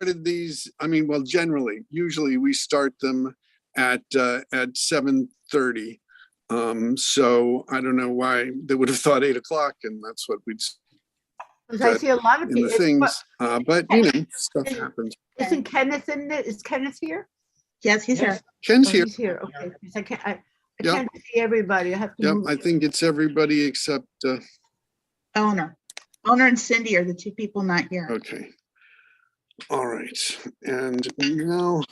started these, I mean, well, usually we start them at 7:30. So I don't know why they would have thought 8 o'clock, and that's what we'd Because I see a lot of in the people. things. But you know, stuff happens. Isn't Kenneth in it? Is Kenneth here? Yes, he's here. Ken's Oh, here. he's here. Okay. Because I Yep. can't see everybody. I have to Yep, move. I think it's everybody except, Eleanor. Eleanor and Cindy are the two people not here. okay. All right, and now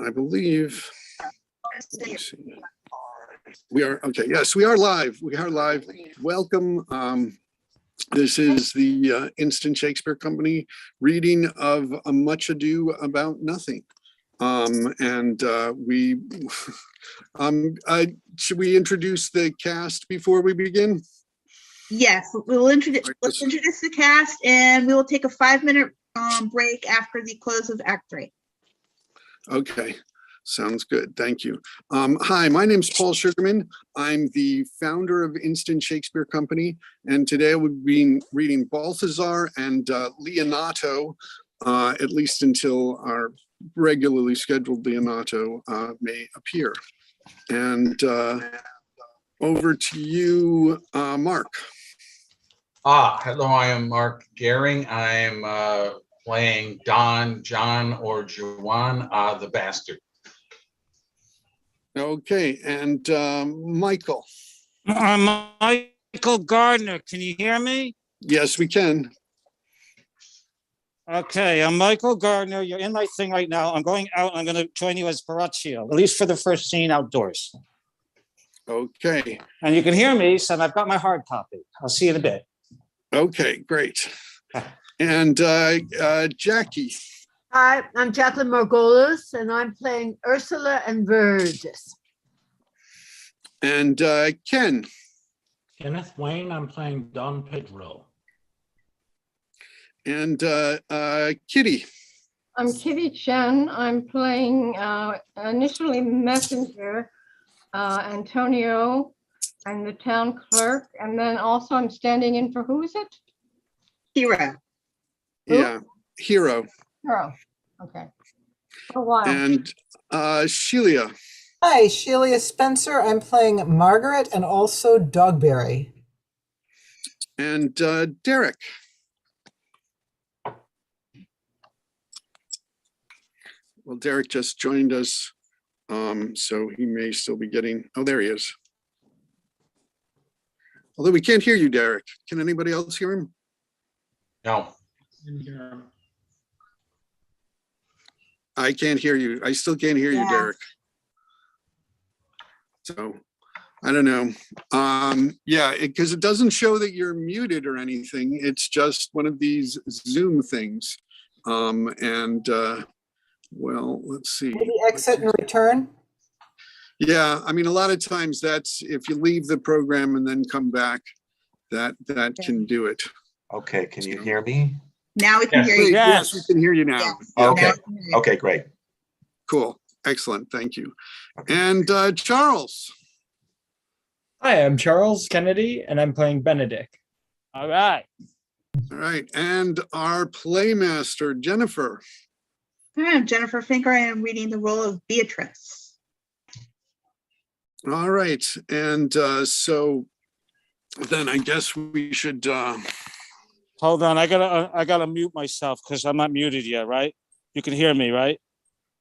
I believe, let me see. We are, okay, yes, we are live. We are live. Welcome. This is the Instant Shakespeare Company reading of A Much Ado About Nothing. Should we introduce the cast before we begin? Yes, let's introduce the cast, and we will take a 5-minute break after the close of Act 3. Okay, sounds good. Thank you. Hi, my name's Paul Sugarman. I'm the founder of Instant Shakespeare Company, and today we'll be reading Balthazar and Leonato, at least until our regularly scheduled Leonato may appear. And over to you, Mark. Hello, I am Mark Gehring. I'm playing Don, John, or Juan, the bastard. Okay, and Michael. I'm Michael Gardner. Can you hear me? Yes, we can. Okay, I'm Michael Gardner. You're in my thing right now. I'm going out. I'm going to join you as Baraccio, at least for the first scene outdoors. Okay. And you can hear me, so I've got my hard copy. I'll see you in a bit. Okay, great. And Jackie. Hi, I'm Jacqueline Margolis, and I'm playing Ursula and Verges. And Ken. Kenneth Wayne, I'm playing Don Pedro. And Kitty. I'm Kitty Chen. I'm playing initially Messenger, Antonio, and the town clerk. And then also I'm standing in for, who is it? Hero. Yeah, Hero. Hero. Okay. For a while. And Shelia. Hi, Shelia Spencer. I'm playing Margaret and also Dogberry. And Derek. Well, Derek just joined us, so he may still be getting, oh, there he is. Although we can't hear you, Derek. Can anybody else hear him? No. I can't hear you. I still can't hear you, Derek. So I don't know. Yeah, because it doesn't show that you're muted or anything. It's just one of these Zoom things. Well, let's see. Maybe exit and return. Yeah, I mean, a lot of times that's if you leave the program and then come back, that can do it. Okay, can you hear me? Now we can hear you. Yes, we can hear you now. Yes. Yeah. Okay, okay, great. Cool, excellent, thank you. And Charles. Hi, I'm Charles Kennedy, and I'm playing Benedict. All right. All right, and our playmaster, Jennifer. Hi, I'm Jennifer Finker. I am reading the role of Beatrice. All right, and so then I guess we should. Hold on, I gotta mute myself because I'm not muted yet, right? You can hear me, right?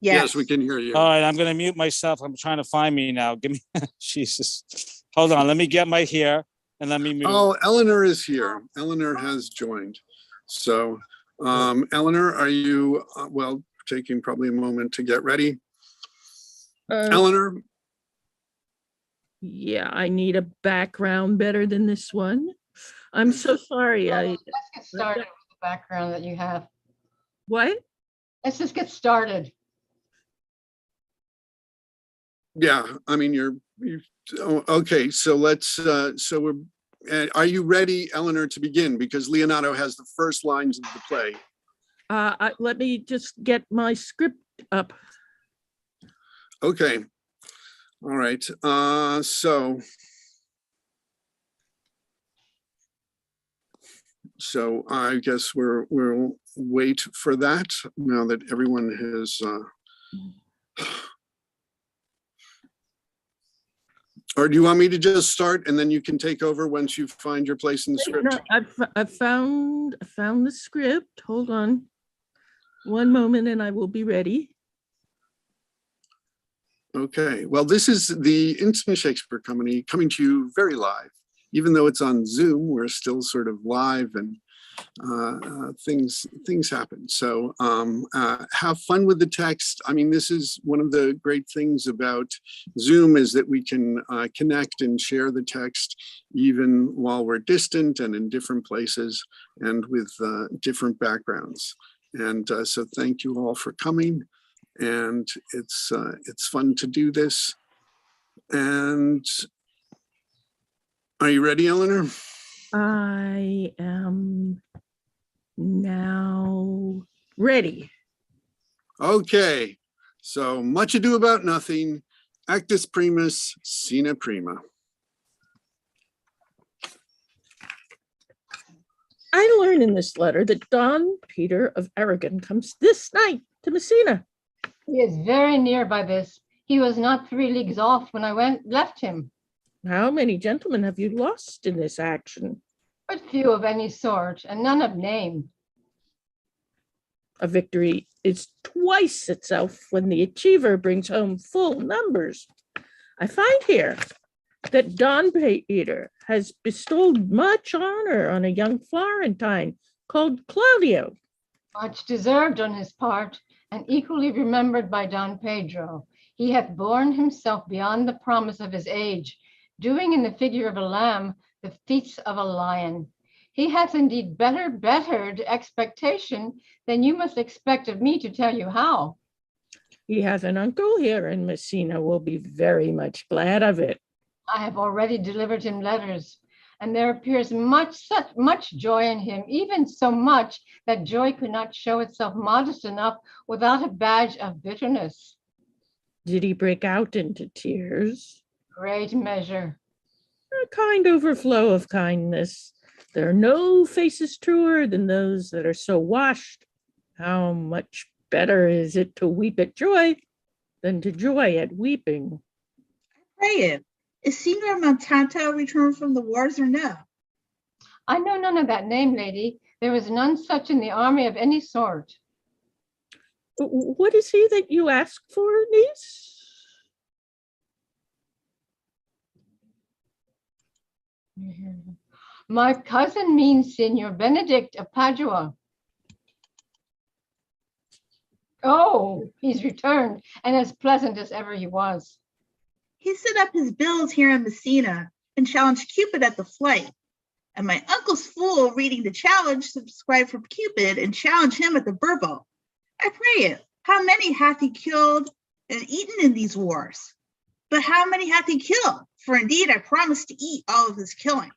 Yes, we can hear you. All right, I'm gonna mute myself. I'm trying to find me now. Give me, Jesus. Hold on, let me get my hair and let me mute. Oh, Eleanor is here. Eleanor has joined. So, Eleanor, are you well? Taking probably a moment to get ready. Eleanor. Yeah, I need a background better than this one. I'm so sorry. Let's get started with the background that you have. What? Let's just get started. Yeah, I mean, you okay. So let's. So we're. Are you ready, Eleanor, to begin? Because Leonato has the first lines of the play. Let me just get my script up. Okay. All right. So So I guess we'll wait for that now that everyone has. Or do you want me to just start and then you can take over once you find your place in the script? No, I've found the script. Hold on. One moment and I will be ready. Okay, well, this is the Instant Shakespeare Company coming to you very live. Even though it's on Zoom, we're still sort of live and things happen. So have fun with the text. I mean, this is one of the great things about Zoom is that we can connect and share the text even while we're distant and in different places and with different backgrounds. And so thank you all for coming. And it's fun to do this. And are you ready, Eleanor? I am now ready. Okay, so Much Ado About Nothing, Actus Primus, Scena Prima. I learn in this letter that Don Peter of Aragon comes this night to Messina. He is very near by this. He was not 3 leagues off when I left him. How many gentlemen have you lost in this action? But few of any sort, and none of name. A victory is twice itself when the achiever brings home full numbers. I find here that Don Peter has bestowed much honor on a young Florentine called Claudio. Much deserved on his part, and equally remembered by Don Pedro. He hath borne himself beyond the promise of his age, doing in the figure of a lamb the feats of a lion. He hath indeed bettered expectation than you must expect of me to tell you how. He has an uncle here in Messina, will be very much glad of it. I have already delivered him letters, and there appears much joy in him, even so much that joy could not show itself modest enough without a badge of bitterness. Did he break out into tears? Great measure. A kind overflow of kindness. There are no faces truer than those that are so washed. How much better is it to weep at joy than to joy at weeping? Pray it. Is Signor Montanto returned from the wars or no? I know none of that name, lady. There is none such in the army of any sort. What is he that you ask for, niece? My cousin means Signor Benedict of Padua. Oh, he's returned and as pleasant as ever he was. He set up his bills here in Messina and challenged Cupid at the flight. And my uncle's fool reading the challenge subscribed for Cupid and challenged him at the Burbo. I pray it, how many hath he killed and eaten in these wars? But how many hath he killed? For indeed I promise to eat all of his killing.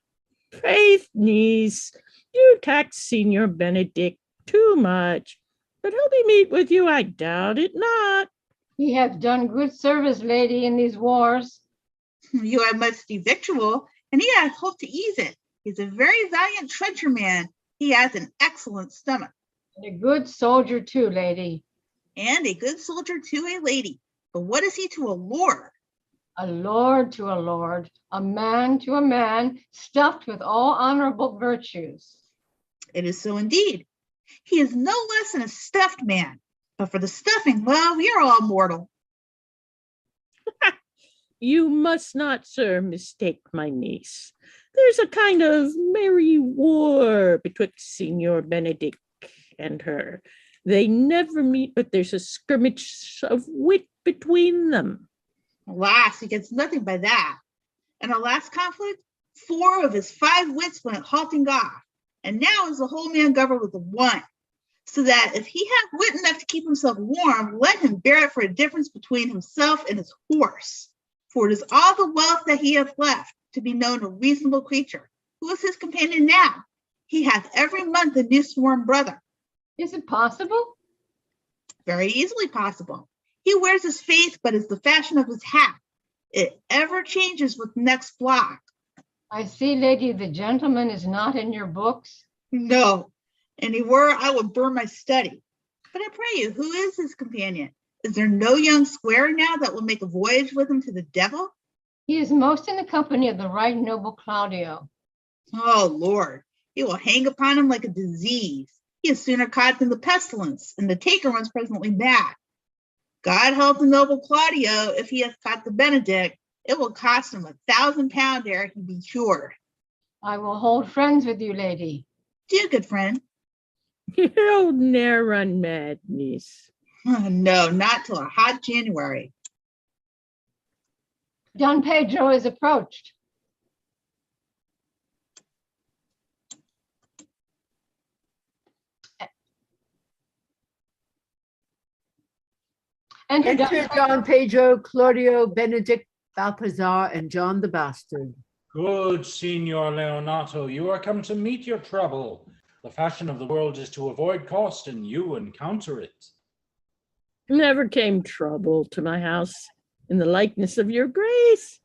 Faith, niece, you tax Signor Benedict too much, but he'll be meet with you, I doubt it not. He hath done good service, lady, in these wars. You have much victual, and he hath hope to ease it. He's a very valiant trencher man. He has an excellent stomach. And a good soldier too, lady. And a good soldier to a lady. But what is he to a lord? A lord to a lord, a man to a man, stuffed with all honorable virtues. It is so indeed. He is no less than a stuffed man. But for the stuffing, well, we are all mortal. You must not, sir, mistake my niece. There's a kind of merry war betwixt Signor Benedict and her. They never meet, but there's a scrimmage of wit between them. Alas, he gets nothing by that. In our last conflict, 4 of his 5 wits went halting off, and now is the whole man governed with 1. So that if he have wit enough to keep himself warm, let him bear it for a difference between himself and his horse. For it is all the wealth that he hath left to be known a reasonable creature. Who is his companion now? He hath every month a new sworn brother. Is it possible? Very easily possible. He wears his faith, but is the fashion of his hat. It ever changes with the next block. I see, lady, the gentleman is not in your books. No, and he were, I would burn my study. But I pray you, who is his companion? Is there no young square now that will make a voyage with him to the devil? He is most in the company of the right noble Claudio. Oh, Lord, he will hang upon him like a disease. He is sooner caught than the pestilence, and the taker runs presently back. God help the noble Claudio if he has caught the Benedict. It will cost him £1,000 ere he be cured. I will hold friends with you, lady. Do, good friend. You'll ne'er run mad, niece. No, not till a hot January. Don Pedro is approached. Enter Enter Don Pedro, Claudio, Benedict, Balthazar, and John the Bastard. Good Signor Leonato, you are come to meet your trouble. The fashion of the world is to avoid cost, and you encounter it. Never came trouble to my house in the likeness of your grace.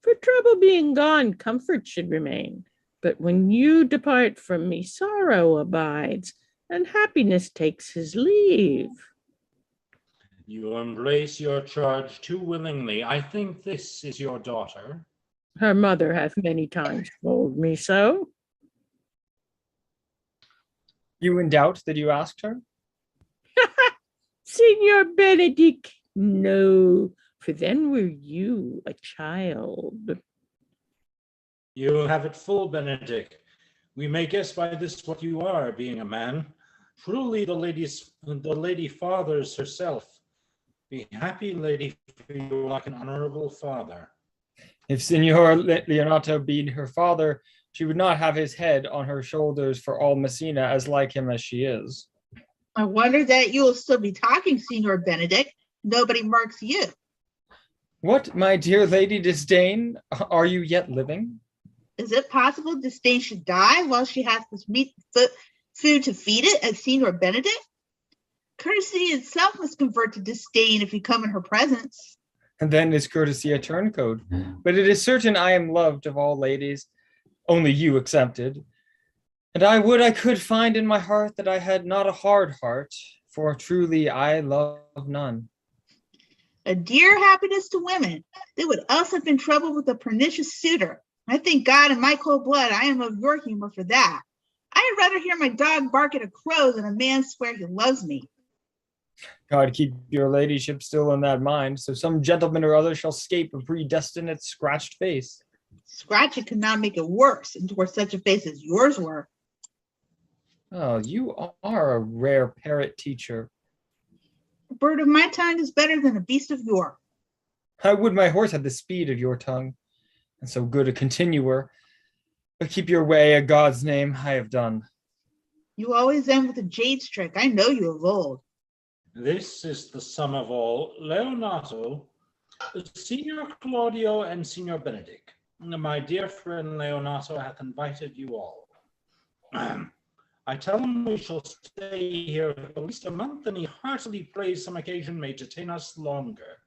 For trouble being gone, comfort should remain. But when you depart from me, sorrow abides, and happiness takes his leave. You embrace your charge too willingly. I think this is your daughter. Her mother hath many times told me so. You in doubt that you asked her? Signor Benedict, no, for then were you a child. You have it full, Benedict. We may guess by this what you are, being a man. Truly the lady fathers herself. Be happy, lady, for you are like an honorable father. If Signor Leonato be her father, she would not have his head on her shoulders for all Messina, as like him as she is. I wonder that you will still be talking, Signor Benedict. Nobody marks you. What, my dear Lady Disdain, are you yet living? Is it possible Disdain should die while she has this food to feed it, as Signor Benedict? Courtesy itself must convert to disdain if you come in her presence. And then is courtesy a turncoat. But it is certain I am loved of all ladies, only you excepted. And I would I could find in my heart that I had not a hard heart, for truly I love none. A dear happiness to women. They would else have been troubled with a pernicious suitor. I thank God in my cold blood I am of your humor for that. I'd rather hear my dog bark at a crow than a man swear he loves me. God keep your ladyship still in that mind, so some gentleman or other shall scape a predestinate scratched face. Scratch it could not make it worse, and toward such a face as yours were. Oh, you are a rare parrot teacher. A bird of my tongue is better than a beast of yore. I would my horse had the speed of your tongue, and so good a continuer. But keep your way, a God's name I have done. You always end with a jade's trick. I know you of old. This is the sum of all. Leonato, Signor Claudio, and Signor Benedict. My dear friend Leonato hath invited you all. I tell him we shall stay here for at least a month, and he heartily prays some occasion may detain us longer.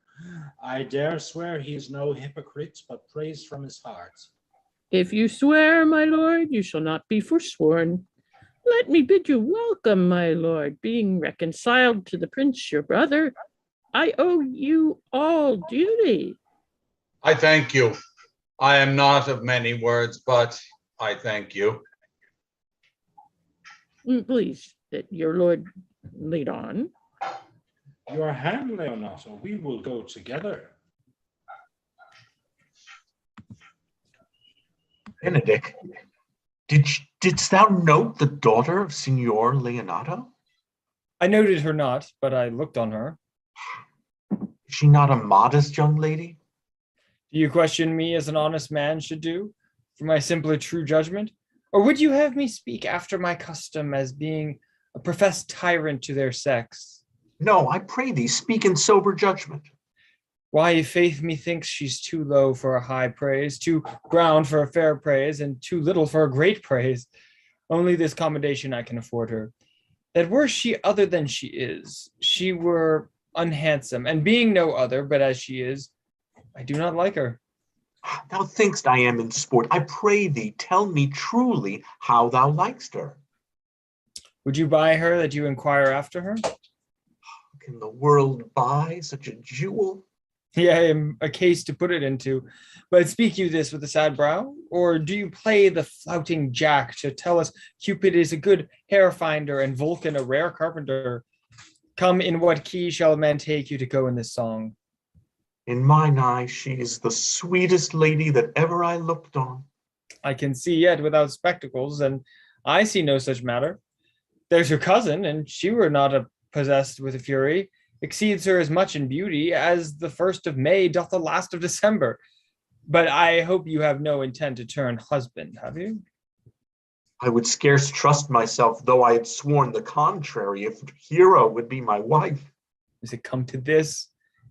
I dare swear he is no hypocrite, but prays from his heart. If you swear, my lord, you shall not be forsworn. Let me bid you welcome, my lord. Being reconciled to the prince, your brother, I owe you all duty. I thank you. I am not of many words, but I thank you. Please, that your lord lead on. Your hand, Leonato, we will go together. Benedict, didst thou note the daughter of Signor Leonato? I noted her not, but I looked on her. Is she not a modest young lady? Do you question me as an honest man should do, for my simpler true judgment? Or would you have me speak after my custom as being a professed tyrant to their sex? No, I pray thee, speak in sober judgment. Why, faith, methinks she's too low for a high praise, too ground for a fair praise, and too little for a great praise. Only this commendation I can afford her, that were she other than she is, she were unhandsome, and being no other, but as she is, I do not like her. Thou thinkst I am in sport. I pray thee, tell me truly how thou likest her. Would you buy her that you inquire after her? Can the world buy such a jewel? Yeah, a case to put it into. But speak you this with a sad brow? Or do you play the flouting jack to tell us Cupid is a good hair finder and Vulcan a rare carpenter? Come, in what key shall men take you to go in this song? In mine eye, she is the sweetest lady that ever I looked on. I can see yet without spectacles, and I see no such matter. There's your cousin, and she were not possessed with a fury, exceeds her as much in beauty as the 1st of May doth the last of December. But I hope you have no intent to turn husband, have you? I would scarce trust myself, though I had sworn the contrary, if Hero would be my wife. Is it come to this?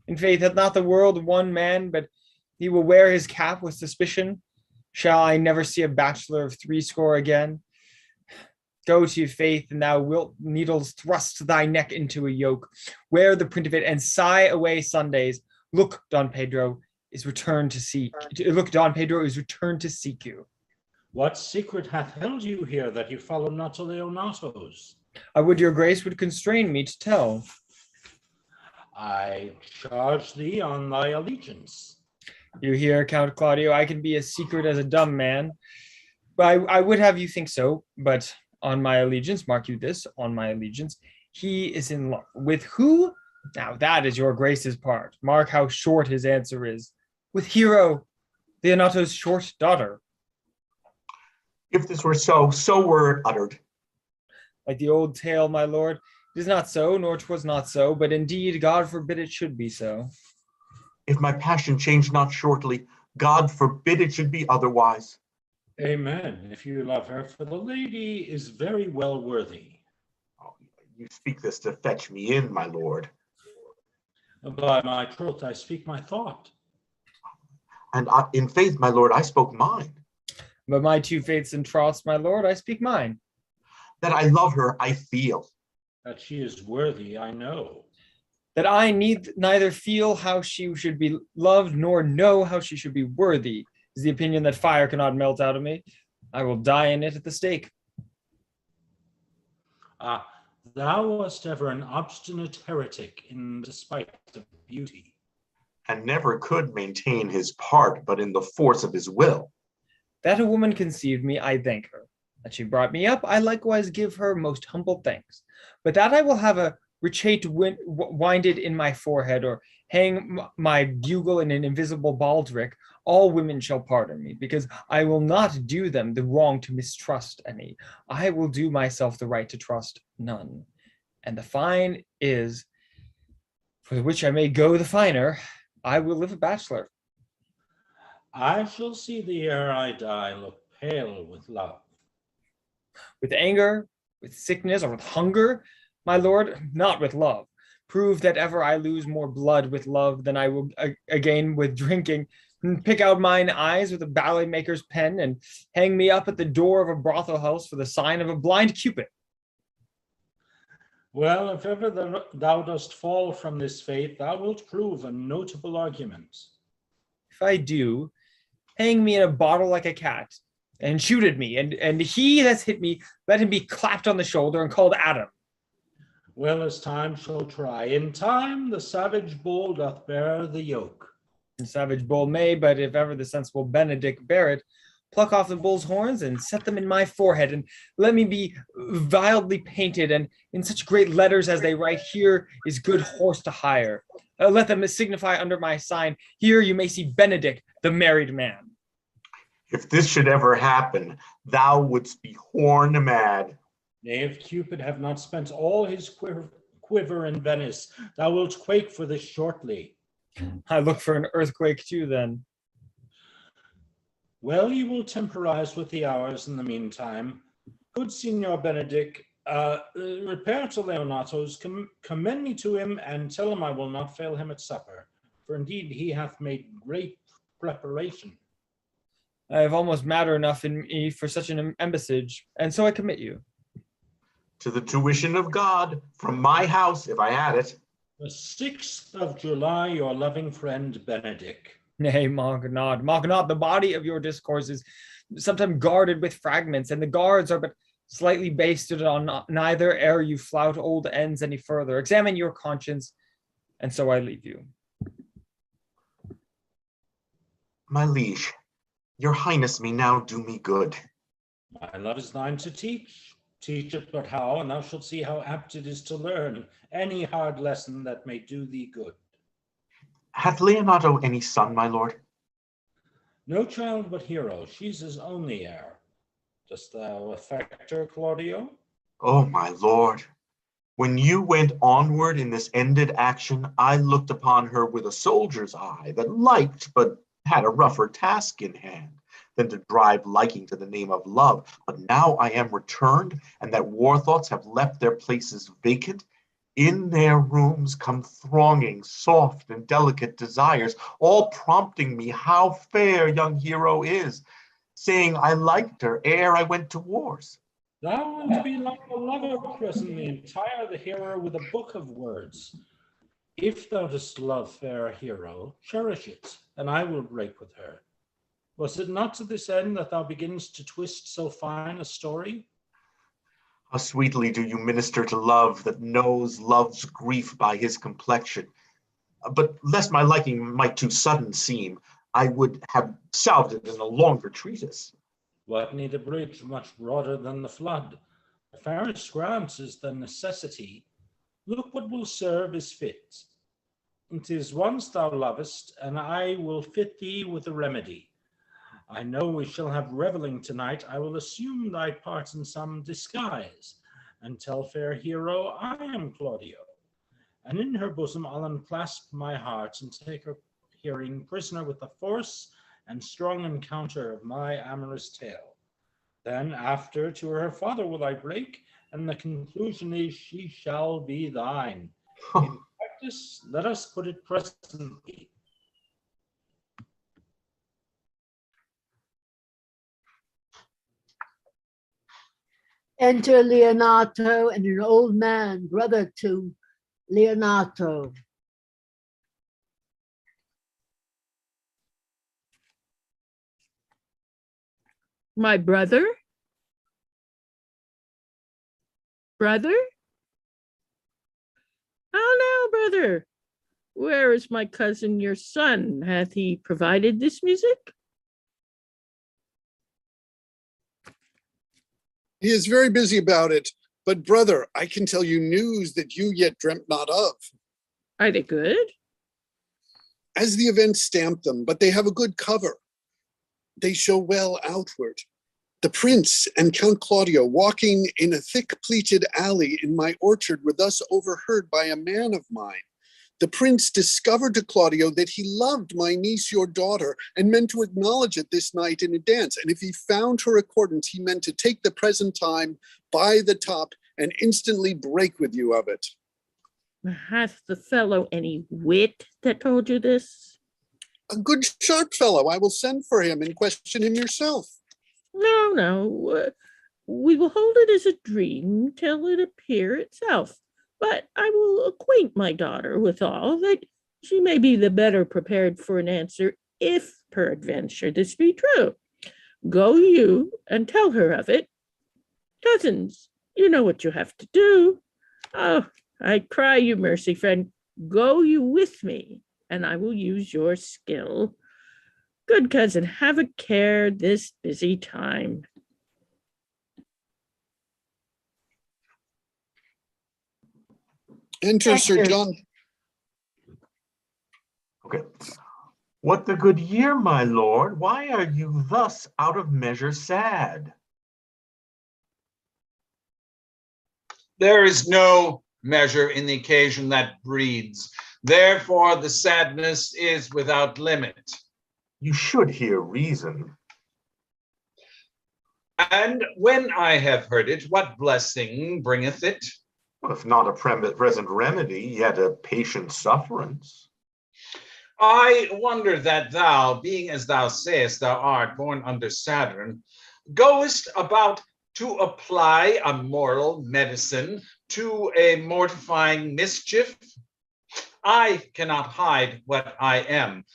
In faith, hath not the world one man, but he will wear his cap with suspicion? Shall I never see a bachelor of 80 again? Go to faith, and thou wilt needles thrust thy neck into a yoke. Wear the print of it, and sigh away Sundays. Look, Don Pedro is returned to seek. Look, Don Pedro is returned to seek you. What secret hath held you here that you follow not to Leonato's? I would your grace would constrain me to tell. I charge thee on thy allegiance. You hear, Count Claudio, I can be as secret as a dumb man. But I would have you think so, but on my allegiance, mark you this, on my allegiance, he is in love. With who? Now that is your grace's part. Mark how short his answer is. With Hero, Leonato's short daughter. If this were so, so were it uttered. Like the old tale, my lord, it is not so, nor 'twas not so, but indeed God forbid it should be so. If my passion change not shortly, God forbid it should be otherwise. Amen. If you love her, for the lady is very well worthy. Oh, you speak this to fetch me in, my lord. By my troth, I speak my thought. And in faith, my lord, I spoke mine. But my two faiths and troths, my lord, I speak mine. That I love her, I feel. That she is worthy, I know. That I need neither feel how she should be loved, nor know how she should be worthy, is the opinion that fire cannot melt out of me. I will die in it at the stake. Ah, thou wast ever an obstinate heretic in despite of beauty. And never could maintain his part, but in the force of his will. That a woman conceived me, I thank her. That she brought me up, I likewise give her most humble thanks. But that I will have a rechaite winded in my forehead, or hang my bugle in an invisible baldric, all women shall pardon me, because I will not do them the wrong to mistrust any. I will do myself the right to trust none. And the fine is, for which I may go the finer, I will live a bachelor. I shall see thee ere I die look pale with love. With anger, with sickness, or with hunger, my lord, not with love. Prove that ever I lose more blood with love than I will again with drinking. Pick out mine eyes with a ballet maker's pen, and hang me up at the door of a brothel house for the sign of a blind Cupid. Well, if ever thou dost fall from this faith, thou wilt prove a notable argument. If I do, hang me in a bottle like a cat, and shoot at me, and he that's hit me, let him be clapped on the shoulder and called Adam. Well, as time shall try. In time, the savage bull doth bear the yoke. The savage bull may, but if ever the sensible Benedict bear it, pluck off the bull's horns and set them in my forehead, and let me be vilely painted, and in such great letters as they write, here is good horse to hire. Let them signify under my sign, here you may see Benedict, the married man. If this should ever happen, thou wouldst be horn mad. Nay, if Cupid have not spent all his quiver in Venice, thou wilt quake for this shortly. I look for an earthquake too, then. Well, you will temporize with the hours in the meantime. Good Signor Benedict, repair to Leonato's, commend me to him, and tell him I will not fail him at supper, for indeed he hath made great preparation. I have almost matter enough in me for such an embassage, and so I commit you. To the tuition of God, from my house, if I had it. The 6th of July, your loving friend Benedict. Nay, mock not, the body of your discourse is sometimes guarded with fragments, and the guards are but slightly basted on neither, ere you flout old ends any further. Examine your conscience, and so I leave you. My liege, your highness may now do me good. My love is thine to teach. Teach it but how, and thou shalt see how apt it is to learn any hard lesson that may do thee good. Hath Leonato any son, my lord? No child but Hero, she's his only heir. Dost thou affect her, Claudio? Oh, my lord, when you went onward in this ended action, I looked upon her with a soldier's eye that liked, but had a rougher task in hand than to drive liking to the name of love. But now I am returned, and that war thoughts have left their places vacant. In their rooms come thronging soft and delicate desires, all prompting me how fair young Hero is, saying I liked her ere I went to wars. Thou art to be like a lover presently, and tire the hearer with a book of words. If thou dost love fair Hero, cherish it, and I will break with her. Was it not to this end that thou beginnest to twist so fine a story? How sweetly do you minister to love that knows love's grief by his complexion. But lest my liking might too sudden seem, I would have salved it in a longer treatise. What need a bridge much broader than the flood? The fairest grants is the necessity. Look what will serve is fit. 'Tis once thou lovest, and I will fit thee with a remedy. I know we shall have reveling tonight. I will assume thy part in some disguise, and tell fair Hero I am Claudio. And in her bosom I'll unclasp my heart, and take her hearing prisoner with the force and strong encounter of my amorous tale. Then after to her father will I break, and the conclusion is she shall be thine. In practice, let us put it presently. Enter Leonato and an old man, brother to Leonato. My brother? Brother? How now, brother? Where is my cousin, your son? Hath he provided this music? He is very busy about it, but brother, I can tell you news that you yet dreamt not of. Are they good? As the events stamp them, but they have a good cover. They show well outward. The prince and Count Claudio walking in a thick pleated alley in my orchard were thus overheard by a man of mine. The prince discovered to Claudio that he loved my niece, your daughter, and meant to acknowledge it this night in a dance. And if he found her accordance, he meant to take the present time by the top and instantly break with you of it. Hath the fellow any wit that told you this? A good sharp fellow. I will send for him and question him yourself. No. We will hold it as a dream till it appear itself. But I will acquaint my daughter with all, that she may be the better prepared for an answer, if peradventure this be true. Go you and tell her of it. Cousins, you know what you have to do. Oh, I cry you mercy, friend. Go you with me, and I will use your skill. Good cousin, have a care this busy time. Enter Sir John. Okay. What the good year, my lord? Why are you thus out of measure sad? There is no measure in the occasion that breeds. Therefore, the sadness is without limit. You should hear reason. And when I have heard it, what blessing bringeth it? Well, if not a present remedy, yet a patient sufferance. I wonder that thou, being as thou sayest thou art, born under Saturn, goest about to apply a moral medicine to a mortifying mischief. I cannot hide what I am.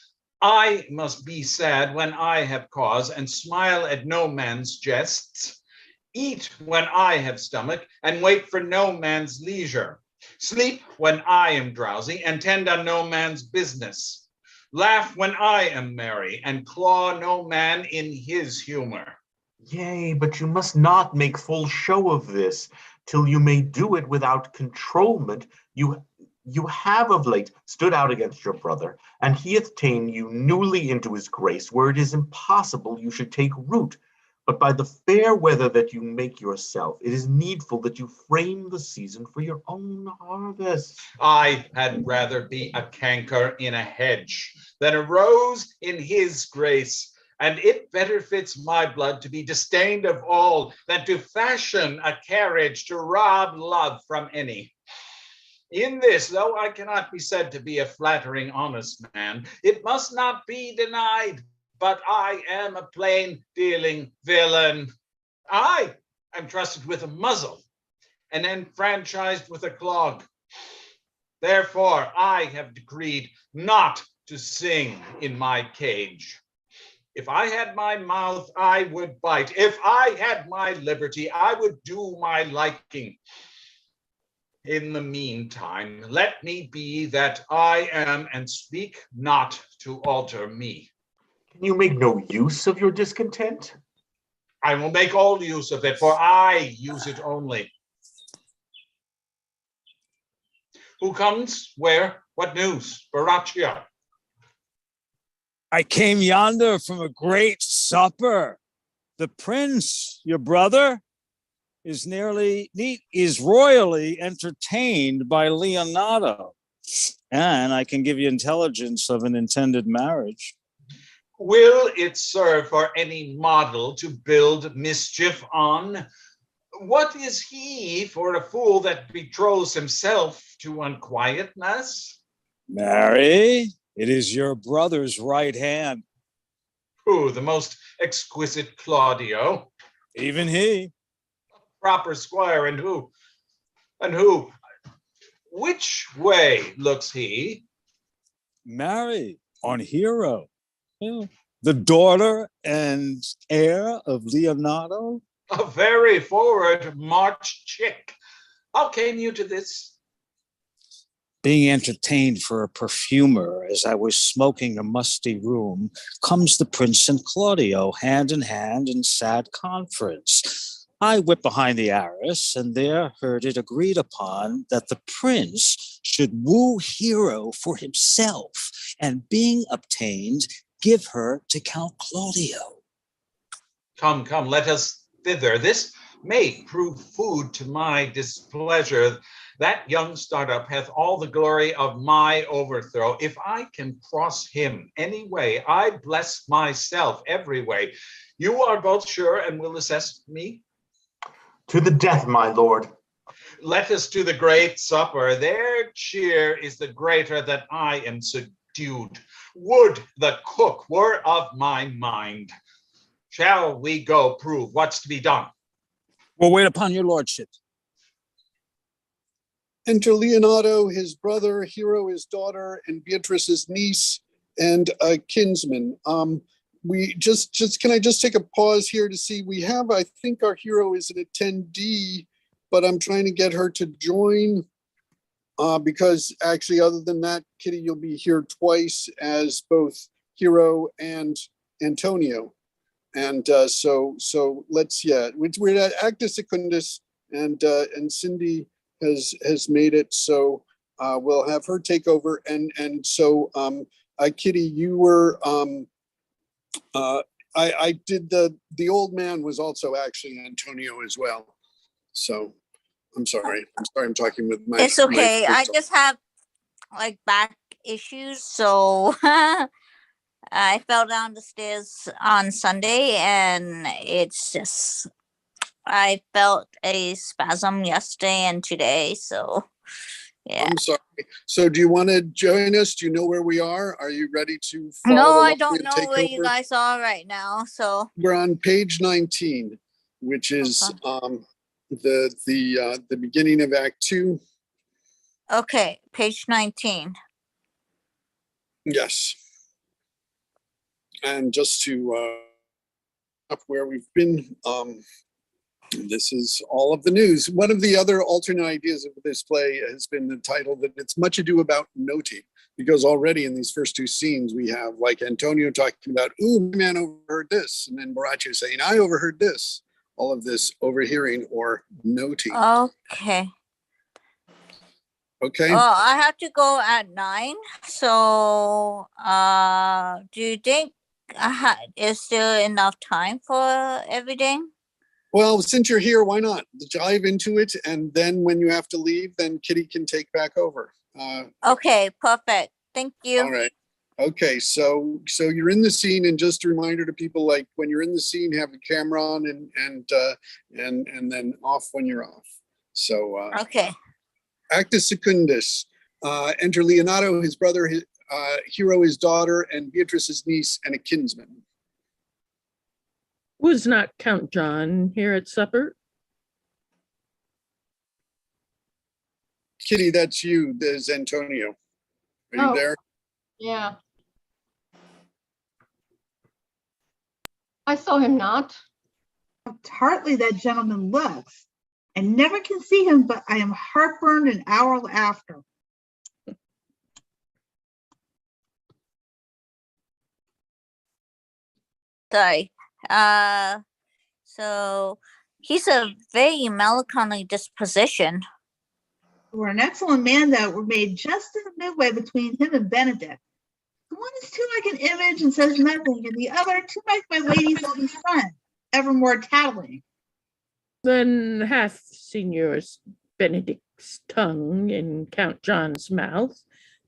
I must be sad when I have cause, and smile at no man's jests. Eat when I have stomach, and wait for no man's leisure. Sleep when I am drowsy, and tend on no man's business. Laugh when I am merry, and claw no man in his humor. Yea, but you must not make full show of this, till you may do it without controlment. You have of late stood out against your brother, and he hath ta'en you newly into his grace, where it is impossible you should take root. But by the fair weather that you make yourself, it is needful that you frame the season for your own harvest. I had rather be a canker in a hedge than a rose in his grace. And it better fits my blood to be disdained of all than to fashion a carriage to rob love from any. In this, though I cannot be said to be a flattering, honest man, it must not be denied, but I am a plain dealing villain. I am trusted with a muzzle and enfranchised with a clog. Therefore, I have decreed not to sing in my cage. If I had my mouth, I would bite. If I had my liberty, I would do my liking. In the meantime, let me be that I am, and speak not to alter me. Can you make no use of your discontent? I will make all use of it, for I use it only. Who comes? Where? What news? Baraccia. I came yonder from a great supper. The prince, your brother, is royally entertained by Leonardo. And I can give you intelligence of an intended marriage. Will it serve for any model to build mischief on? What is he for a fool that betroths himself to unquietness? Marry, it is your brother's right hand. Who, the most exquisite Claudio? Even he. Proper squire, and who? Which way looks he? Marry, on Hero. The daughter and heir of Leonardo. A very forward March chick. How came you to this? Being entertained for a perfumer as I was smoking a musty room, comes the prince and Claudio hand in hand in sad conference. I whipped behind the arras, and there heard it agreed upon that the prince should woo Hero for himself, and being obtained, give her to Count Claudio. Come, let us thither. This may prove food to my displeasure. That young startup hath all the glory of my overthrow. If I can cross him any way, I bless myself every way. You are both sure and will assist me? To the death, my lord. Let us to the great supper. Their cheer is the greater that I am subdued. Would the cook were of my mind. Shall we go prove what's to be done? We'll wait upon your lordship. Enter Leonardo, his brother, Hero, his daughter, and Beatrice, his niece, and a kinsman. We can I just take a pause here to see, we have, I think our Hero is an attendee, but I'm trying to get her to join because actually, other than that, Kitty, you'll be here twice as both Hero and Antonio. And so let's, we're at Actus Secundus, and Cindy has made it, so we'll have her take over. And so Kitty, you were I did the old man was also actually Antonio as well. So I'm sorry I'm talking with my. It's okay. I just have like back issues, so I fell down the stairs on Sunday, and it's just I felt a spasm yesterday and today, so yeah. I'm sorry. So do you want to join us? Do you know where we are? Are you ready to follow No, I along don't and know take where over? you guys are right now, so We're on page 19, which is the beginning of Act 2. okay, page 19. Yes. And just to up where we've been, This is all of the news. One of the other alternate ideas of this play has been the title that it's much ado about noting, because already in these first two scenes, we have like Antonio talking about, ooh, my man overheard this. And then Borachio saying, I overheard this. All of this overhearing or noting. Okay. Okay. Well, I have to go at 9. So, do you think is there enough time for everything? Well, since you're here, why not dive into it? And then when you have to leave, then Kitty can take back over. Okay, perfect. Thank you. All right. Okay, so you're in the scene, and just a reminder to people, like when you're in the scene, have the camera on and then off when you're off. So Okay. Actus secundus. Enter Leonato, his brother, Hero, his daughter, and Beatrice's niece, and a kinsman. Was not Count John here at supper? Kitty, that's you. There's Antonio. Are you there? Yeah. I saw him not. How tartly that gentleman looks. I never can see him, but I am heartburned an hour after. Sorry. So he's a very melancholy disposition. We're an excellent man that were made just in the midway between him and Benedict. The one is too like an image and says nothing, and the other too like my lady's oldest son, evermore tattling. Then half Signor Benedict's tongue in Count John's mouth,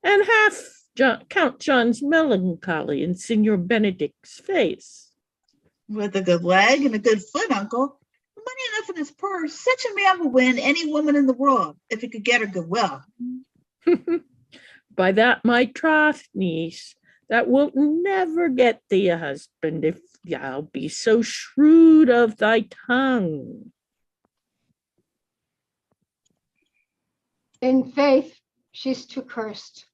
and half Count John's melancholy in Signor Benedict's face. With a good leg and a good foot, uncle, money enough in his purse, such a man will win any woman in the world if he could get her goodwill. By that my troth, niece, that wilt never get thee a husband if thou be so shrewd of thy tongue. In faith, she's too cursed.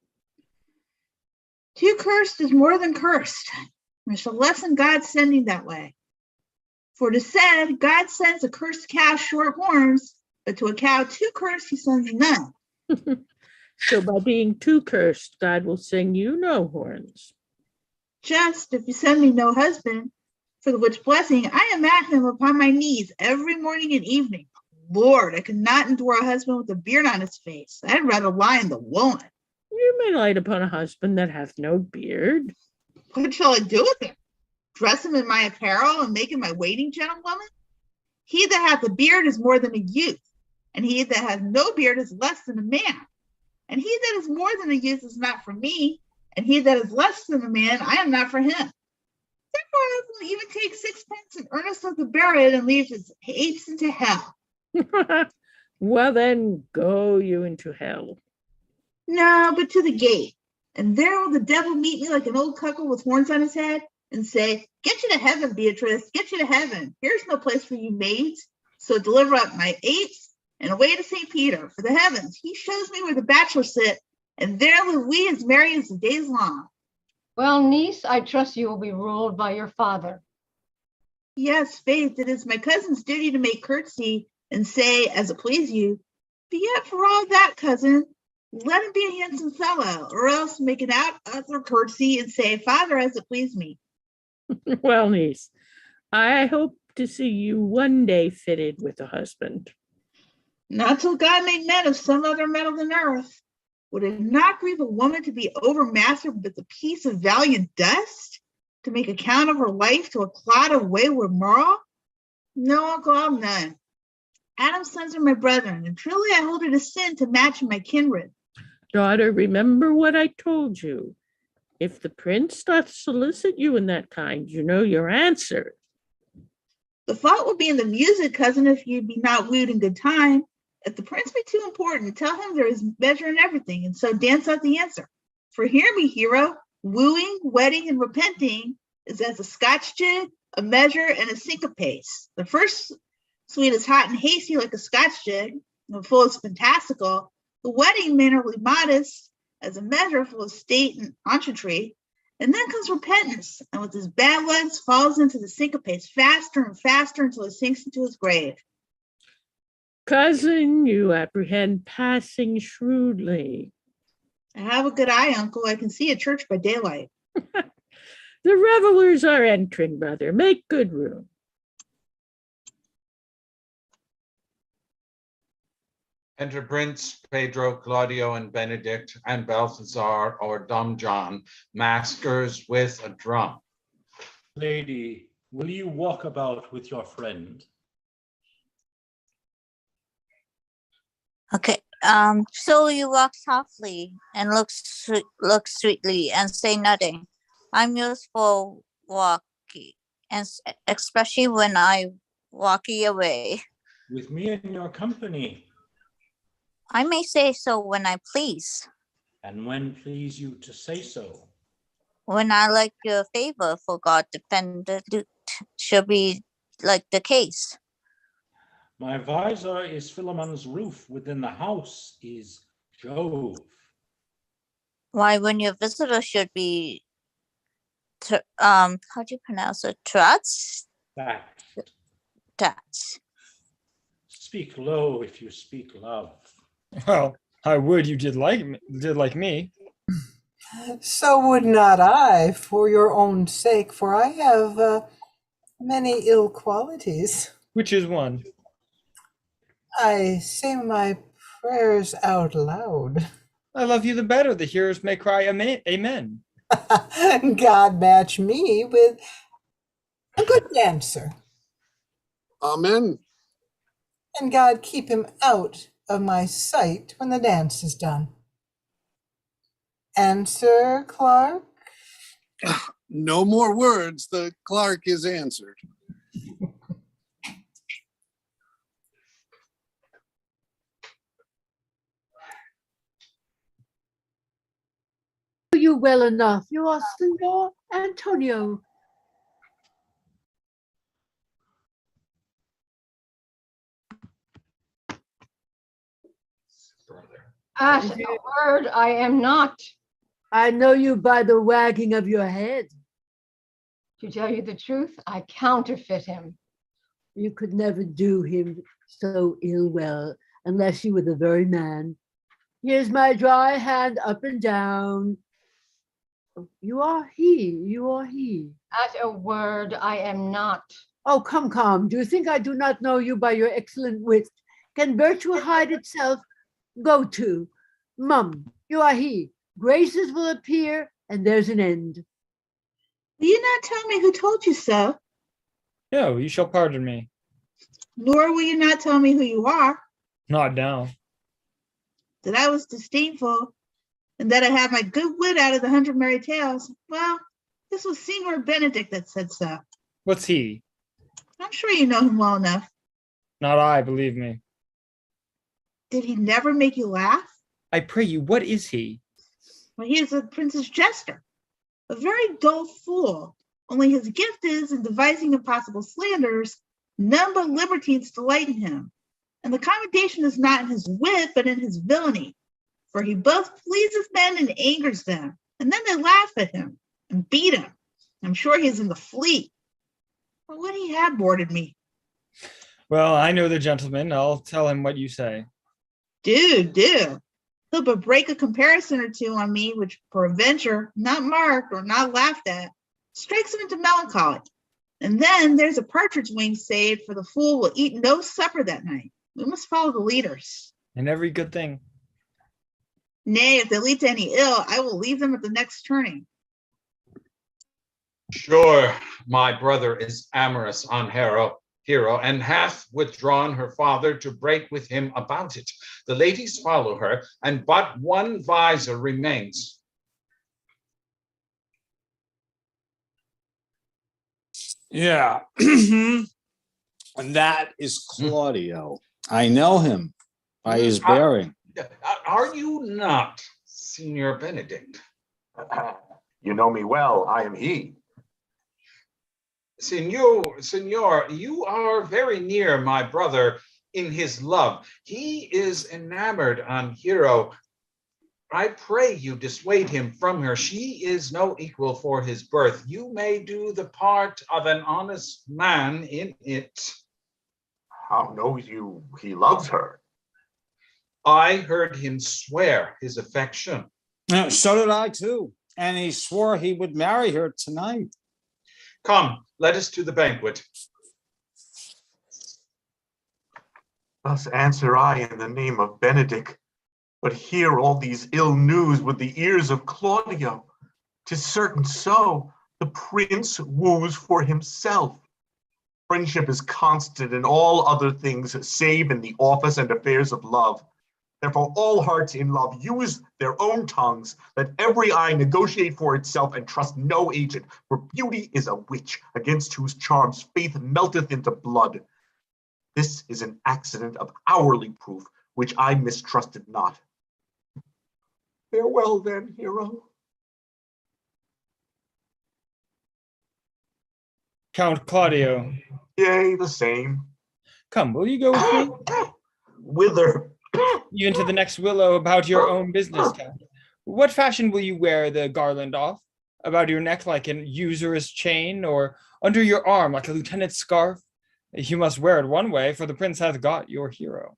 Too cursed is more than cursed. I shall lessen God's sending that way. For it is said, God sends a cursed cow short horns, but to a cow too cursed, he sends none. So by being too cursed, God will send you no horns. Just if you send me no husband, for the which blessing I am at him upon my knees every morning and evening. Lord, I could not endure a husband with a beard on his face. I'd rather lie in the woman. You may light upon a husband that hath no beard. What shall I do with him? Dress him in my apparel and make him my waiting gentlewoman? He that hath a beard is more than a youth, and he that hath no beard is less than a man. And he that is more than a youth is not for me, and he that is less than a man, I am not for him. Therefore, I will even take 6pence in earnest of the buried and leave his hates into hell. Well, then go you into hell. No, but to the gate. And there will the devil meet me like an old cuckoo with horns on his head and say, get you to heaven, Beatrice, get you to heaven. Here's no place for you maids. So deliver up my 8s and away to St. Peter for the heavens. He shows me where the bachelors sit, and there live we as merry as the days long. Well, niece, I trust you will be ruled by your father. Yes, faith, it is my cousin's duty to make courtesy and say, as it please you. But yet for all that, cousin, let him be a handsome fellow, or else make an other courtesy and say, father, as it please me. Well, niece, I hope to see you one day fitted with a husband. Not till God make men of some other metal than earth. Would it not grieve a woman to be overmastered with a piece of valiant dust? To make account of her life to a clod of wayward moral? No, uncle, I'll none. Adam's sons are my brethren, and truly I hold it a sin to match my kindred. Daughter, remember what I told you. If the prince doth solicit you in that kind, you know your answer. The fault will be in the music, cousin, if you be not wooed in good time. If the prince be too important, tell him there is measure in everything, and so dance out the answer. For hear me, hero, wooing, wedding, and repenting is as a Scotch jig, a measure, and a syncopace. The first suite is hot and hasty like a Scotch jig, and full is fantastical. The wedding mannerly modest, as a measure full of state and entreaty. And then comes repentance, and with his bad legs falls into the syncopace faster and faster until he sinks into his grave. Cousin, you apprehend passing shrewdly. I have a good eye, uncle. I can see a church by daylight. The revelers are entering, brother. Make good room. Enter Prince, Pedro, Claudio, and Benedict, and Balthazar or Dom John, maskers with a drum. Lady, will you walk about with your friend? Okay. So you walk softly and look sweetly and say nothing. I'm useful walkie, and especially when I walkie away. With me in your company. I may say so when I please. And when please you to say so? When I like your favor, for God defend the lute, shall be like the case. My visor is Philemon's roof. Within the house is Jove. Why, when your visitor should be, how do you pronounce it? Trots? That. That's. Speak low if you speak love. Well, I would you did like me. So would not I, for your own sake, for I have many ill qualities. Which is one? I say my prayers out loud. I love you the better. The hearers may cry amen. Amen. God match me with a good dancer. Amen. And God keep him out of my sight when the dance is done. Answer, Clark? No more words. The clerk is answered. You well enough. You are Senor Antonio. At a word, I am not. I know you by the wagging of your head. To tell you the truth, I counterfeit him. You could never do him so ill well unless you were the very man. Here's my dry hand up and down. You are he, you are he. At a word, I am not. Oh, come. Do you think I do not know you by your excellent wit? Can virtue hide itself? Go to. Mum, you are he. Graces will appear, and there's an end. Will you not tell me who told you so? No, you shall pardon me. Nor will you not tell me who you are? Not now. That I was disdainful, and that I have my good wit out of the 100 merry tales. Well, this was Signor Benedict that said so. What's he? I'm sure you know him well enough. Not I, believe me. Did he never make you laugh? I pray you, what is he? Well, he is a prince's jester, a very dull fool. Only his gift is in devising impossible slanders. None but libertines delight in him. And the commendation is not in his wit, but in his villainy. For he both pleases men and angers them. And then they laugh at him and beat him. I'm sure he's in the fleet. But would he have boarded me? Well, I know the gentleman. I'll tell him what you say. Do. He'll but break a comparison or two on me, which peradventure, not marked or not laughed at, strikes him into melancholy. And then there's a partridge wing saved, for the fool will eat no supper that night. We must follow the leaders. And every good thing. Nay, if they lead to any ill, I will leave them at the next turning. Sure, my brother is amorous on Hero, and hath withdrawn her father to break with him about it. The ladies follow her, and but one visor remains. Yeah. And that is Claudio. I know him by his bearing. Are you not, Signor Benedict? You know me well. I am he. Signor, you are very near my brother in his love. He is enamored on Hero. I pray you dissuade him from her. She is no equal for his birth. You may do the part of an honest man in it. How knows you he loves her? I heard him swear his affection. So did I too. And he swore he would marry her tonight. Come, let us to the banquet. Thus answer I in the name of Benedick, but hear all these ill news with the ears of Claudio. 'Tis certain so, the prince woos for himself. Friendship is constant in all other things, save in the office and affairs of love. Therefore, all hearts in love use their own tongues. Let every eye negotiate for itself and trust no agent. For beauty is a witch, against whose charms faith melteth into blood. This is an accident of hourly proof, which I mistrusted not. Farewell then, hero. Count Claudio, Yea, the same. come, will you go with me? Whither? You into the next willow about your own business, Count. What fashion will you wear the garland off? About your neck like an usurer's chain, or under your arm like a lieutenant's scarf? You must wear it one way, for the prince hath got your hero.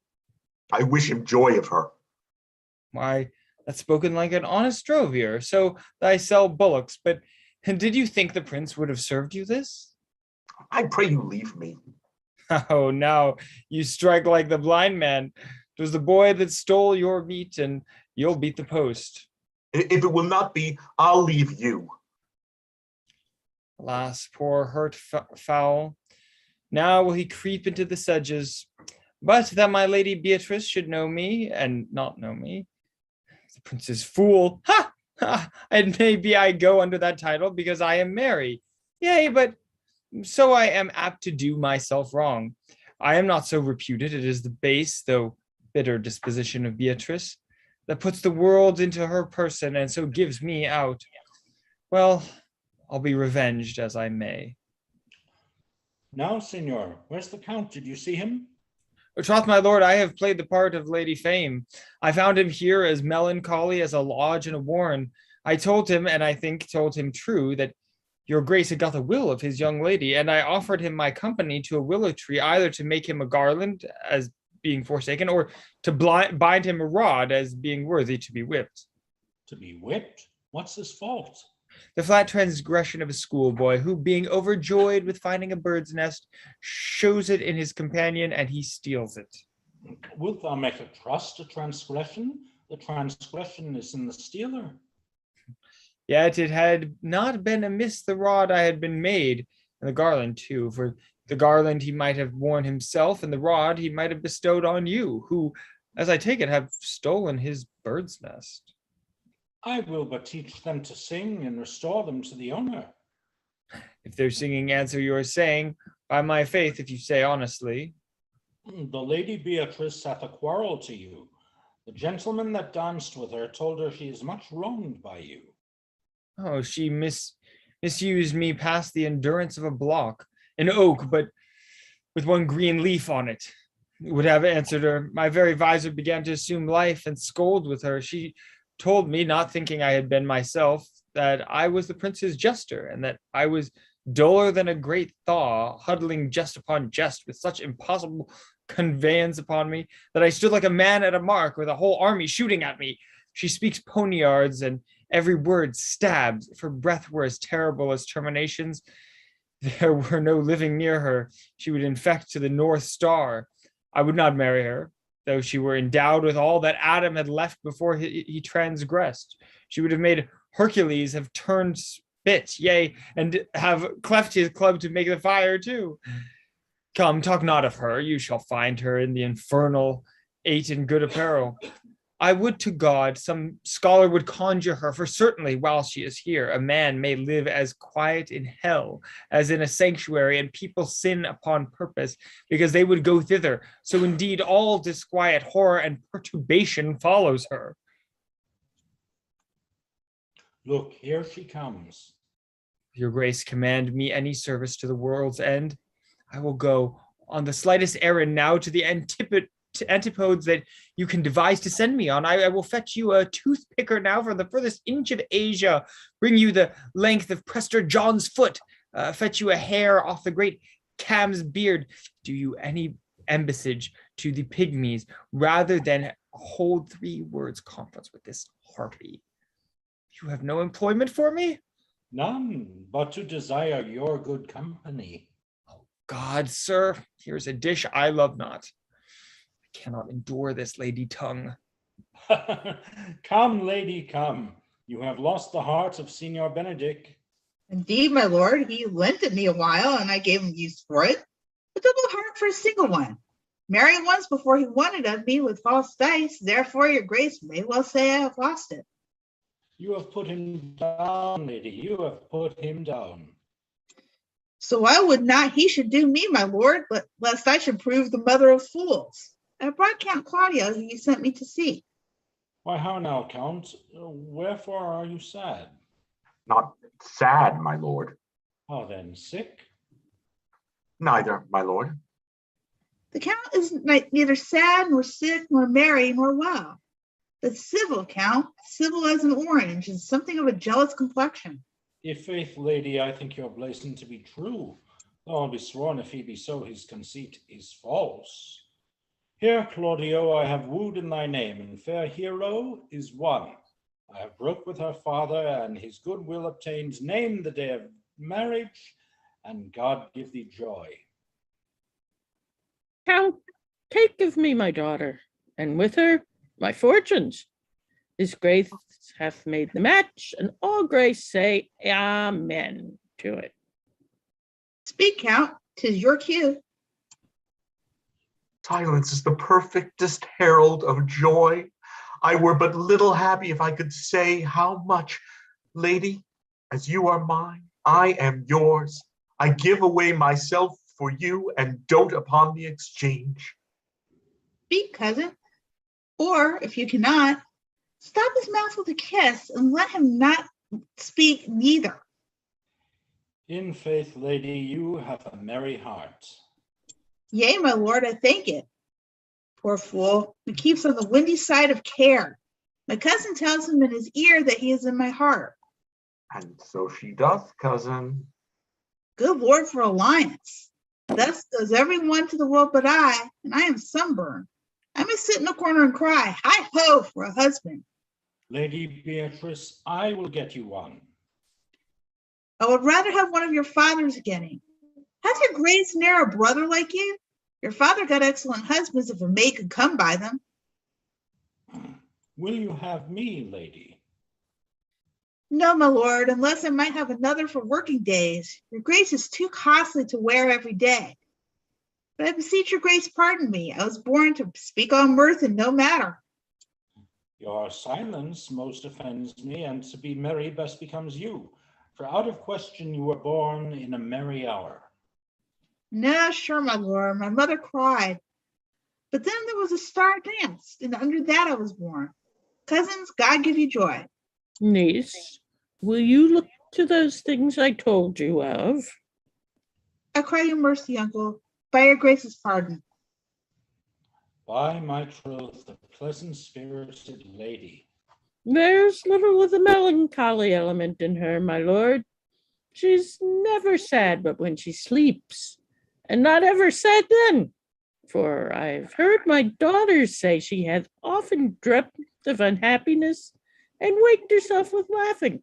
I wish him joy of her. Why, that's spoken like an honest drovier, so I sell bullocks, but did you think the prince would have served you this? I pray you leave me. Oh, now you strike like the blind man. 'Twas the boy that stole your meat, and you'll beat the post. If it will not be, I'll leave you. Alas, poor hurt fowl. Now will he creep into the sedges. But that my lady Beatrice should know me, and not know me. The prince's fool. Ha! Ha! And maybe I go under that title because I am merry. Yea, but so I am apt to do myself wrong. I am not so reputed. It is the base, though bitter disposition of Beatrice that puts the world into her person and so gives me out. Well, I'll be revenged as I may. Now, Signor, where's the Count? Did you see him? Troth, my lord, I have played the part of Lady Fame. I found him here as melancholy as a lodge in a warren. I told him, and I think told him true, that your grace had got the will of his young lady, and I offered him my company to a willow tree, either to make him a garland as being forsaken, or to bind him a rod as being worthy to be whipped. To be whipped? What's his fault? The flat transgression of a schoolboy who, being overjoyed with finding a bird's nest, shows it in his companion, and he steals it. Wilt thou make a trust a transgression? The transgression is in the stealer. Yet it had not been amiss the rod I had been made, and the garland too, for the garland he might have worn himself, and the rod he might have bestowed on you, who, as I take it, have stolen his bird's nest. I will but teach them to sing and restore them to the owner. If their singing answer your saying, by my faith, if you say honestly. The Lady Beatrice hath a quarrel to you. The gentleman that danced with her told her she is much wronged by you. Oh, she misused me past the endurance of a block, an oak, but with one green leaf on it. Would have answered her. My very visor began to assume life and scold with her. She told me, not thinking I had been myself, that I was the prince's jester, and that I was duller than a great thaw, huddling jest upon jest with such impossible conveyance upon me, that I stood like a man at a mark with a whole army shooting at me. She speaks poniards, and every word stabs. If her breath were as terrible as terminations, there were no living near her. She would infect to the North Star. I would not marry her, though she were endowed with all that Adam had left before he transgressed. She would have made Hercules have turned spit, yea, and have cleft his club to make the fire too. Come, talk not of her. You shall find her in the infernal, ate in good apparel. I would to God some scholar would conjure her, for certainly while she is here, a man may live as quiet in hell as in a sanctuary, and people sin upon purpose, because they would go thither. So indeed all disquiet, horror, and perturbation follows her. Look, here she comes. Your grace command me any service to the world's end. I will go on the slightest errand now to the antipodes that you can devise to send me on. I will fetch you a tooth picker now from the furthest inch of Asia, bring you the length of Prester John's foot, fetch you a hair off the great Cam's beard, do you any embassage to the pygmies rather than hold 3 words conference with this harpy. You have no employment for me? None, but to desire your good company. God, sir, here's a dish I love not. I cannot endure this lady tongue. Come, lady, come. You have lost the heart of Signor Benedict. Indeed, my lord, he lent it me a while, and I gave him use for it. A double heart for a single one. Married once before he wanted of me with false dice, therefore your grace may well say I have lost it. You have put him down, lady. You have put him down. So I would not he should do me, my lord, but lest I should prove the mother of fools. I brought Count Claudio, who you sent me to see. Why, how now, Count? Wherefore are you sad? Not sad, my lord. How then, sick? Neither, my lord. The count is neither sad, nor sick, nor merry, nor well. But civil, Count, civil as an orange, and something of a jealous complexion. If faith, lady, I think your blazon to be true. Though I'll be sworn if he be so, his conceit is false. Here, Claudio, I have wooed in thy name, and fair hero is one. I have broke with her father, and his good will obtained. Name the day of marriage, and God give thee joy. Count, take of me my daughter, and with her my fortunes. His grace hath made the match, and all grace say amen to it. Speak, Count, 'tis your cue. Silence is the perfectest herald of joy. I were but little happy if I could say how much. Lady, as you are mine, I am yours. I give away myself for you and dote upon the exchange. Speak, cousin. Or, if you cannot, stop his mouth with a kiss and let him not speak neither. In faith, lady, you have a merry heart. Yea, my lord, I thank it. Poor fool, he keeps on the windy side of care. My cousin tells him in his ear that he is in my heart. And so she doth, cousin. Good Lord for alliance. Thus goes every one to the world but I, and I am sunburned. I may sit in a corner and cry, hi ho, for a husband. Lady Beatrice, I will get you one. I would rather have one of your father's getting. Has your grace ne'er a brother like you? Your father got excellent husbands if a maid could come by them. Will you have me, lady? No, my lord, unless I might have another for working days. Your grace is too costly to wear every day. But I beseech your grace pardon me. I was born to speak on mirth and no matter. Your silence most offends me, and to be merry best becomes you. For out of question you were born in a merry hour. No, sure, my lord, my mother cried. But then there was a star dance, and under that I was born. Cousins, God give you joy. Niece, will you look to those things I told you of? I cry you mercy, uncle, by your grace's pardon. By my troth, the pleasant spirited lady. There's little of the melancholy element in her, my lord. She's never sad but when she sleeps, and not ever sad then. For I've heard my daughters say she hath often dreamt of unhappiness and waked herself with laughing.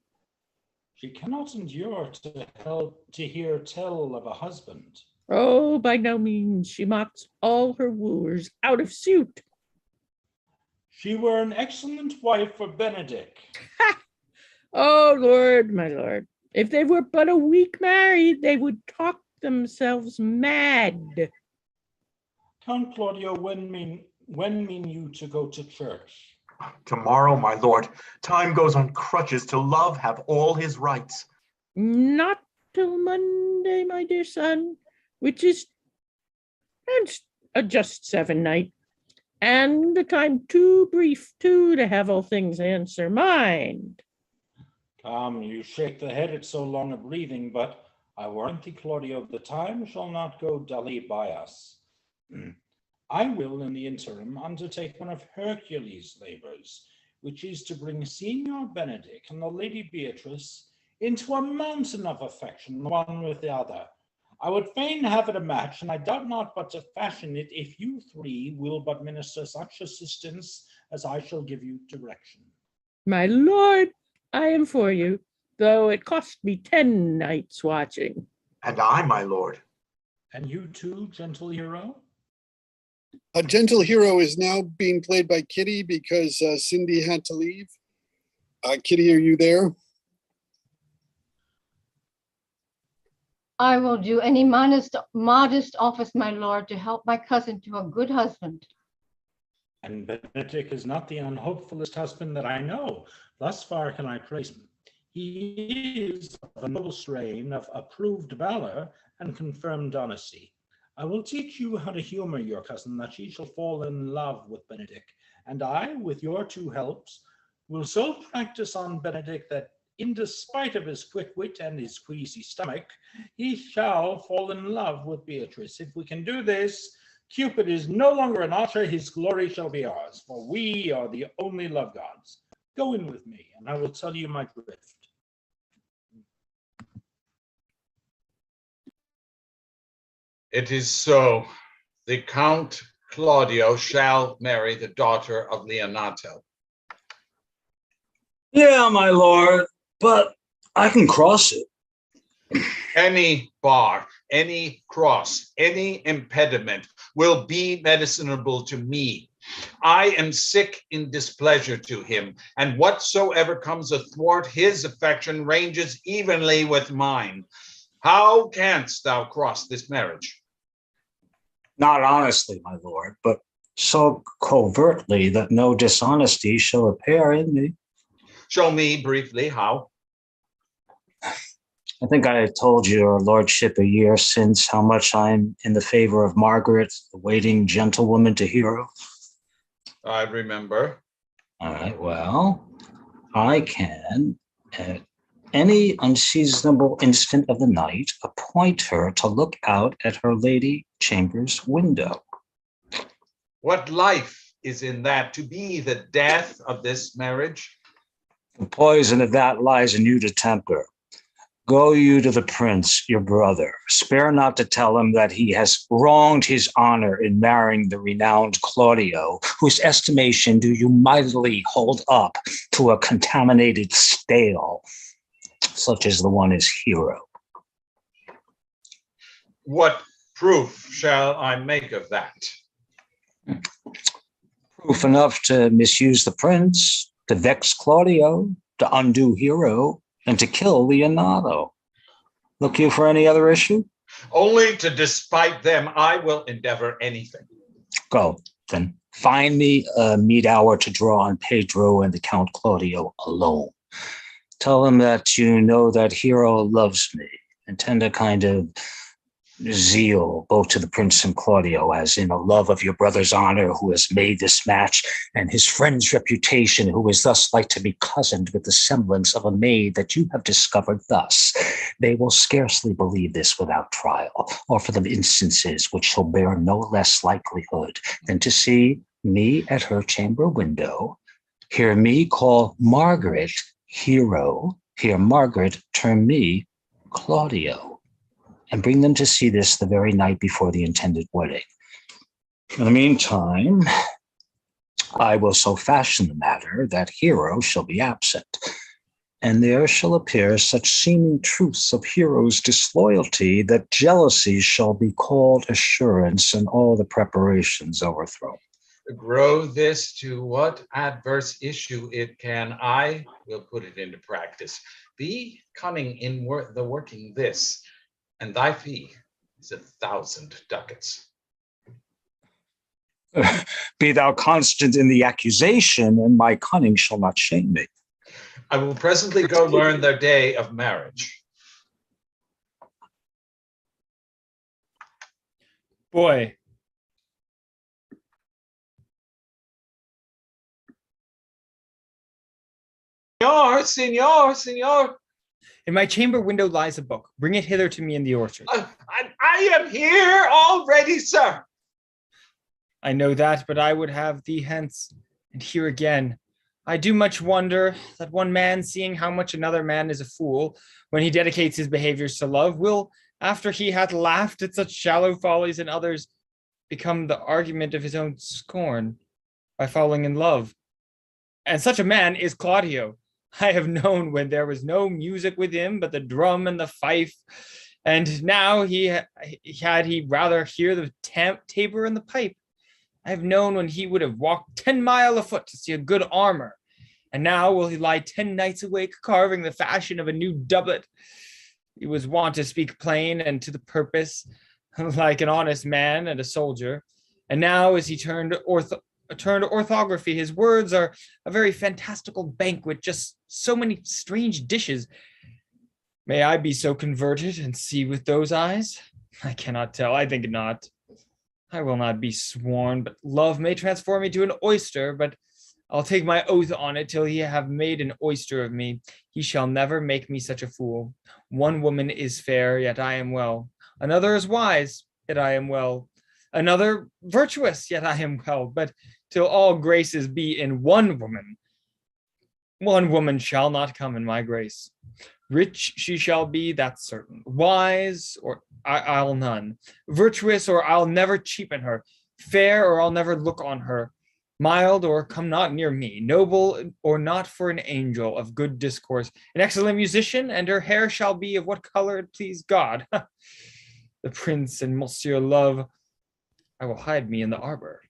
She cannot endure to hear tell of a husband. Oh, by no means. She mocks all her wooers out of suit. She were an excellent wife for Benedict. Ha! Oh, Lord, my lord. If they were but a week married, they would talk themselves mad. Count Claudio, when mean you to go to church? Tomorrow, my lord. Time goes on crutches till love have all his rights. Not till Monday, my dear son, which is a just 7 night, and a time too brief too to have all things answer mind. Come, you shake the head at so long a breathing, but I warrant thee, Claudio, the time shall not go dully by us. I will, in the interim, undertake one of Hercules' labors, which is to bring Signor Benedict and the Lady Beatrice into a mountain of affection, the one with the other. I would fain have it a match, and I doubt not but to fashion it if you three will but minister such assistance as I shall give you direction. My lord, I am for you, though it cost me 10 nights watching. And I, my lord. And you too, gentle hero? A gentle hero is now being played by Kitty because Cindy had to leave. Kitty, are you there? I will do any modest office, my lord, to help my cousin to a good husband. And Benedict is not the unhopefullest husband that I know. Thus far can I praise him. He is of a noble strain of approved valor and confirmed honesty. I will teach you how to humor your cousin, that she shall fall in love with Benedict. And I, with your two helps, will so practice on Benedict that, in despite of his quick wit and his queasy stomach, he shall fall in love with Beatrice. If we can do this, Cupid is no longer an archer, his glory shall be ours, for we are the only love gods. Go in with me, and I will tell you my drift. It is so. The Count Claudio shall marry the daughter of Leonato. Yeah, my lord, but I can cross it. Any bar, any cross, any impediment will be medicinable to me. I am sick in displeasure to him, and whatsoever comes athwart his affection ranges evenly with mine. How canst thou cross this marriage? Not honestly, my lord, but so covertly that no dishonesty shall appear in me. Show me briefly how. I think I told your lordship a year since how much I'm in the favor of Margaret, the waiting gentlewoman to hero. I remember. All right, well, I can, at any unseasonable instant of the night, appoint her to look out at her lady chamber's window. What life is in that to be the death of this marriage? The poison of that lies in you to temper. Go you to the prince, your brother. Spare not to tell him that he has wronged his honor in marrying the renowned Claudio, whose estimation do you mightily hold up to a contaminated stale, such as the one is Hero. What proof shall I make of that? Proof enough to misuse the prince, to vex Claudio, to undo Hero, and to kill Leonato. Look you for any other issue? Only to despite them, I will endeavor anything. Go, then. Find me a meet hour to draw on Pedro and the Count Claudio alone. Tell them that you know that Hero loves me, and tend a kind of zeal both to the prince and Claudio, as in a love of your brother's honor who has made this match, and his friend's reputation who is thus like to be cozened with the semblance of a maid that you have discovered thus. They will scarcely believe this without trial, or for the instances which shall bear no less likelihood than to see me at her chamber window, hear me call Margaret Hero, hear Margaret term me Claudio, and bring them to see this the very night before the intended wedding. In the meantime, I will so fashion the matter that Hero shall be absent, and there shall appear such seeming truths of Hero's disloyalty that jealousy shall be called assurance, and all the preparations overthrown. Grow this to what adverse issue it can, I will put it into practice. Be cunning in the working this, and thy fee is 1,000 ducats. Be thou constant in the accusation, and my cunning shall not shame me. I will presently go learn their day of marriage. Boy. Senor. In my chamber window lies a book. Bring it hither to me in the orchard. I am here already, sir. I know that, but I would have thee hence. And here again, I do much wonder that one man, seeing how much another man is a fool, when he dedicates his behaviors to love, will after he hath laughed at such shallow follies and others, become the argument of his own scorn by falling in love. And such a man is Claudio. I have known when there was no music with him but the drum and the fife, and now he'd rather hear the tabor and the pipe. I have known when he would have walked 10 miles afoot to see a good armor, and now will he lie 10 nights awake carving the fashion of a new doublet. He was wont to speak plain and to the purpose, like an honest man and a soldier, and now as he turned orthography, his words are a very fantastical banquet, just so many strange dishes. May I be so converted and see with those eyes? I cannot tell. I think not. I will not be sworn, but love may transform me to an oyster, but I'll take my oath on it till he have made an oyster of me. He shall never make me such a fool. One woman is fair, yet I am well. Another is wise, yet I am well. Another virtuous, yet I am well. But till all graces be in one woman shall not come in my grace. Rich she shall be, that's certain. Wise, or I'll none. Virtuous, or I'll never cheapen her. Fair, or I'll never look on her. Mild, or come not near me. Noble, or not for an angel of good discourse. An excellent musician, and her hair shall be of what color it please God. The prince and Monsieur Love, I will hide me in the arbor.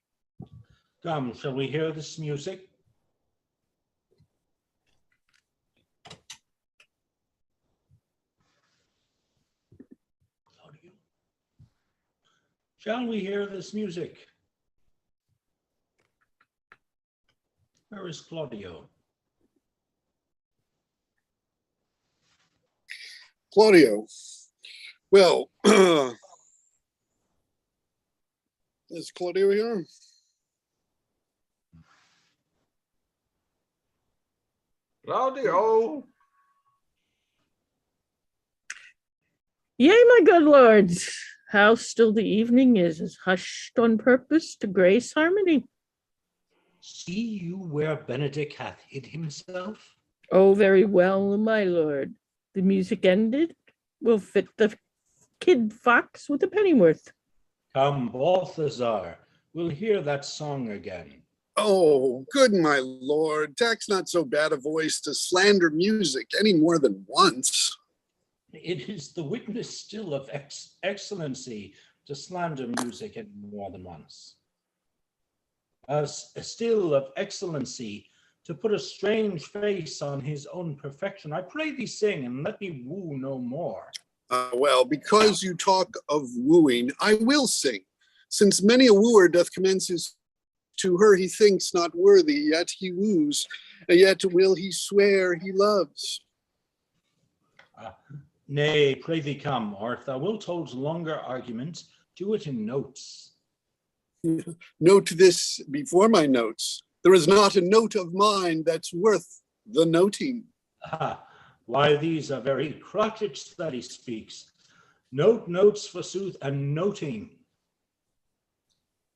Come, shall we hear this music? Shall we hear this music? Where is Claudio? Claudio. Well, is Claudio here? Claudio. Yea, my good lords, how still the evening is hushed on purpose to grace harmony. See you where Benedick hath hid himself? Oh, very well, my lord. The music ended. We'll fit the kid fox with a pennyworth. Come, Balthazar, we'll hear that song again. Oh, good my lord. Tax not so bad a voice to slander music any more than once. It is the witness still of excellency to slander music any more than once. Still of excellency to put a strange face on his own perfection. I pray thee sing and let me woo no more. Well, because you talk of wooing, I will sing, since many a wooer doth commence his to her he thinks not worthy, yet he woos, yet will he swear he loves. Nay, pray thee come, or if thou wilt hold longer argument, do it in notes. Note this before my notes. There is not a note of mine that's worth the noting. Why, these are very crotchets that he speaks. Notes forsooth, and noting.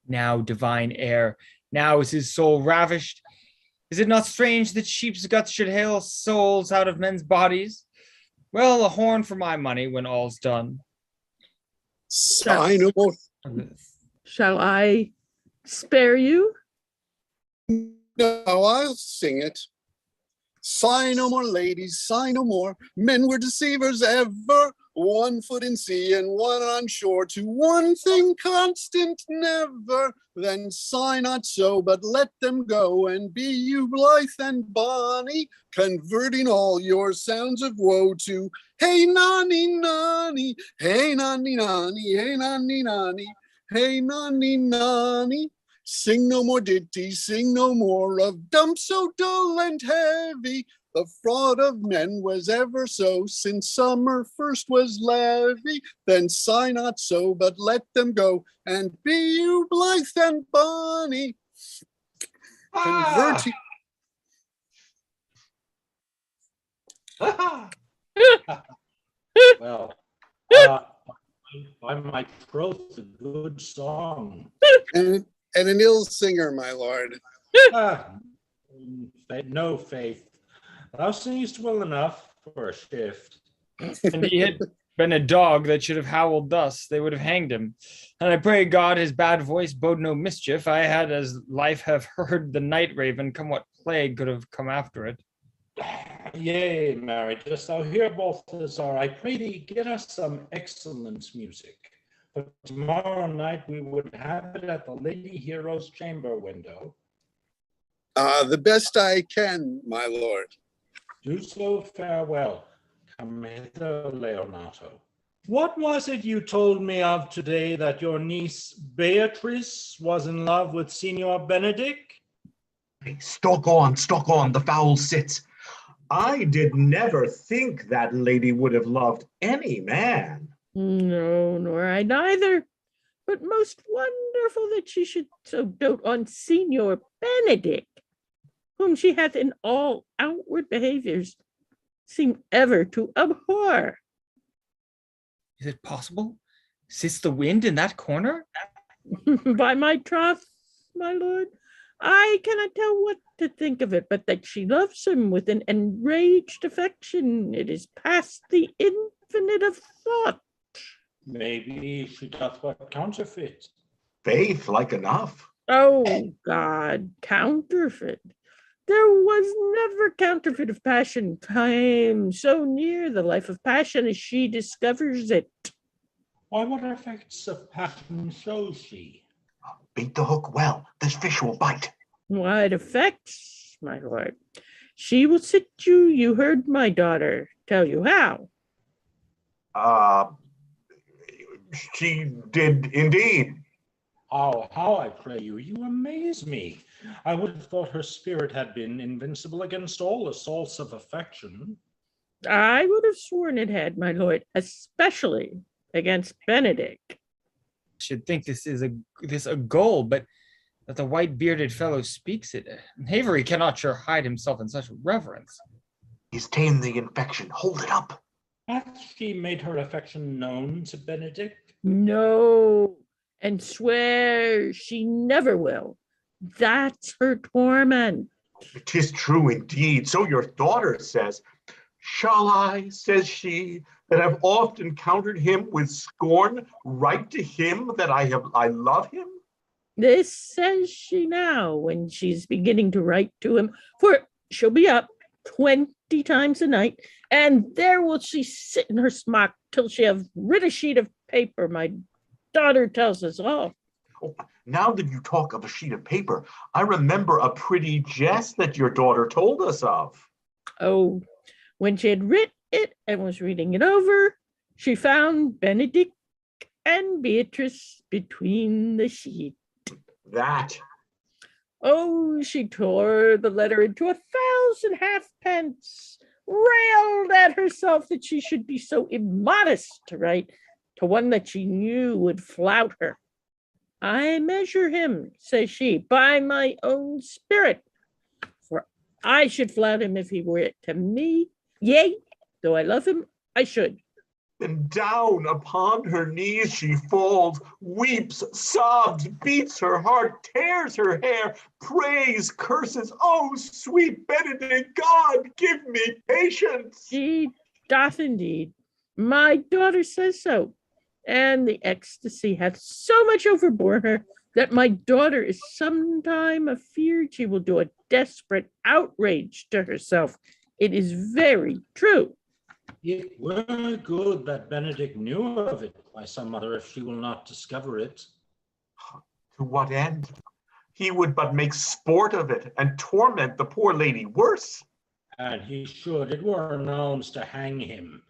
Now, divine heir, now is his soul ravished. Is it not strange that sheep's guts should hail souls out of men's bodies? Well, a horn for my money when all's done. Sigh no more. Shall I spare you? No, I'll sing it. Sigh no more, ladies, sigh no more. Men were deceivers ever. 1 foot in sea and 1 on shore. To one thing constant never. Then sigh not so, but let them go. And be you blithe and bonny, converting all your sounds of woe to hey nonny nonny, hey nonny nonny, hey nonny nonny, hey nonny nonny. Sing no more ditties, sing no more of dumps so dull and heavy. The fraud of men was ever so, since summer first was levy. Then sigh not so, but let them go, and be you blithe and bonny. Converting. Well, I might troth a good song. And an ill singer, my lord. No faith. Thou singest well enough for a shift. And been a dog that should have howled thus, they would have hanged him. And I pray God his bad voice bode no mischief. I had as life have heard the night raven, come what plague could have come after it. Yea, marry, dost thou hear, Balthazar? I pray thee, get us some excellent music. For tomorrow night we would have it at the Lady Hero's chamber window. The best I can, my lord. Do so farewell. Come hither, Leonato. What was it you told me of today, that your niece Beatrice was in love with Signor Benedict? Stalk on, the fowl sits. I did never think that lady would have loved any man. No, nor I neither. But most wonderful that she should so dote on Signor Benedict, whom she hath in all outward behaviors seemed ever to abhor. Is it possible? Sits the wind in that corner? By my troth, my lord, I cannot tell what to think of it, but that she loves him with an enraged affection. It is past the infinite of thought. Maybe she doth but counterfeit. Faith, like enough. Oh, God, counterfeit. There was never counterfeit of passion came so near the life of passion as she discovers it. Why, what effects of passion shows she? Beat the hook well, this fish will bite. What effects, my lord? She will sit you, you heard my daughter tell you how. She did indeed. Oh, how I pray you, you amaze me. I would have thought her spirit had been invincible against all assaults of affection. I would have sworn it had, my lord, especially against Benedict. Should think this is a goal, but that the white-bearded fellow speaks it. Havery cannot sure hide himself in such reverence. He's tamed the infection. Hold it up. Hath she made her affection known to Benedict? No, and swears she never will. That's her torment. 'Tis true indeed. So your daughter says. Shall I, says she, that have oft encountered him with scorn, write to him that I love him? This says she now when she's beginning to write to him, for she'll be up 20 times a night, and there will she sit in her smock till she have writ a sheet of paper. My daughter tells us all. Oh, now that you talk of a sheet of paper, I remember a pretty jest that your daughter told us of. Oh, when she had writ it and was reading it over, she found Benedict and Beatrice between the sheet. That. Oh, she tore the letter into 1,000 halfpence, railed at herself that she should be so immodest to write to one that she knew would flout her. I measure him, says she, by my own spirit, for I should flout him if he were it to me. Yea, though I love him, I should. Then down upon her knees she falls, weeps, sobs, beats her heart, tears her hair, prays, curses. Oh, sweet Benedict, God, give me patience. She doth indeed. My daughter says so. And the ecstasy hath so much overborne her that my daughter is sometime afeard she will do a desperate outrage to herself. It is very true. It were good that Benedict knew of it by some mother, if she will not discover it. To what end? He would but make sport of it and torment the poor lady worse. And he should, it were known to hang him.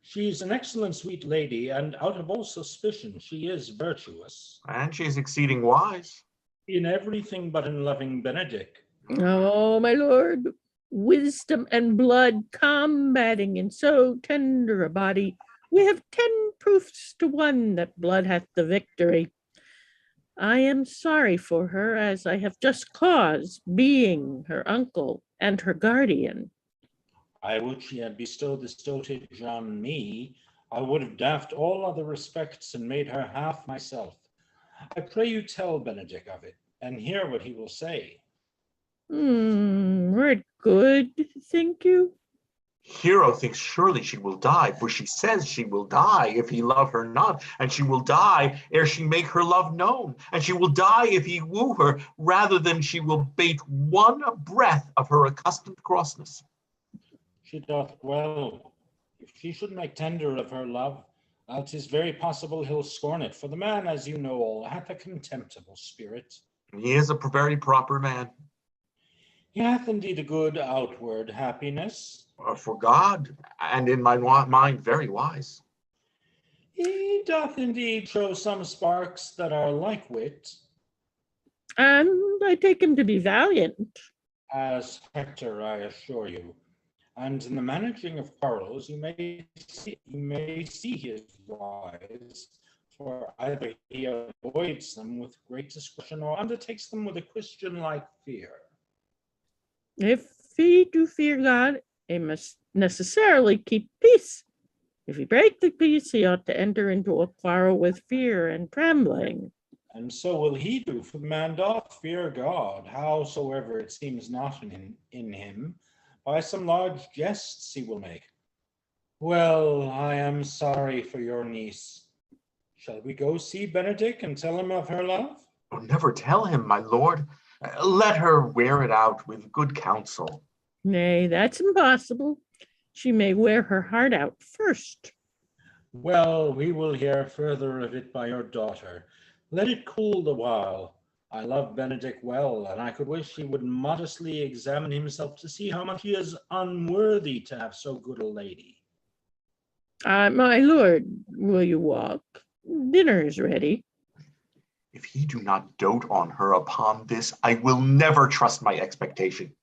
She's an excellent sweet lady, and out of all suspicion, she is virtuous. And she's exceeding wise. In everything but in loving Benedict. Oh, my lord, wisdom and blood combating in so tender a body, we have 10 proofs to 1 that blood hath the victory. I am sorry for her, as I have just cause, being her uncle and her guardian. I would she had bestowed this dotage on me. I would have daffed all other respects and made her half myself. I pray you tell Benedict of it, and hear what he will say. Were it good, think you? Hero thinks surely she will die, for she says she will die if he love her not, and she will die ere she make her love known, and she will die if he woo her, rather than she will bate one breath of her accustomed crossness. She doth well. If she should make tender of her love, 'tis very possible he'll scorn it, for the man, as you know all, hath a contemptible spirit. He is a very proper man. He hath indeed a good outward happiness. For God, and in my mind very wise. He doth indeed show some sparks that are like wit. And I take him to be valiant. As Hector, I assure you. And in the managing of quarrels, you may see he is wise, for either he avoids them with great discretion or undertakes them with a Christian-like fear. If he do fear God, he must necessarily keep peace. If he break the peace, he ought to enter into a quarrel with fear and trembling. And so will he do, for the man doth fear God, howsoever it seems not in him. By some large jests he will make. Well, I am sorry for your niece. Shall we go see Benedick and tell him of her love? Oh, never tell him, my lord. Let her wear it out with good counsel. Nay, that's impossible. She may wear her heart out first. Well, we will hear further of it by your daughter. Let it cool the while. I love Benedick well, and I could wish he would modestly examine himself to see how much he is unworthy to have so good a lady. My lord, will you walk? Dinner is ready. If he do not dote on her upon this, I will never trust my expectation.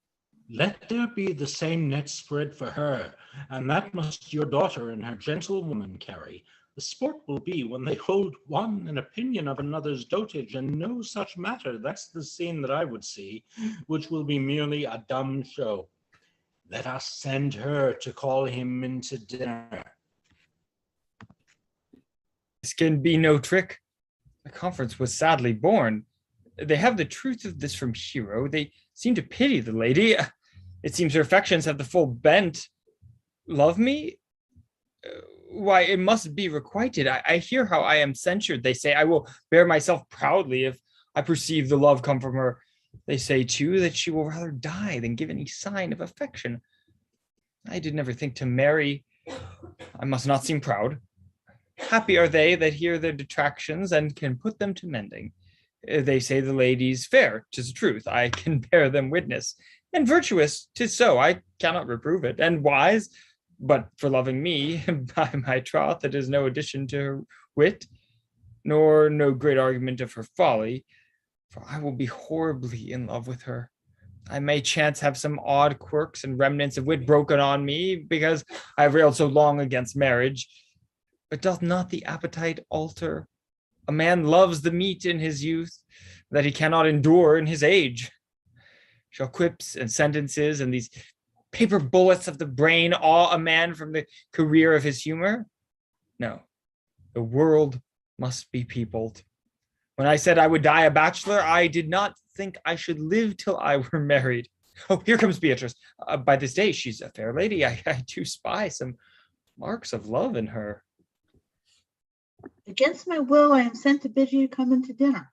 Let there be the same net spread for her, and that must your daughter and her gentlewoman carry. The sport will be when they hold one an opinion of another's dotage, and no such matter. That's the scene that I would see, which will be merely a dumb show. Let us send her to call him into dinner. This can be no trick. The conference was sadly born. They have the truth of this from Hero. They seem to pity the lady. It seems her affections have the full bent. Love me? Why, it must be requited. I hear how I am censured. They say I will bear myself proudly if I perceive the love come from her. They say, too, that she will rather die than give any sign of affection. I did never think to marry. I must not seem proud. Happy are they that hear their detractions and can put them to mending. They say the lady's fair, 'tis the truth, I can bear them witness. And virtuous, 'tis so, I cannot reprove it. And wise, but for loving me, by my troth, it is no addition to her wit, nor no great argument of her folly, for I will be horribly in love with her. I may chance have some odd quirks and remnants of wit broken on me, because I have railed so long against marriage. But doth not the appetite alter? A man loves the meat in his youth that he cannot endure in his age. Shall quips and sentences and these paper bullets of the brain awe a man from the career of his humor? No, the world must be peopled. When I said I would die a bachelor, I did not think I should live till I were married. Oh, here comes Beatrice. By this day, she's a fair lady. I do spy some marks of love in her. Against my will, I am sent to bid you come into dinner.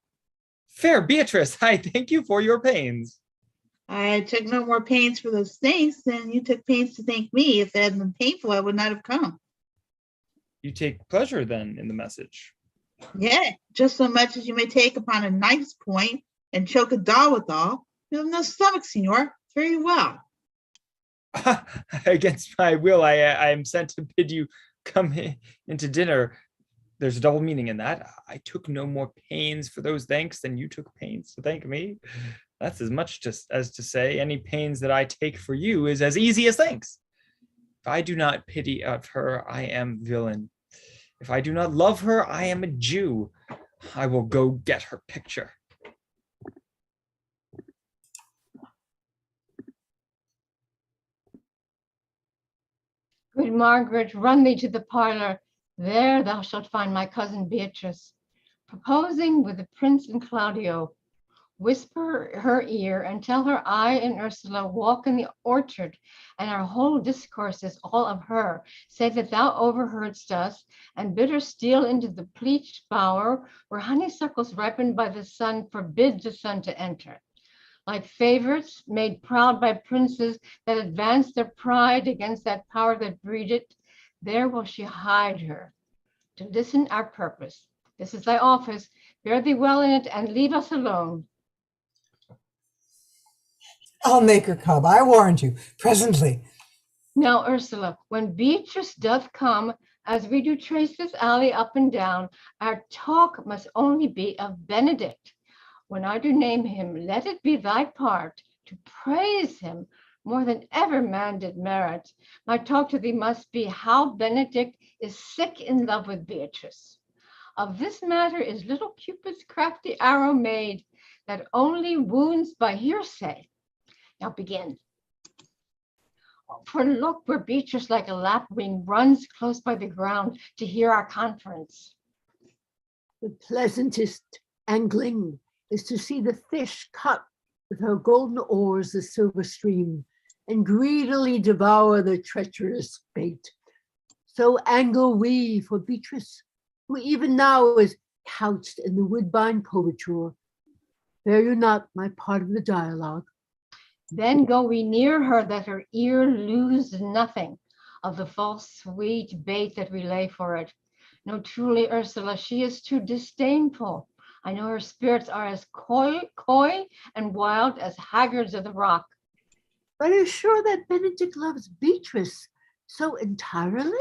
Fair Beatrice, I thank you for your pains. I took no more pains for those things than you took pains to thank me. If it had been painful, I would not have come. You take pleasure then in the message. Yeah, just so much as you may take upon a knife's point and choke a dog withal. You have no stomach, senor. Very well. Against my will, I am sent to bid you come into dinner. There's a double meaning in that. I took no more pains for those thanks than you took pains to thank me. That's as much as to say any pains that I take for you is as easy as thanks. If I do not pity of her, I am villain. If I do not love her, I am a Jew. I will go get her picture. Good Margaret, run thee to the parlor. There thou shalt find my cousin Beatrice, proposing with the Prince and Claudio. Whisper her ear and tell her I and Ursula walk in the orchard, and our whole discourse is all of her. Say that thou overheardst us, and bid her steal into the pleached bower where honeysuckles ripened by the sun forbid the sun to enter. Like favorites made proud by princes that advance their pride against that power that breed it, there will she hide her. To listen our purpose. This is thy office. Bear thee well in it and leave us alone. I'll make her come, I warned you, presently. Now, Ursula, when Beatrice doth come, as we do trace this alley up and down, our talk must only be of Benedict. When I do name him, let it be thy part to praise him more than ever man did merit. My talk to thee must be how Benedict is sick in love with Beatrice. Of this matter is little Cupid's crafty arrow made, that only wounds by hearsay. Now begin. For look where Beatrice like a lapwing runs close by the ground to hear our conference. The pleasantest angling is to see the fish cut with her golden oars the silver stream and greedily devour the treacherous bait. So angle we for Beatrice, who even now is couched in the woodbine coverture. Bear you not my part of the dialogue? Then go we near her that her ear lose nothing of the false sweet bait that we lay for it. No, truly, Ursula, she is too disdainful. I know her spirits are as coy and wild as haggards of the rock. But are you sure that Benedict loves Beatrice so entirely?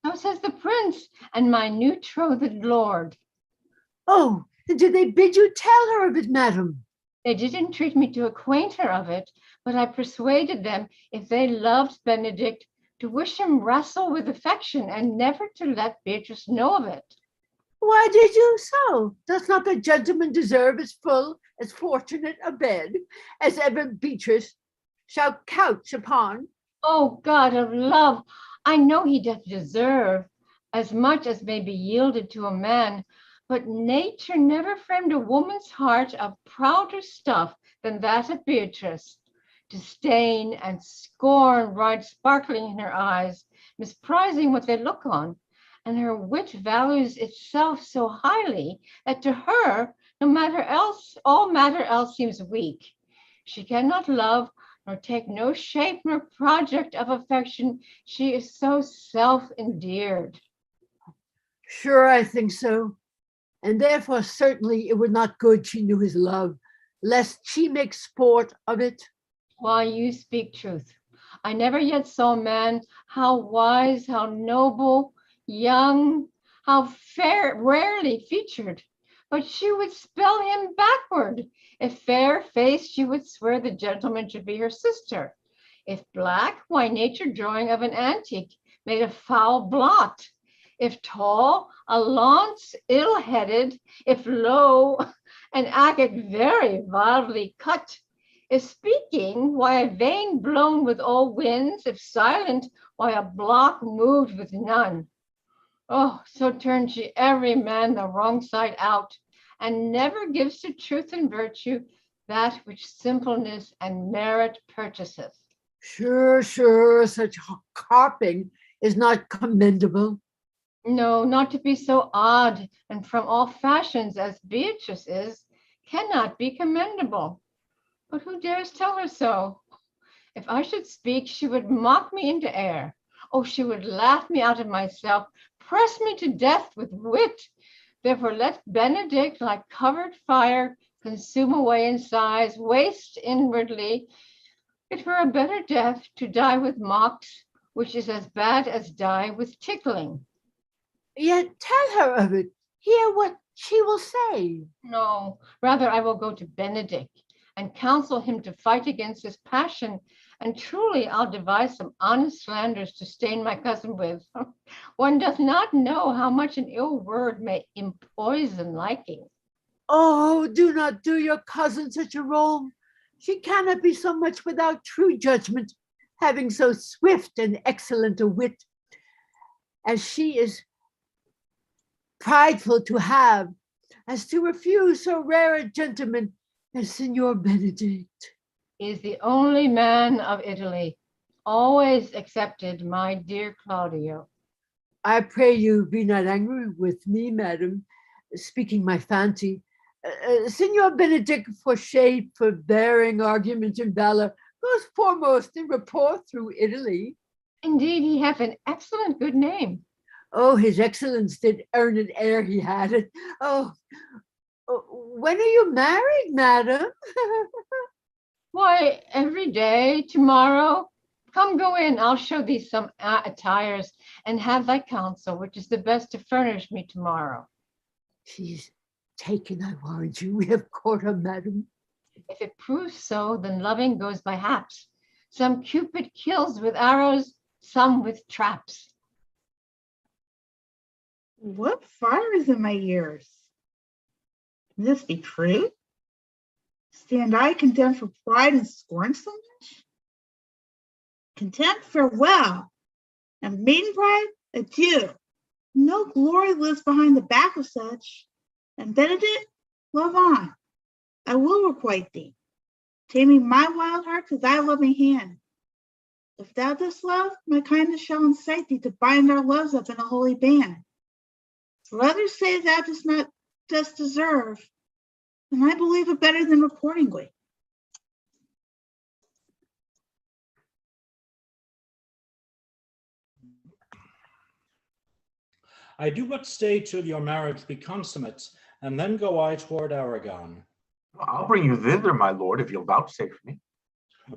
So says the prince and my new betrothed lord. Oh, and did they bid you tell her of it, madam? They did entreat me to acquaint her of it, but I persuaded them, if they loved Benedict, to wish him wrestle with affection and never to let Beatrice know of it. Why did you so? Does not the gentleman deserve as full, as fortunate a bed as ever Beatrice shall couch upon? Oh, God of love, I know he doth deserve as much as may be yielded to a man, but nature never framed a woman's heart of prouder stuff than that of Beatrice. Disdain and scorn ride sparkling in her eyes, misprizing what they look on, and her wit values itself so highly that to her, no matter else, all matter else seems weak. She cannot love, nor take no shape nor project of affection. She is so self-endeared. Sure, I think so. And therefore, certainly, it were not good she knew his love, lest she make sport of it. Why, you speak truth. I never yet saw a man how wise, how noble, young, how fair, rarely featured. But she would spell him backward. If fair-faced, she would swear the gentleman should be her sister. If black, why nature drawing of an antique made a foul blot. If tall, a launce ill-headed. If low, an agate very wildly cut. If speaking, why a vein blown with all winds. If silent, why a block moved with none. Oh, so turns she every man the wrong side out, and never gives to truth and virtue that which simpleness and merit purchaseth. Sure, such carping is not commendable. No, not to be so odd and from all fashions as Beatrice is, cannot be commendable. But who dares tell her so? If I should speak, she would mock me into air. Oh, she would laugh me out of myself, press me to death with wit. Therefore let Benedict, like covered fire, consume away in sighs, waste inwardly. It were a better death to die with mocks, which is as bad as die with tickling. Yet tell her of it. Hear what she will say. No, rather I will go to Benedict and counsel him to fight against his passion. And truly I'll devise some honest slanders to stain my cousin with. One doth not know how much an ill word may empoison liking. Oh, do not do your cousin such a wrong. She cannot be so much without true judgment, having so swift and excellent a wit as she is prideful to have, as to refuse so rare a gentleman And Signor Benedict. He is the only man of Italy, always accepted my dear Claudio. I pray you be not angry with me, madam, speaking my fancy. Signor Benedict, for shape, for bearing, argument, and valor, goes foremost in rapport through Italy. Indeed, he hath an excellent good name. Oh, his excellence did earn it ere he had it. Oh, when are you married, madam? Why, every day, tomorrow. Come, go in, I'll show thee some attires, and have thy counsel, which is the best to furnish me tomorrow. She's taken, I warrant you. We have caught her, madam. If it proves so, then loving goes by haps. Some Cupid kills with arrows, some with traps. What fire is in my ears? Can this be true? Stand I condemned for pride and scorn so much? Contempt, farewell, and maiden pride, adieu. No glory lives behind the back of such. And Benedict, love on. I will requite thee, taming my wild heart to thy loving hand. If thou dost love, my kindness shall incite thee to bind our loves up in a holy band. For others say thou dost deserve, and I believe it better than accordingly. I do but stay till your marriage be consummate, and then go I toward Aragon. I'll bring you thither, my lord, if you'll vouchsafe me.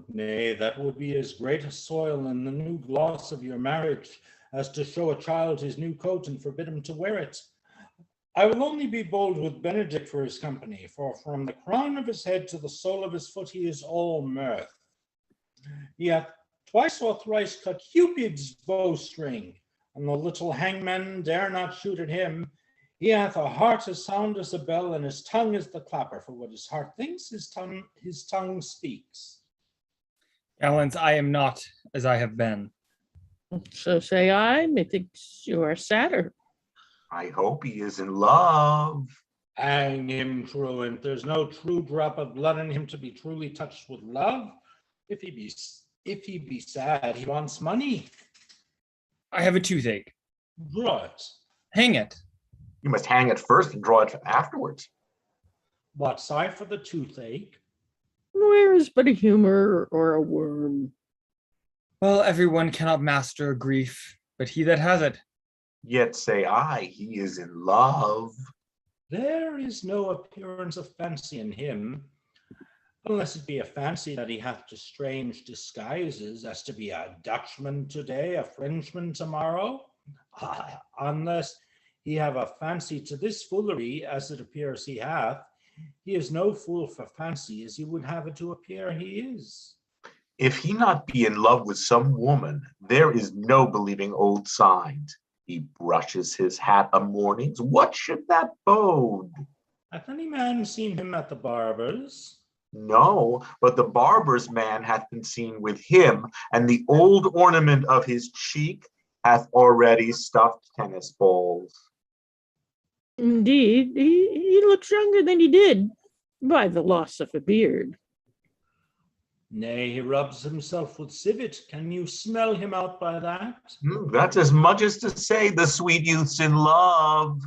Nay, that will be as great a soil in the new gloss of your marriage as to show a child his new coat and forbid him to wear it. I will only be bold with Benedict for his company, for from the crown of his head to the sole of his foot he is all mirth. He hath twice or thrice cut Cupid's bowstring, and the little hangman dare not shoot at him. He hath a heart as sound as a bell, and his tongue is the clapper. For what his heart thinks, his tongue speaks. Gallants, I am not as I have been. So say I, methinks you are sadder. I hope he is in love. Hang him, truant. There's no true drop of blood in him to be truly touched with love. If he be sad, he wants money. I have a toothache. Draw it. Hang it. You must hang it first and draw it afterwards. What sigh for the toothache? Where is but a humor or a worm? Well, everyone cannot master a grief, but he that has it. Yet say I, he is in love. There is no appearance of fancy in him, unless it be a fancy that he hath to strange disguises, as to be a Dutchman today, a Frenchman tomorrow. Unless he have a fancy to this foolery, as it appears he hath, he is no fool for fancy, as he would have it to appear he is. If he not be in love with some woman, there is no believing old signs. He brushes his hat a mornings. What should that bode? Hath any man seen him at the barber's? No, but the barber's man hath been seen with him, and the old ornament of his cheek hath already stuffed tennis balls. Indeed, he looks younger than he did, by the loss of a beard. Nay, he rubs himself with civet. Can you smell him out by that? That's as much as to say the sweet youth's in love.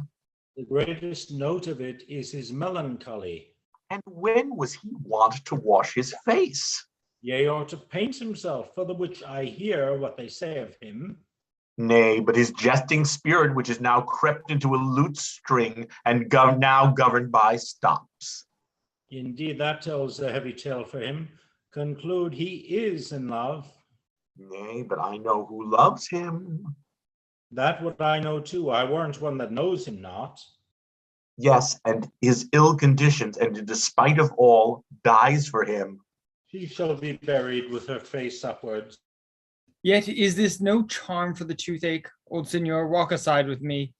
The greatest note of it is his melancholy. And when was he wont to wash his face? Yea, or to paint himself, for the which I hear what they say of him. Nay, but his jesting spirit, which is now crept into a lute string and now governed by stops. Indeed, that tells a heavy tale for him. Conclude he is in love. Nay, but I know who loves him. That would I know too. I warrant one that knows him not. Yes, and his ill conditions, and in despite of all, dies for him. She shall be buried with her face upwards. Yet is this no charm for the toothache? Old Signor, walk aside with me.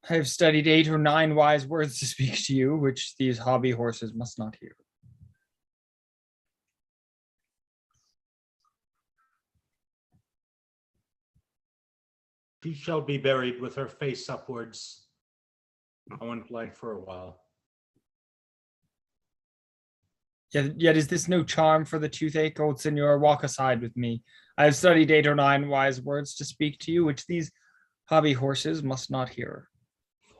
I have studied 8 or 9 wise words to speak to you, which these hobby horses must not hear. She shall be buried with her face upwards. I went blank for a while. Yet is this no charm for the toothache, old senor? Walk aside with me. I have studied 8 or 9 wise words to speak to you, which these hobby horses must not hear.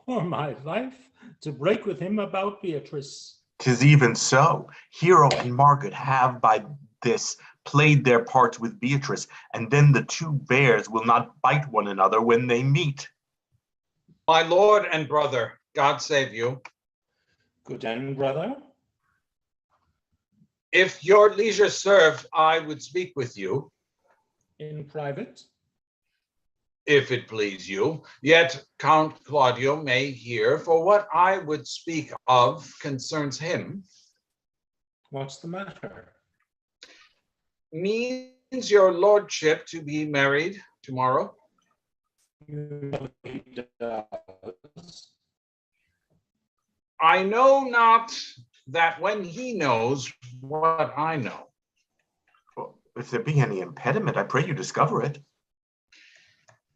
For my life, to break with him about Beatrice. 'Tis even so. Hero and Margaret have by this played their parts with Beatrice, and then the two bears will not bite one another when they meet. My lord and brother, God save you. Good end, brother. If your leisure served, I would speak with you, In private. if it please you. Yet Count Claudio may hear, for what I would speak of concerns him. What's the matter? Means your lordship to be married tomorrow? He does. I know not that when he knows what I know. Well, if there be any impediment, I pray you discover it.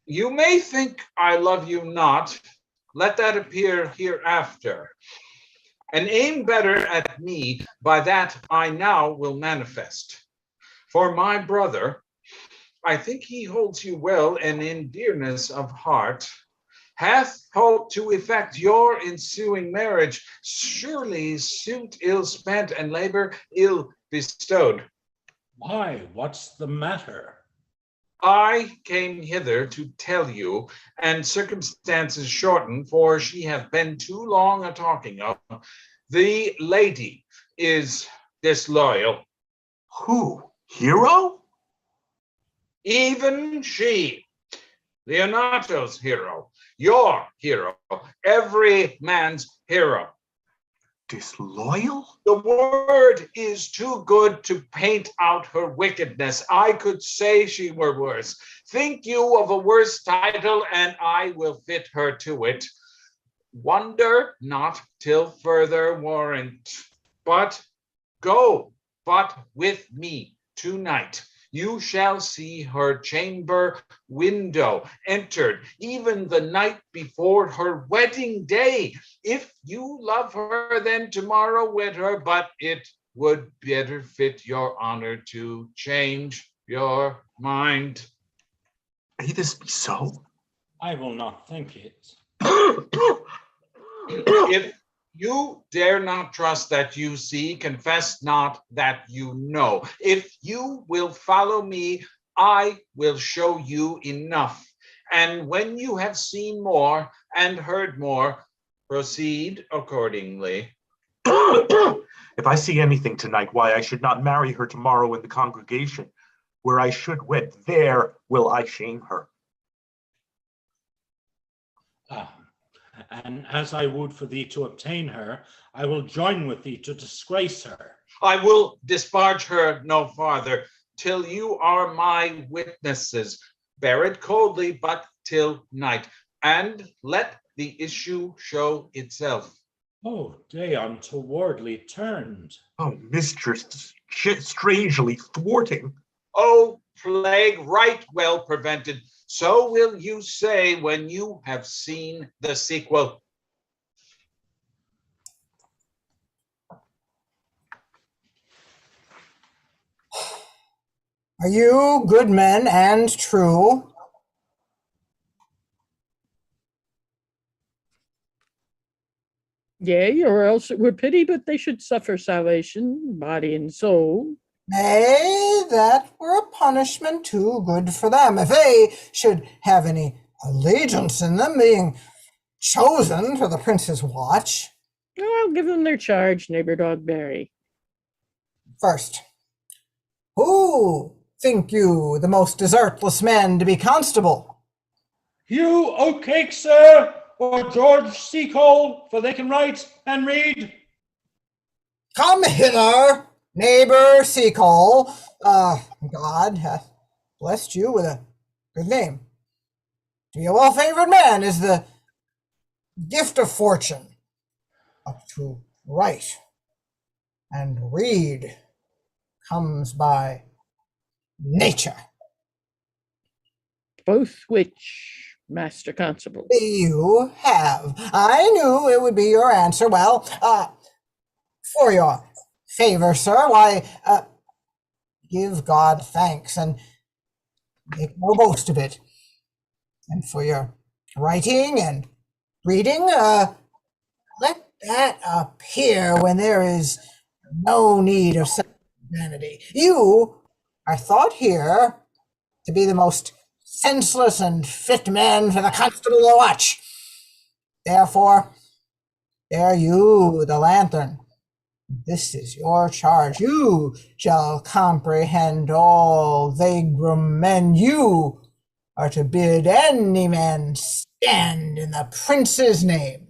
You may think I love you not. Let that appear hereafter. And aim better at me, by that I now will manifest. For my brother, I think he holds you well and in dearness of heart, hath hoped to effect your ensuing marriage. Surely suit ill spent and labor ill bestowed. Why, what's the matter? I came hither to tell you, and circumstances shorten, for she hath been too long a talking of. The lady is disloyal. Who? Hero? Even she, Leonato's hero, your hero, every man's hero. Disloyal? The word is too good to paint out her wickedness. I could say she were worse. Think you of a worse title, and I will fit her to it. Wonder not till further warrant, but go but with me tonight. You shall see her chamber window entered, even the night before her wedding day. If you love her, then tomorrow wed her, but it would better fit your honor to change your mind. May this be so? I will not think it. If you dare not trust that you see, confess not that you know. If you will follow me, I will show you enough. And when you have seen more and heard more, proceed accordingly. If I see anything tonight, why I should not marry her tomorrow in the congregation, where I should wed, there will I shame her. And as I would for thee to obtain her, I will join with thee to disgrace her. I will disparage her no farther till you are my witnesses. Bear it coldly, but till night, and let the issue show itself. Oh, day untowardly turned. Oh, mistress, strangely thwarting. Oh, plague right well prevented. So will you say when you have seen the sequel. Are you good men and true? Yea, or else it were pity, but they should suffer salvation, body and soul. Nay, that were a punishment too good for them, if they should have any allegiance in them, being chosen for the prince's watch. Oh, I'll give them their charge, neighbor Dogberry. First, who think you the most desertless man to be constable? You, Oatcake, sir, or George Seacole, for they can write and read. Come hither, neighbor Seacole. God hath blessed you with a good name. To be a well-favored man is the gift of fortune. Up to write and read comes by nature. Both which, Master Constable? You have. I knew it would be your answer. Well, for your favor, sir, why, give God thanks and make no boast of it. And for your writing and reading, let that appear when there is no need of such vanity. You are thought here to be the most senseless and fit man for the constable to watch. Therefore, bear you the lantern. This is your charge. You shall comprehend all vagrom men. You are to bid any man stand in the prince's name.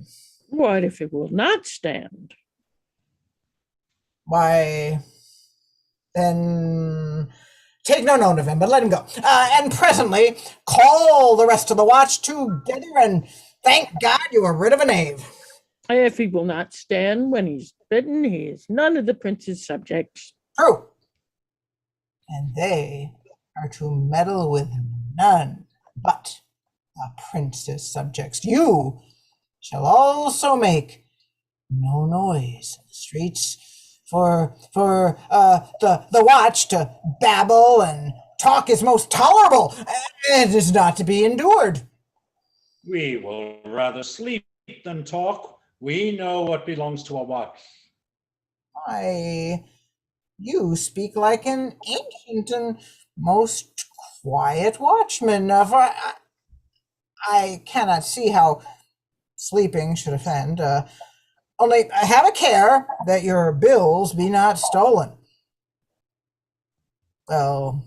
What if it will not stand? Why, then take no note of him, but let him go. And presently call the rest of the watch together, and thank God you are rid of a knave. If he will not stand when he's bidden, he is none of the prince's subjects. True. And they are to meddle with none but the prince's subjects. You shall also make no noise in the streets for the watch to babble and talk is most tolerable. It is not to be endured. We will rather sleep than talk. We know what belongs to a watch. Why, you speak like an ancient and most quiet watchman. For I cannot see how sleeping should offend. Only have a care that your bills be not stolen. Well,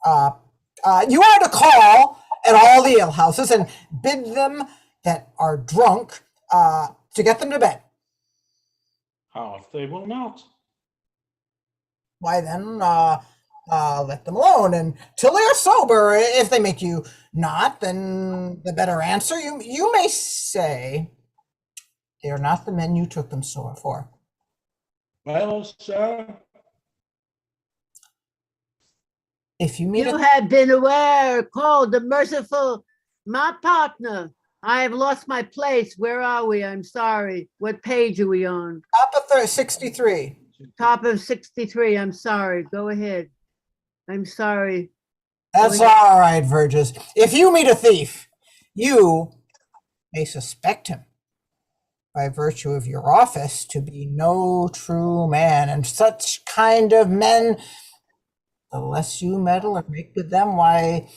you are to call at all the alehouses and bid them that are drunk to get them to bed. How if they will not? Why then, let them alone until they are sober. If they make you not, then the better answer you may say they are not the men you took them for. Well, sir, if you meet You have been aware, called the merciful, my partner. I have lost my place. Where are we? I'm sorry. What page are we on? top of 63. Top of 63. I'm sorry. Go ahead. I'm sorry. That's all right, Verges. If you meet a thief, you may suspect him by virtue of your office to be no true man, and such kind of men, the less you meddle or make with them, why,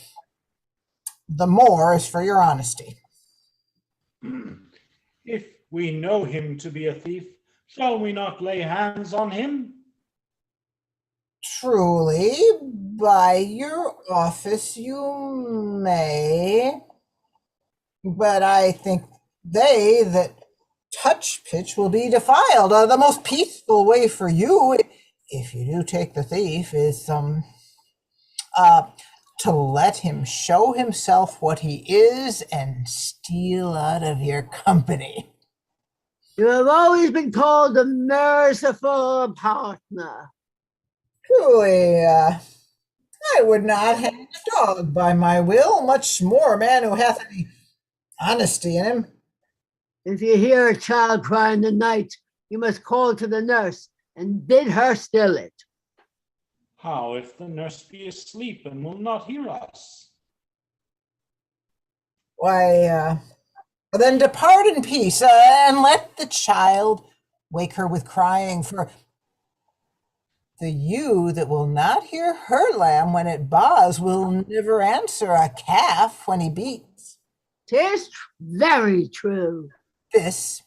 the more is for your honesty. if we know him to be a thief, shall we not lay hands on him? Truly, by your office you may, but I think they that touch pitch will be defiled. The most peaceful way for you, if you do take the thief, is to let him show himself what he is and steal out of your company. You have always been called the merciful partner. Truly, I would not hang a dog by my will, much more a man who hath any honesty in him. If you hear a child cry in the night, you must call to the nurse and bid her still it. How if the nurse be asleep and will not hear us? Why, then depart in peace, and let the child wake her with crying, for the ewe that will not hear her lamb when it baws will never answer a calf when he beats. 'Tis very true. This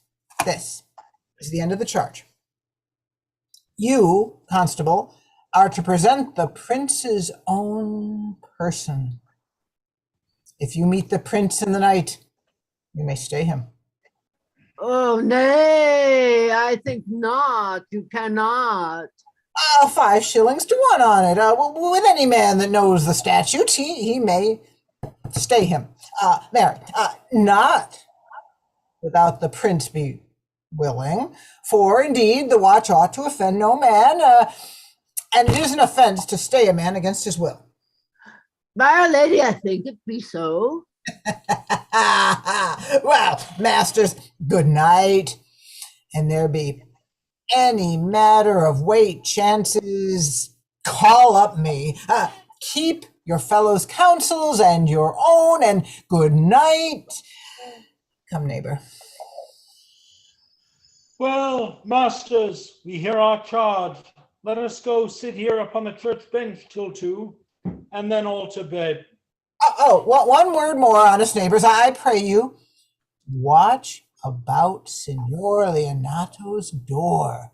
is the end of the charge. You, constable, are to present the prince's own person. If you meet the prince in the night, you may stay him. Oh, nay, I think not. You cannot. 5 shillings to 1 on it. With any man that knows the statutes, he may stay him. Mary, not without the prince be willing, for indeed the watch ought to offend no man, and it is an offense to stay a man against his will. By Our Lady, I think it be so. Well, masters, good night, and there be any matter of weight, chances, call up me. Keep your fellows' counsels and your own, and good night. Come, neighbor. Well, masters, we hear our charge. Let us go sit here upon the church bench till 2, and then all to bed. One word more, honest neighbors, I pray you. Watch about Signor Leonato's door.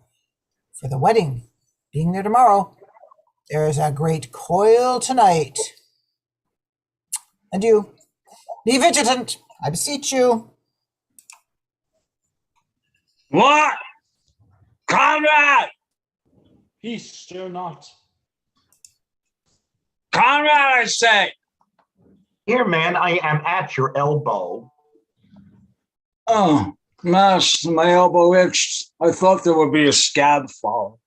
For the wedding, being there tomorrow, there is a great coil tonight. And you, be vigilant, I beseech you. What? Conrad! Peace, stir not. Conrad, I say! Here, man, I am at your elbow. Oh, master, my elbow itched. I thought there would be a scab fall.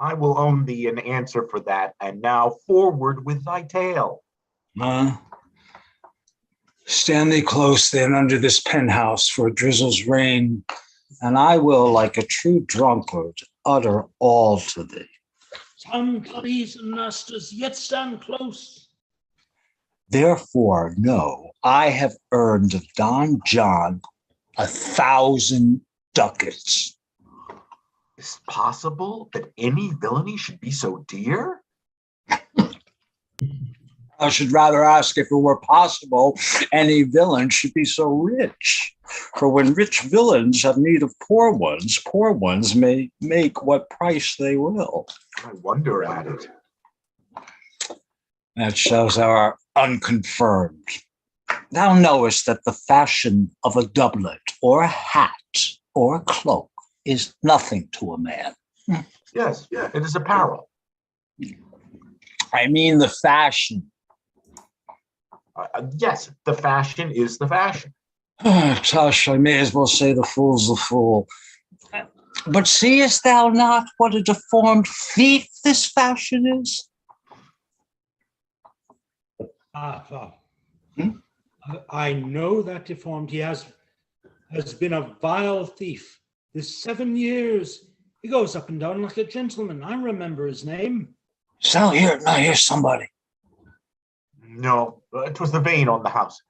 I will own thee an answer for that, and now forward with thy tale. Stand thee close then under this penthouse, for it drizzles rain, and I will, like a true drunkard, utter all to thee. Stand, please, masters, yet stand close. Therefore, know, I have earned of Don John 1,000 ducats. Is it possible that any villainy should be so dear? I should rather ask if it were possible any villain should be so rich. For when rich villains have need of poor ones may make what price they will. I wonder at it. That shows our unconfirmed. Thou knowest that the fashion of a doublet or a hat or a cloak is nothing to a man. Yes, it is apparel. I mean the fashion. Yes, the fashion is the fashion. Tush, I may as well say the fool's the fool. But seest thou not what a deformed thief this fashion is? I know that deformed. He has been a vile thief this 7 years. He goes up and down like a gentleman. I remember his name. So here, now here's somebody. No, it was the vein on the house.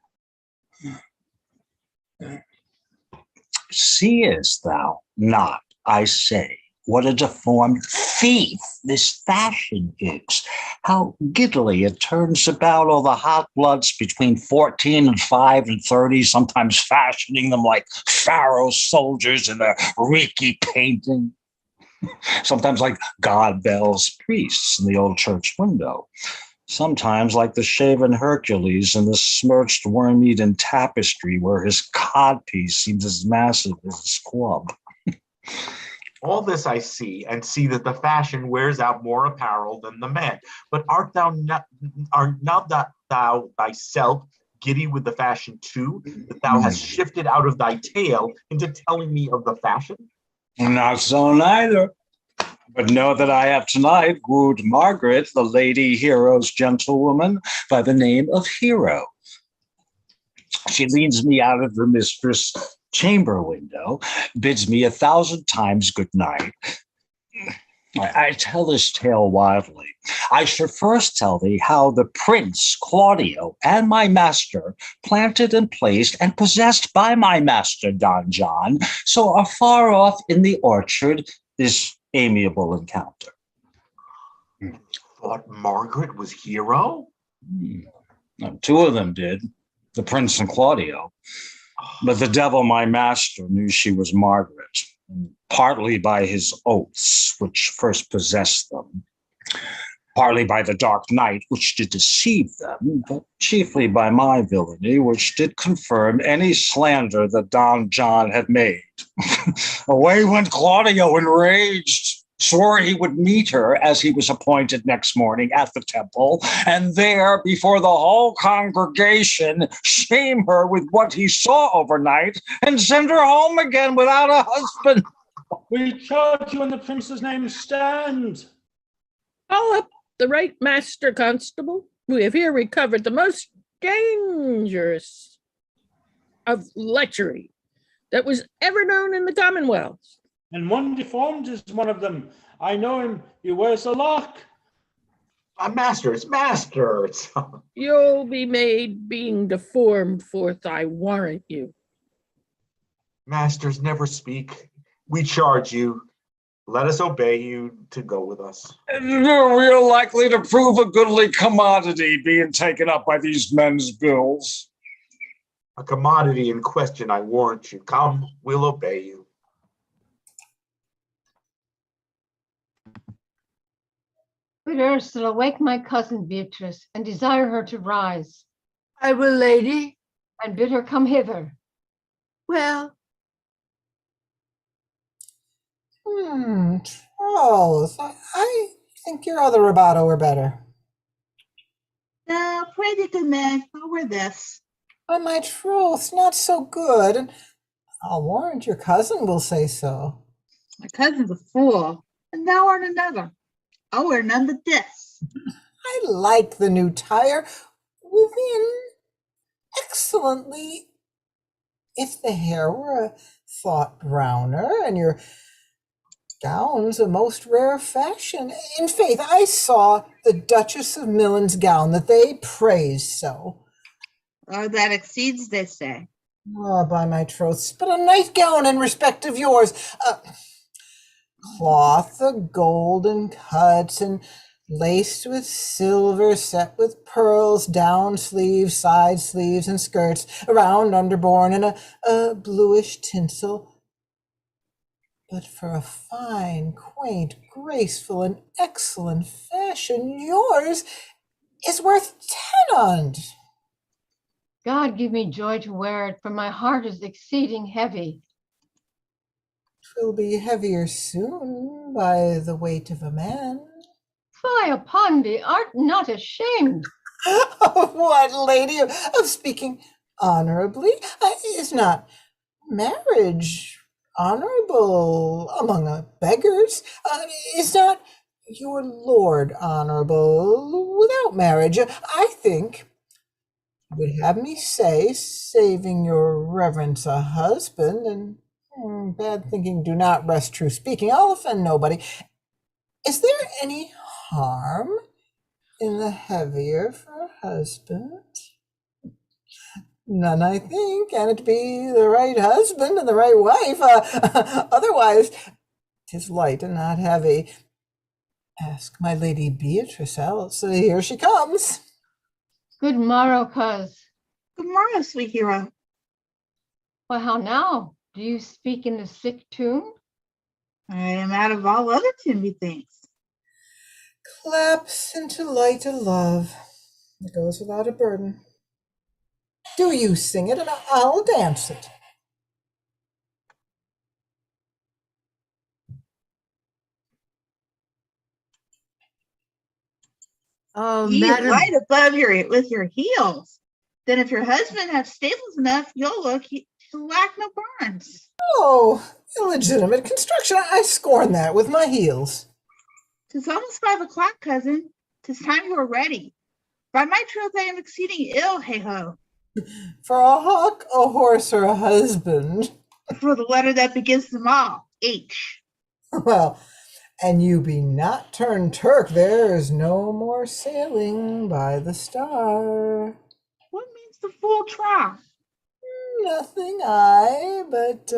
Seest thou not, I say, what a deformed thief this fashion is? How giddily it turns about all the hot bloods between 14 and 5 and 30, sometimes fashioning them like pharaoh soldiers in their reeky painting. Sometimes like God bells priests in the old church window. Sometimes like the shaven Hercules in the smirched worm-eaten tapestry where his codpiece seems as massive as his club. All this I see, and see that the fashion wears out more apparel than the man. But art not thou thyself giddy with the fashion too, that thou hast shifted out of thy tale into telling me of the fashion? Not so neither. But know that I have tonight wooed Margaret, the lady Hero's gentlewoman, by the name of Hero. She leads me out of her mistress' chamber window, bids me 1,000 times good night. I tell this tale wildly. I should first tell thee how the prince, Claudio, and my master, planted and placed and possessed by my master, Don John, so afar off in the orchard, this amiable encounter. Thought Margaret was Hero? Two of them did, the prince and Claudio. But the devil, my master, knew she was Margaret, partly by his oaths, which first possessed them, partly by the dark night, which did deceive them, but chiefly by my villainy, which did confirm any slander that Don John had made. Away went Claudio enraged, swore he would meet her as he was appointed next morning at the temple, and there, before the whole congregation, shame her with what he saw overnight and send her home again without a husband. We charge you in the prince's name, stand. Call up the right master constable. We have here recovered the most dangerous of lechery that was ever known in the Commonwealth. And one deformed is one of them. I know him. He wears a lock. Masters, masters. You'll be made being deformed forth, I warrant you. Masters, never speak. We charge you. Let us obey you to go with us. We're likely to prove a goodly commodity being taken up by these men's bills. A commodity in question, I warrant you. Come, we'll obey you. Good Ursula, wake my cousin Beatrice and desire her to rise, I will, lady. and bid her come hither. Well, Trolls. I think your other rubato were better. Now, pray the good man, forward this. But my troth, not so good. And I'll warrant your cousin will say so. My cousin's a fool, and thou art another. I'll wear none but this. I like the new tire within excellently. If the hair were a thought browner and your gown's a most rare fashion. In faith, I saw the Duchess of Millen's gown that they praise so. Or that exceeds, they say. Oh, by my troths, but a nightgown in respect of yours. Cloth of golden cuts and laced with silver, set with pearls, down sleeves, side sleeves, and skirts, around underborn, and a bluish tinsel. But for a fine, quaint, graceful, and excellent fashion, yours is worth 10 on't. God give me joy to wear it, for my heart is exceeding heavy. 'Twill be heavier soon by the weight of a man. Fie upon thee, art not ashamed. What, lady, of speaking honorably? Is not marriage honorable among beggars? Is not your lord honorable without marriage? I think you would have me say, saving your reverence a husband, and bad thinking do not rest true speaking. I'll offend nobody. Is there any harm in the heavier for a husband? None, I think, and it be the right husband and the right wife. Otherwise, 'tis light and not heavy. Ask my lady Beatrice else. Here she comes. Good morrow, coz. Good morrow, sweet hero. Well, how now? Do you speak in the sick tune? I am out of all other tune, methinks. Claps into light of love. It goes without a burden. Do you sing it, and I'll dance it. oh, Ye madam, light above with your heels. Then if your husband have stables enough, he'll lack no barns. Oh, illegitimate construction. I scorn that with my heels. 'Tis almost 5 o'clock, cousin. 'Tis time you were ready. By my troth, I am exceeding ill, hey-ho. For a hawk, a horse, or a husband. For the letter that begins them all, H. Well, and you be not turned Turk, there is no more sailing by the star. What means the full trough? Nothing, but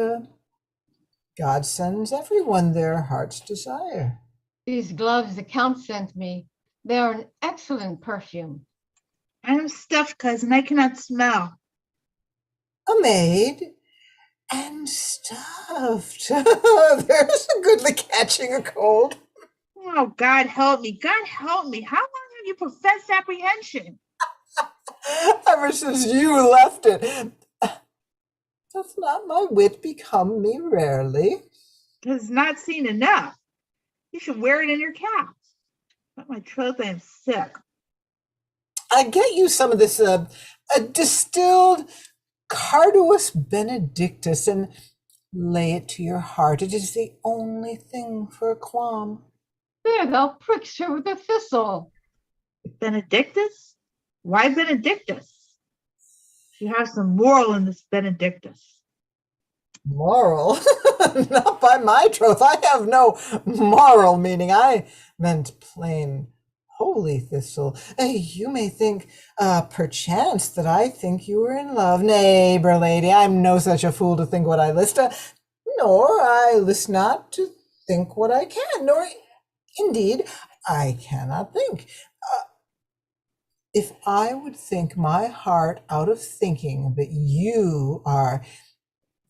God sends everyone their heart's desire. These gloves the Count sent me. They are an excellent perfume. I am stuffed, cousin. I cannot smell. A maid and stuffed. There's a goodly catching a cold. Oh, God help me. God help me. How long have you professed apprehension? Ever since you left it. Doth not my wit become me rarely? 'Tis not seen enough. You should wear it in your cap. But my troth, I am sick. I get you some of this a distilled Carduus Benedictus and lay it to your heart. It is the only thing for a qualm. There, thou prickst her with a thistle. Benedictus? Why Benedictus? You have some moral in this Benedictus. Moral? Not by my troth. I have no moral meaning. I meant plain holy thistle. You may think, perchance, that I think you are in love. Neighbor lady, I'm no such a fool to think what I list, nor I list not to think what I can, nor indeed I cannot think. If I would think my heart out of thinking that you are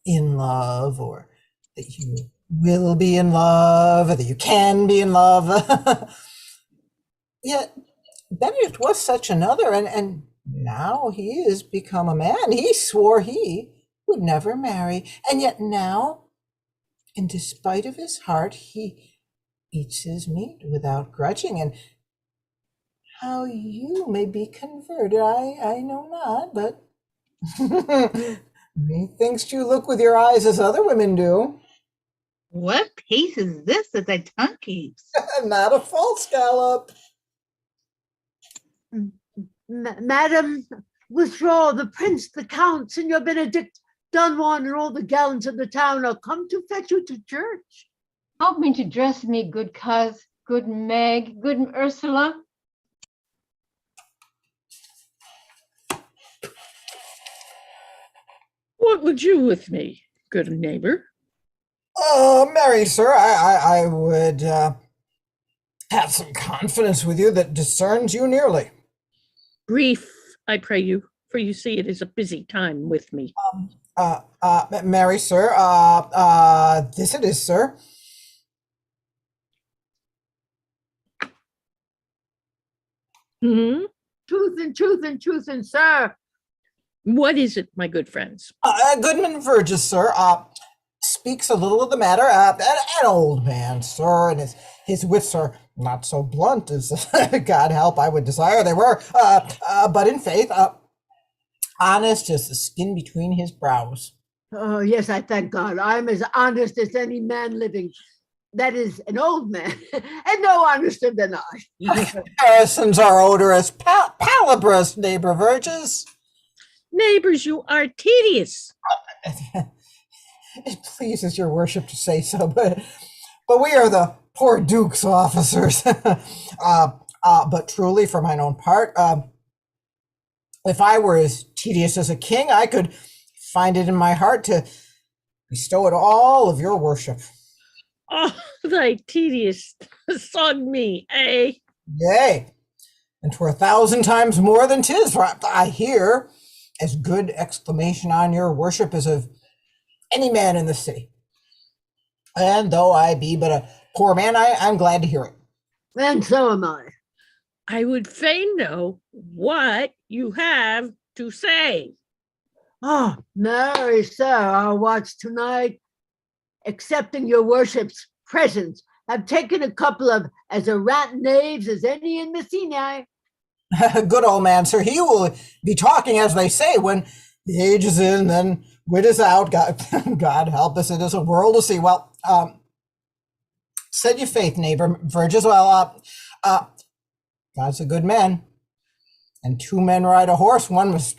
in love, or that you will be in love, or that you can be in love, yet Benedict was such another, and now he is become a man. He swore he would never marry, and yet now, in despite of his heart, he eats his meat without grudging, and how you may be converted, I know not, but methinks you look with your eyes as other women do. What pace is this that thy tongue keeps? Not a false gallop. Madam, withdraw. The prince, the count, Signor Benedict, Don Juan, and all the gallants of the town are come to fetch you to church. Help me to dress me, good coz, good Meg, good Ursula. What would you with me, good neighbor? Marry, sir, I would have some confidence with you that discerns you nearly. Brief, I pray you, for you see it is a busy time with me. Marry, sir, this it is, sir. Hmm? Truth and truth and truth and sir. What is it, my good friends? Goodman Verges, sir, speaks a little of the matter. An old man, sir, and his wits are not so blunt as God help I would desire they were, but in faith, honest as the skin between his brows. Oh, yes, I thank God. I'm as honest as any man living. That is an old man, and no honester than I. Harrisons are odorous, palabras, neighbor Verges. Neighbors, you are tedious. It pleases your worship to say so, but we are the poor Duke's officers. But truly, for mine own part, if I were as tedious as a king, I could find it in my heart to bestow it all of your worship. Oh, thy tedious sod me, eh? Yea, and 'twere 1,000 times more than 'tis, for I hear as good exclamation on your worship as of any man in the city. And though I be but a poor man, I'm glad to hear it. And so am I. I would fain know what you have to say. Oh, marry, sir, our watch tonight, accepting your worship's presence, have taken a couple of as errant knaves as any in Messina. Good old man, sir. He will be talking, as they say, when the age is in, then wit is out. God help us, it is a world to see. Well, said you faith, neighbor Verges. Well, God's a good man, and 2 men ride a horse, one must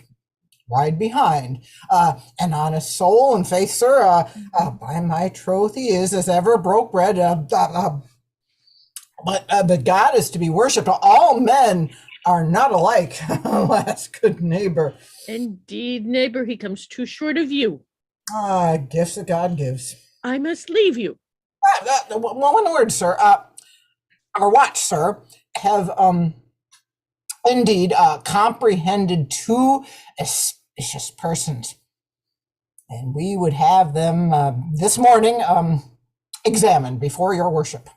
ride behind. An honest soul and faith, sir, by my troth he is as ever broke bread. But God is to be worshipped. All men are not alike. Alas, good neighbor. Indeed, neighbor, he comes too short of you. Gifts that God gives. I must leave you. One word, sir. Our watch, sir, have indeed comprehended 2 auspicious persons, and we would have them this morning examined before your worship.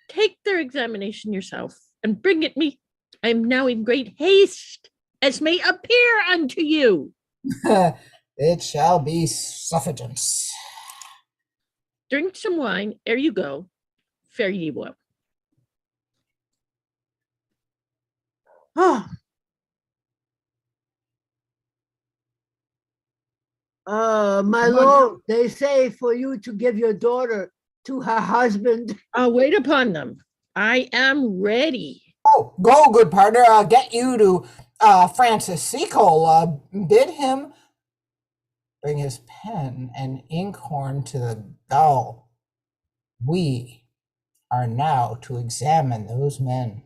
Take their examination yourself and bring it me. I am now in great haste, as may appear unto you. It shall be suffigance. Drink some wine ere you go. Fare ye well. Oh. My lord, they say for you to give your daughter to her husband. I'll wait upon them. I am ready. Oh, go, good partner. I'll get you to Francis Seacole. Bid him bring his pen and inkhorn to the gull. We are now to examine those men.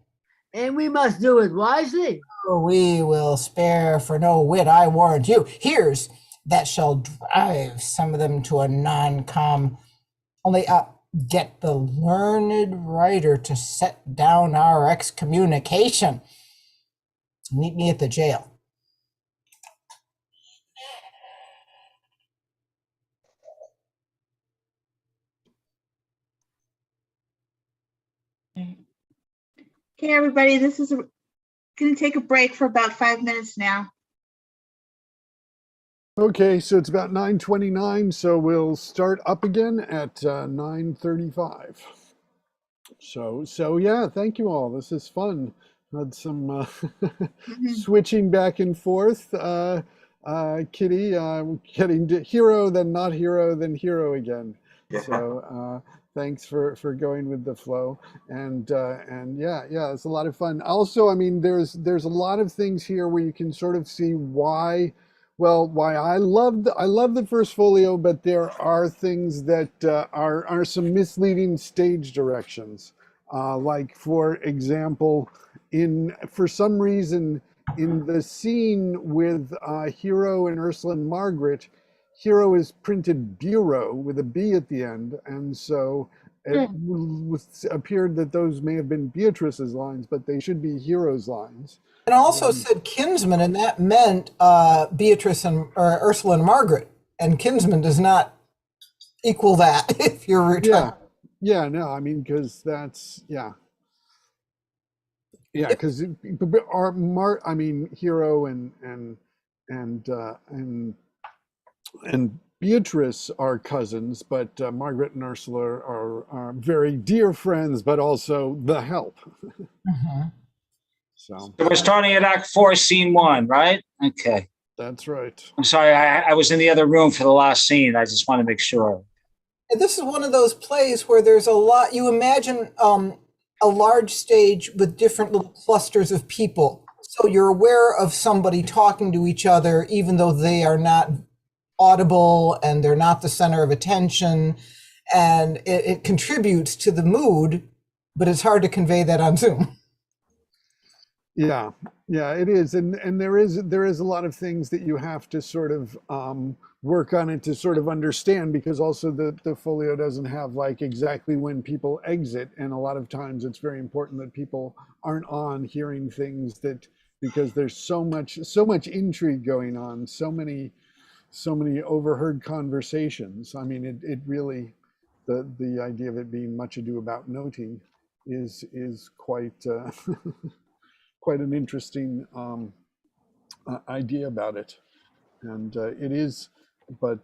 And we must do it wisely. We will spare for no wit, I warrant you. Here's that shall drive some of them to a non-com. Only get the learned writer to set down our excommunication. Meet me at the jail. Okay, everybody, this is going to take a break for about 5 minutes now. Okay, so it's about 9:29, so we'll start up again at 9:35. So yeah, thank you all. This is fun. Had some switching back and forth. Kitty, getting to hero, then not hero, then hero again. Yeah. So thanks for going with the flow. And yeah, it's a lot of fun. Also, I mean, there's a lot of things here where you can sort of see why. Well, why I love the first folio, but there are things that are some misleading stage directions. Like for example, for some reason in the scene with Hero and Ursula and Margaret, Hero is printed Bureau with a B at the end, and so it appeared that those may have been Beatrice's lines, but they should be Hero's lines. And also said kinsman, and that meant Beatrice or Ursula and Margaret. And kinsman does not equal that if you're returning. Yeah, no, I mean, because that's, because I mean, Hero and Beatrice are cousins, but Margaret and Ursula are very dear friends, but also the help. So we're starting at Act 4, Scene 1, right? Okay. That's right. I'm sorry, I was in the other room for the last scene. I just want to make sure. And this is one of those plays where there's a lot. You imagine a large stage with different little clusters of people. So you're aware of somebody talking to each other, even though they are not audible and they're not the center of attention. And it contributes to the mood, but it's hard to convey that on Zoom. Yeah, it is, and there is a lot of things that you have to sort of work on it to sort of understand, because also the folio doesn't have like exactly when people exit, and a lot of times it's very important that people aren't on hearing things that, because there's so much intrigue going on, so many overheard conversations. I mean, it really, the idea of it being much ado about noting is quite quite an interesting idea about it, and it is, but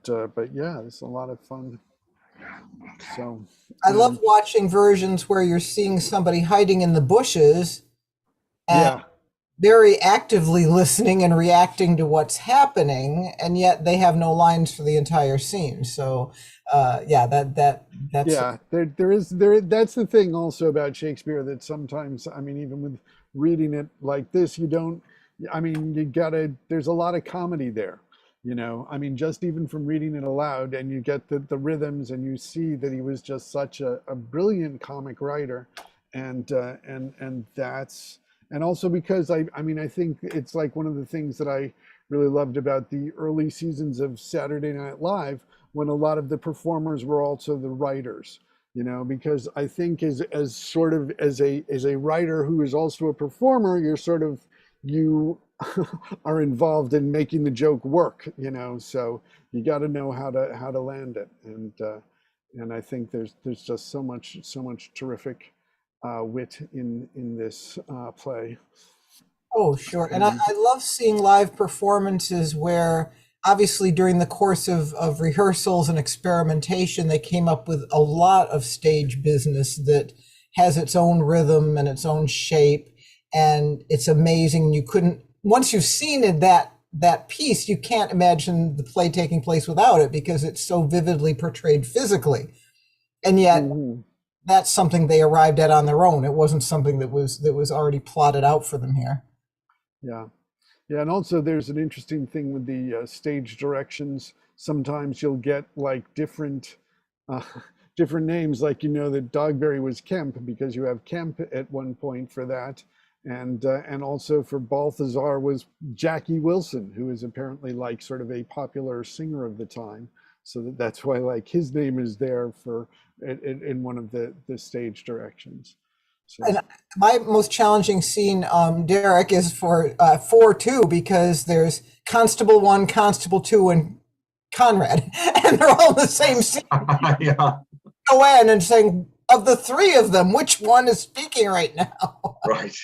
yeah, it's a lot of fun. So I love watching versions where you're seeing somebody hiding in the bushes and very actively listening and reacting to what's happening, and yet they have no lines for the entire scene. So that's that's the thing also about Shakespeare, that sometimes, I mean, even with reading it like this, there's a lot of comedy there, I mean, just even from reading it aloud, and you get the rhythms, and you see that he was just such a brilliant comic writer, and that's, and also because I think it's like one of the things that I really loved about the early seasons of Saturday Night Live, when a lot of the performers were also the writers, because I think as a writer who is also a performer, you are involved in making the joke work, so you got to know how to land it, and I think there's just so much terrific wit in this play. Oh, sure. And I love seeing live performances where obviously during the course of rehearsals and experimentation, they came up with a lot of stage business that has its own rhythm and its own shape. And it's amazing. Once you've seen it, that piece, you can't imagine the play taking place without it, because it's so vividly portrayed physically. And yet that's something they arrived at on their own. It wasn't something that was already plotted out for them here. Yeah. Yeah, and also there's an interesting thing with the stage directions. Sometimes you'll get like different uh, different names, like you know that Dogberry was Kemp because you have Kemp at one point for that, and also for Balthazar was Jackie Wilson, who is apparently like sort of a popular singer of the time. So that's why like his name is there for in one of the stage directions. So. And my most challenging scene, Derek, is for 4-2 because there's Constable 1, Constable 2, and Conrad, and they're all the same scene. Yeah. Go in and saying, of the three of them, which one is speaking right now? Right.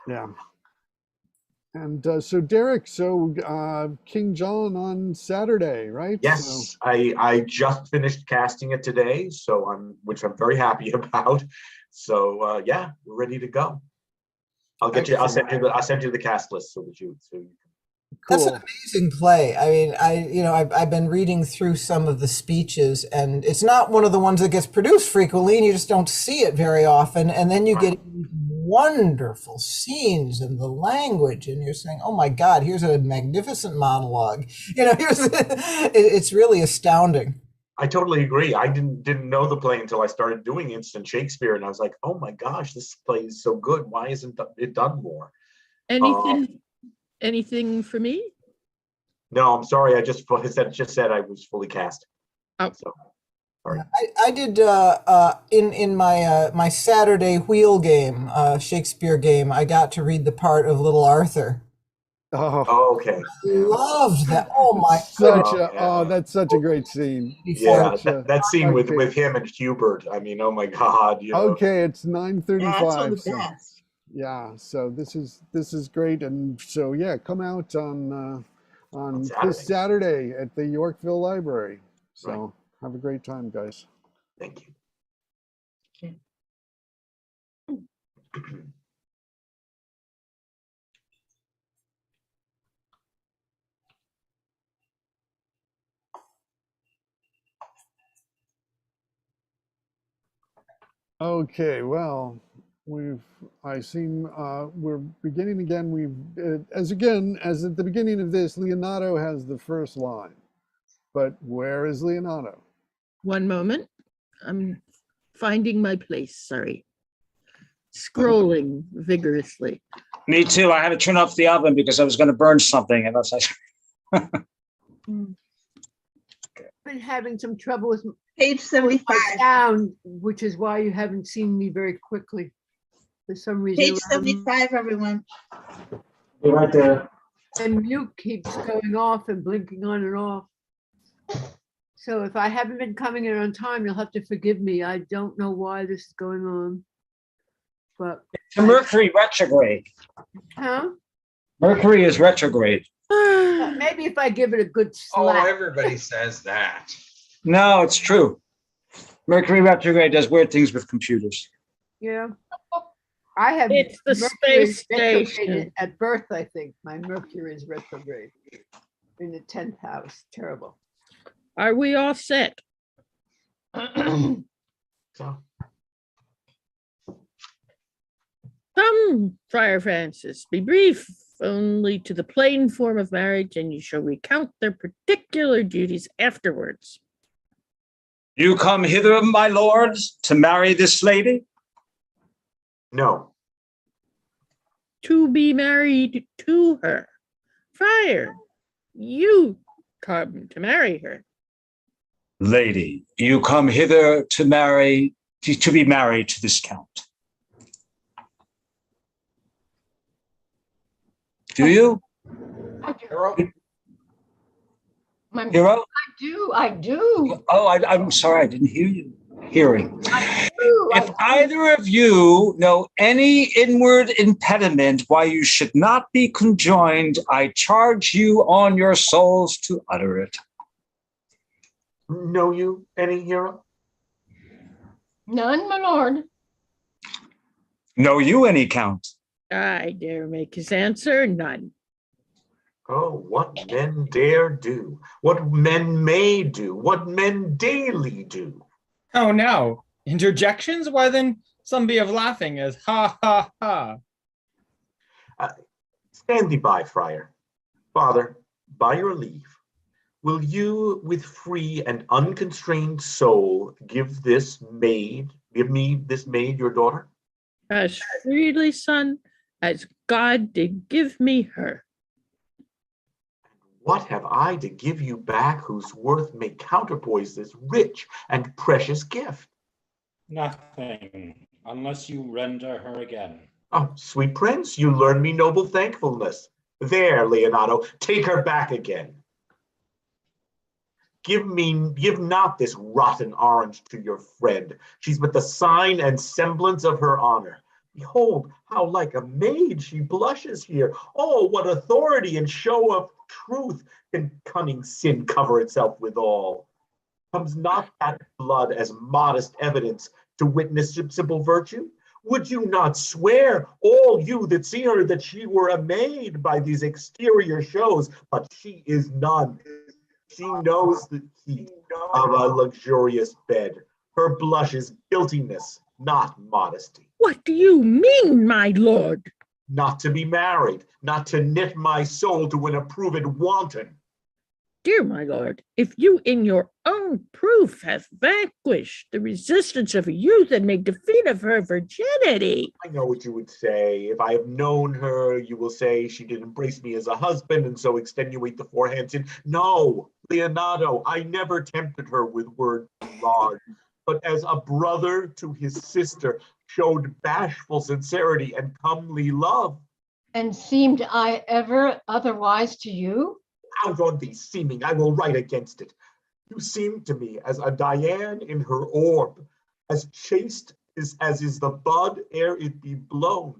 Yeah. And so Derek, King John on Saturday, right? Yes, So, I just finished casting it today, which I'm very happy about. So yeah, we're ready to go. I'll send you the cast list so you can. That's an cool. amazing play. I mean, I've been reading through some of the speeches, and it's not one of the ones that gets produced frequently, and you just don't see it very often. And then you get wonderful scenes and the language, and you're saying, "Oh my God, here's a magnificent monologue." You know, it's really astounding. I totally agree. I didn't know the play until I started doing instant Shakespeare, and I was like, "Oh my gosh, this play is so good. Why isn't it done more?" Anything for me? No, I'm sorry. I just said I was fully cast. Oh, so sorry. I did in my Saturday wheel game, Shakespeare game. I got to read the part of Little Arthur. Oh, okay. Loved that. Oh my goodness. That's such a great scene. Yeah, that scene with him and Hubert. I mean, oh my God. You know. Okay, it's 9:35. Yeah, that's one of the best. Yeah, so this is great, and so yeah, come out on this Saturday at the Yorkville Library. So have a great time, guys. Thank you. Okay, well, we're beginning again. As at the beginning of this, Leonardo has the first line. But where is Leonardo? one moment. I'm finding my place. Sorry. Scrolling vigorously. Me too. I had to turn off the oven because I was going to burn something. And I was like, Been having some trouble with Page 75. my sound, which is why you haven't seen me very quickly. For some reason. Page 75, everyone. You're right there. And mute keeps going off and blinking on and off. So if I haven't been coming in on time, you'll have to forgive me. I don't know why this is going on. But it's a Mercury retrograde. huh? Mercury is retrograde. Maybe if I give it a good slap. Oh, everybody says that. No, it's true. Mercury retrograde does weird things with computers. Yeah. I have It's the Mercury space station. retrograde at birth, I think. My Mercury is retrograde in the 10th house. Terrible. Are we all set? So. Come, Friar Francis, be brief, only to the plain form of marriage, and you shall recount their particular duties afterwards. You come hither, my lords, to marry this lady? No. To be married to her. Friar, you come to marry her. Lady, you come hither to be married to this count. Do you? I do. Hero? Hero? I do. Oh, I'm sorry, I didn't hear you. Hearing. I do. If either of you know any inward impediment why you should not be conjoined, I charge you on your souls to utter it. Know you any, Hero? None, my lord. Know you any, Count? I dare make his answer, none. Oh, what men dare do, what men may do, what men daily do. Oh no, interjections? Why then some be of laughing as ha ha ha. Stand thee by, friar. Father, by your leave, will you with free and unconstrained soul give me this maid, your daughter? As freely, son, as God did give me her. What have I to give you back whose worth may counterpoise this rich and precious gift? Nothing, unless you render her again. Oh, sweet prince, you learn me noble thankfulness. There, Leonato, take her back again. Give not this rotten orange to your friend. She's but the sign and semblance of her honor. Behold, how like a maid she blushes here. Oh, what authority and show of truth can cunning sin cover itself withal? Comes not that blood as modest evidence to witness simple virtue? Would you not swear, all you that see her, that she were a maid by these exterior shows? But she is none. She knows the heat of a luxurious bed. Her blush is guiltiness, not modesty. What do you mean, my lord? Not to be married, not to knit my soul to an approved wanton. Dear my lord, if you in your own proof have vanquished the resistance of youth and made defeat of her virginity. I know what you would say. If I have known her, you will say she did embrace me as a husband and so extenuate the forehand sin. No, Leonato, I never tempted her with words large, but as a brother to his sister showed bashful sincerity and comely love. And seemed I ever otherwise to you? Out on thee seeming, I will write against it. You seem to me as a Diane in her orb, as chaste as is the bud ere it be blown.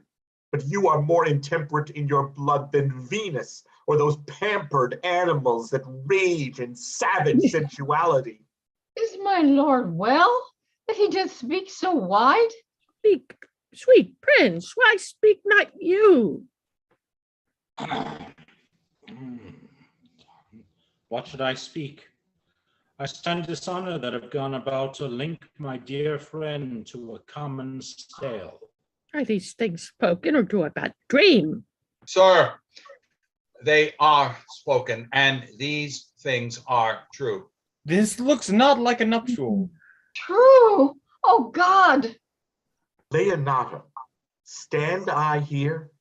But you are more intemperate in your blood than Venus, or those pampered animals that rage in savage sensuality. Is my lord well, that he doth speak so wide? Speak, sweet prince, why speak not you? What should I speak? I stand dishonored that have gone about to link my dear friend to a common stale. Are these things spoken, or do I but dream? Sir, they are spoken, and these things are true. This looks not like a nuptial. True, oh God. Leonato, stand I here?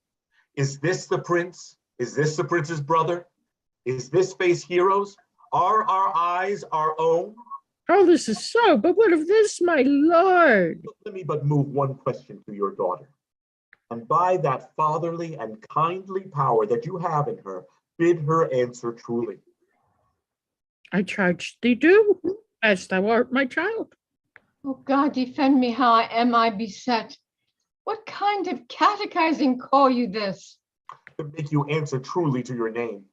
Is this the prince? Is this the prince's brother? Is this face heroes? Are our eyes our own? Oh, this is so, but what of this, my lord? Let me but move one question to your daughter. And by that fatherly and kindly power that you have in her, bid her answer truly. I charge thee do, as thou art my child. Oh God, defend me, how I beset. What kind of catechizing call you this? To make you answer truly to your name.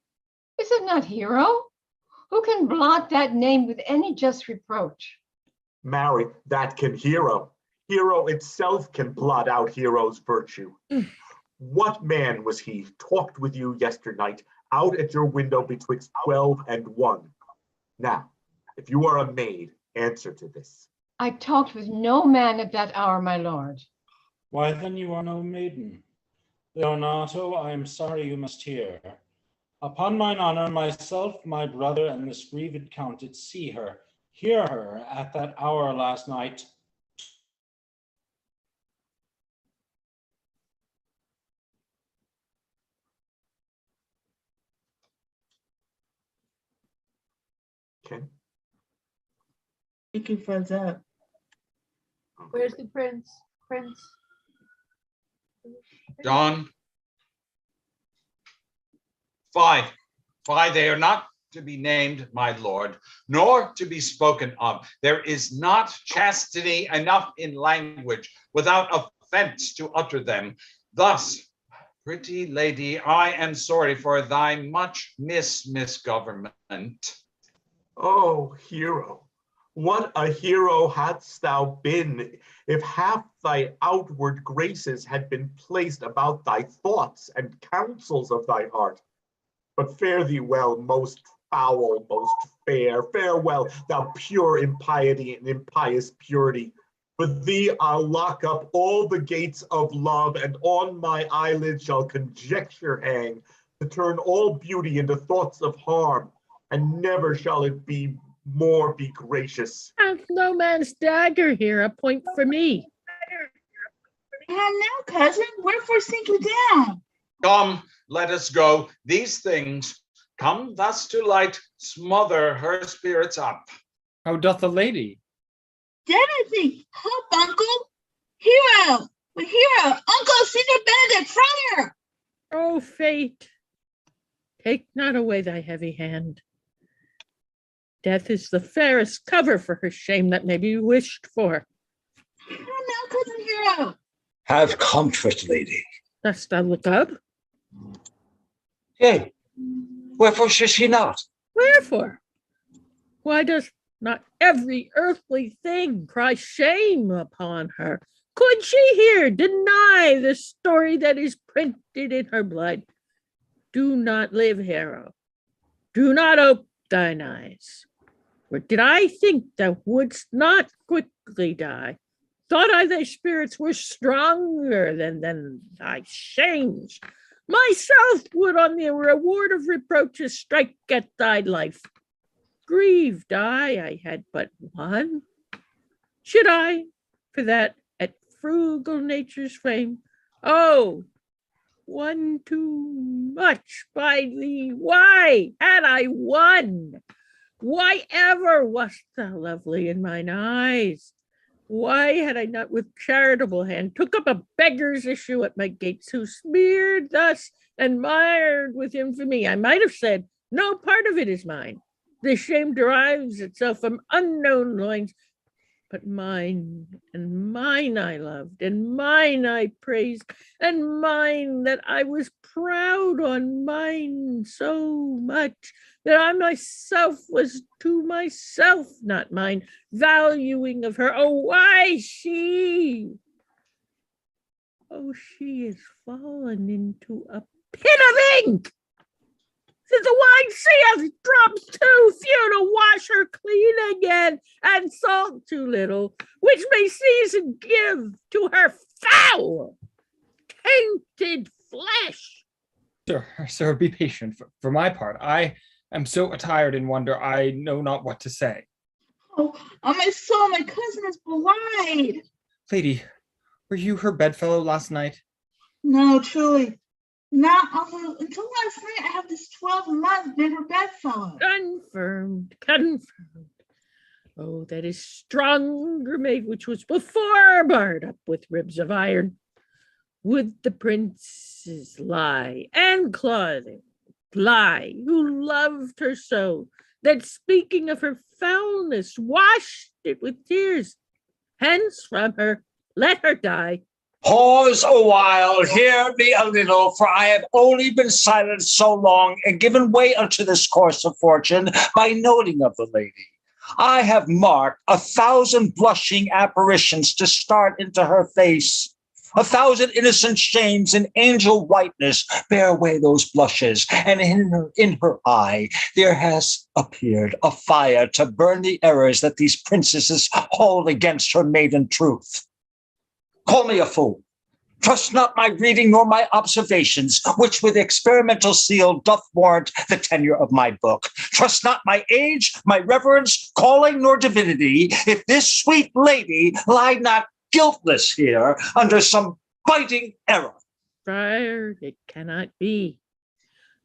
Is it not Hero? Who can blot that name with any just reproach? Marry, that can Hero. Hero itself can blot out Hero's virtue. What man was he talked with you yesternight out at your window betwixt 12 and 1? Now, if you are a maid, answer to this. I talked with no man at that hour, my lord. Why then you are no maiden. Leonato, I am sorry you must hear. Upon mine honor, myself, my brother, and this grieved count did see her, hear her at that hour last night. Okay. Thank you for that. Where's the prince? Prince? John? Fie, they are not to be named, my lord, nor to be spoken of. There is not chastity enough in language without offense to utter them. Thus, pretty lady, I am sorry for thy much misgovernment. Oh, hero, what a hero hadst thou been if half thy outward graces had been placed about thy thoughts and counsels of thy heart. But fare thee well, most foul, most fair. Farewell, thou pure impiety and impious purity. With thee I'll lock up all the gates of love, and on my eyelids shall conjecture hang, to turn all beauty into thoughts of harm, and never shall it be more be gracious. Hath no man's dagger here a point for me? And now, cousin, wherefore sink you down? Come, let us go. These things come thus to light, smother her spirits up. How doth the lady? Dead, I think. Help, uncle. Hero, my hero, Uncle Senior Benedict Friar. O fate, take not away thy heavy hand. Death is the fairest cover for her shame that may be wished for. And now, cousin Hero. Have comfort, lady. Dost thou look up? Yea, wherefore should she not? Wherefore? Why does not every earthly thing cry shame upon her? Could she here deny the story that is printed in her blood? Do not live, hero. Do not ope thine eyes. Or did I think thou wouldst not quickly die? Thought I thy spirits were stronger than thy shames. Myself would on the reward of reproaches strike at thy life. Grieved I had but one. Should I, for that at frugal nature's frame, oh, one too much by thee, why had I one? Why ever wast thou lovely in mine eyes? Why had I not with charitable hand took up a beggar's issue at my gates, who smeared thus and mired with infamy? I might have said, no part of it is mine. The shame derives itself from unknown loins, but mine and mine I loved, and mine I praised, and mine that I was proud on, mine so much that I myself was to myself not mine, valuing of her. Oh, why she? Oh, she is fallen into a pit of ink. Since the wine sea has drops too few to wash her clean again, and salt too little, which may season give to her foul, tainted flesh. Sir, be patient. For my part, I am so attired in wonder, I know not what to say. Oh, my soul, my cousin is blind. Lady, were you her bedfellow last night? No, truly. Not until last night. I have this 12 months been her bedfellow. Confirmed. Oh, that is stronger made, which was before barred up with ribs of iron. Would the princes lie and Claude lie, who loved her so, that speaking of her foulness, washed it with tears. Hence from her, let her die. Pause a while, hear me a little, for I have only been silent so long and given way unto this course of fortune by noting of the lady. I have marked 1,000 blushing apparitions to start into her face. 1,000 innocent shames in angel whiteness bear away those blushes, and in her eye there has appeared a fire to burn the errors that these princesses hold against her maiden truth. Call me a fool. Trust not my reading nor my observations, which with experimental seal doth warrant the tenure of my book. Trust not my age, my reverence, calling, nor divinity, if this sweet lady lie not guiltless here under some biting error. Friar, it cannot be.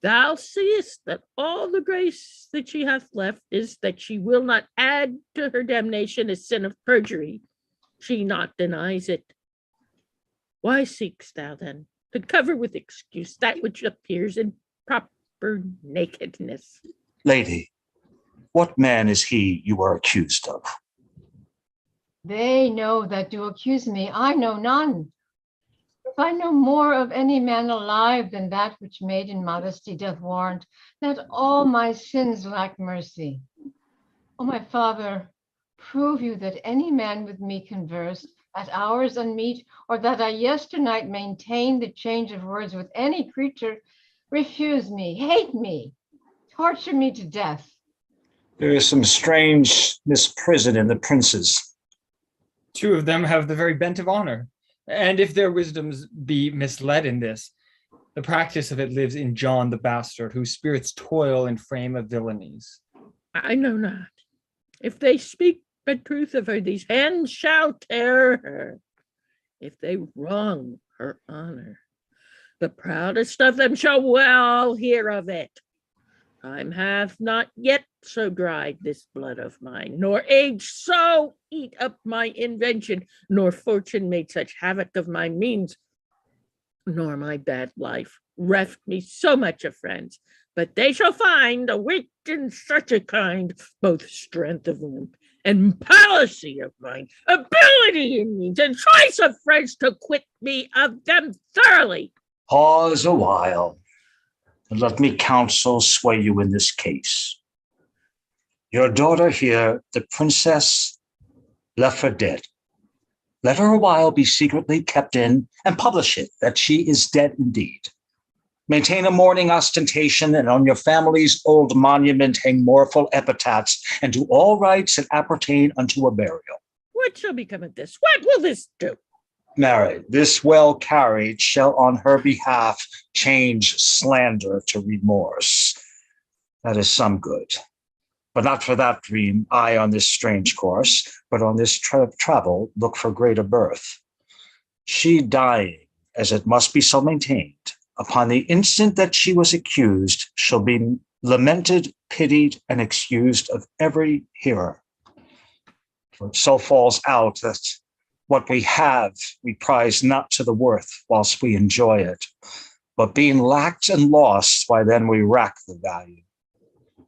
Thou seest that all the grace that she hath left is that she will not add to her damnation a sin of perjury. She not denies it. Why seekst thou then to cover with excuse that which appears in proper nakedness? Lady, what man is he you are accused of? They know that do accuse me. I know none. If I know more of any man alive than that which maiden modesty doth warrant, that all my sins lack mercy. O my father, prove you that any man with me conversed at hours unmeet, or that I yesternight maintained the change of words with any creature, refuse me, hate me, torture me to death. There is some strange misprison in the princes. Two of them have the very bent of honor. And if their wisdoms be misled in this, the practice of it lives in John the Bastard, whose spirits toil in frame of villainies. I know not. If they speak but truth of her, these hands shall tear her. If they wrong her honor, the proudest of them shall well hear of it. Time hath not yet so dried this blood of mine, nor age so eat up my invention, nor fortune made such havoc of my means, nor my bad life reft me so much of friends. But they shall find a wit in such a kind, both strength of limb and policy of mind, ability in means, and choice of friends to quit me of them thoroughly. Pause a while, and let me counsel sway you in this case. Your daughter here, the princess, left for dead. Let her a while be secretly kept in, and publish it that she is dead indeed. Maintain a mourning ostentation, and on your family's old monument hang mournful epitaphs, and do all rites that appertain unto a burial. What shall become of this? What will this do? Marry, this well carried shall on her behalf change slander to remorse. That is some good. But not for that dream I on this strange course, but on this travel look for greater birth. She dying, as it must be so maintained, upon the instant that she was accused, shall be lamented, pitied, and excused of every hearer. For it so falls out that what we have, we prize not to the worth whilst we enjoy it, but being lacked and lost, why then we rack the value.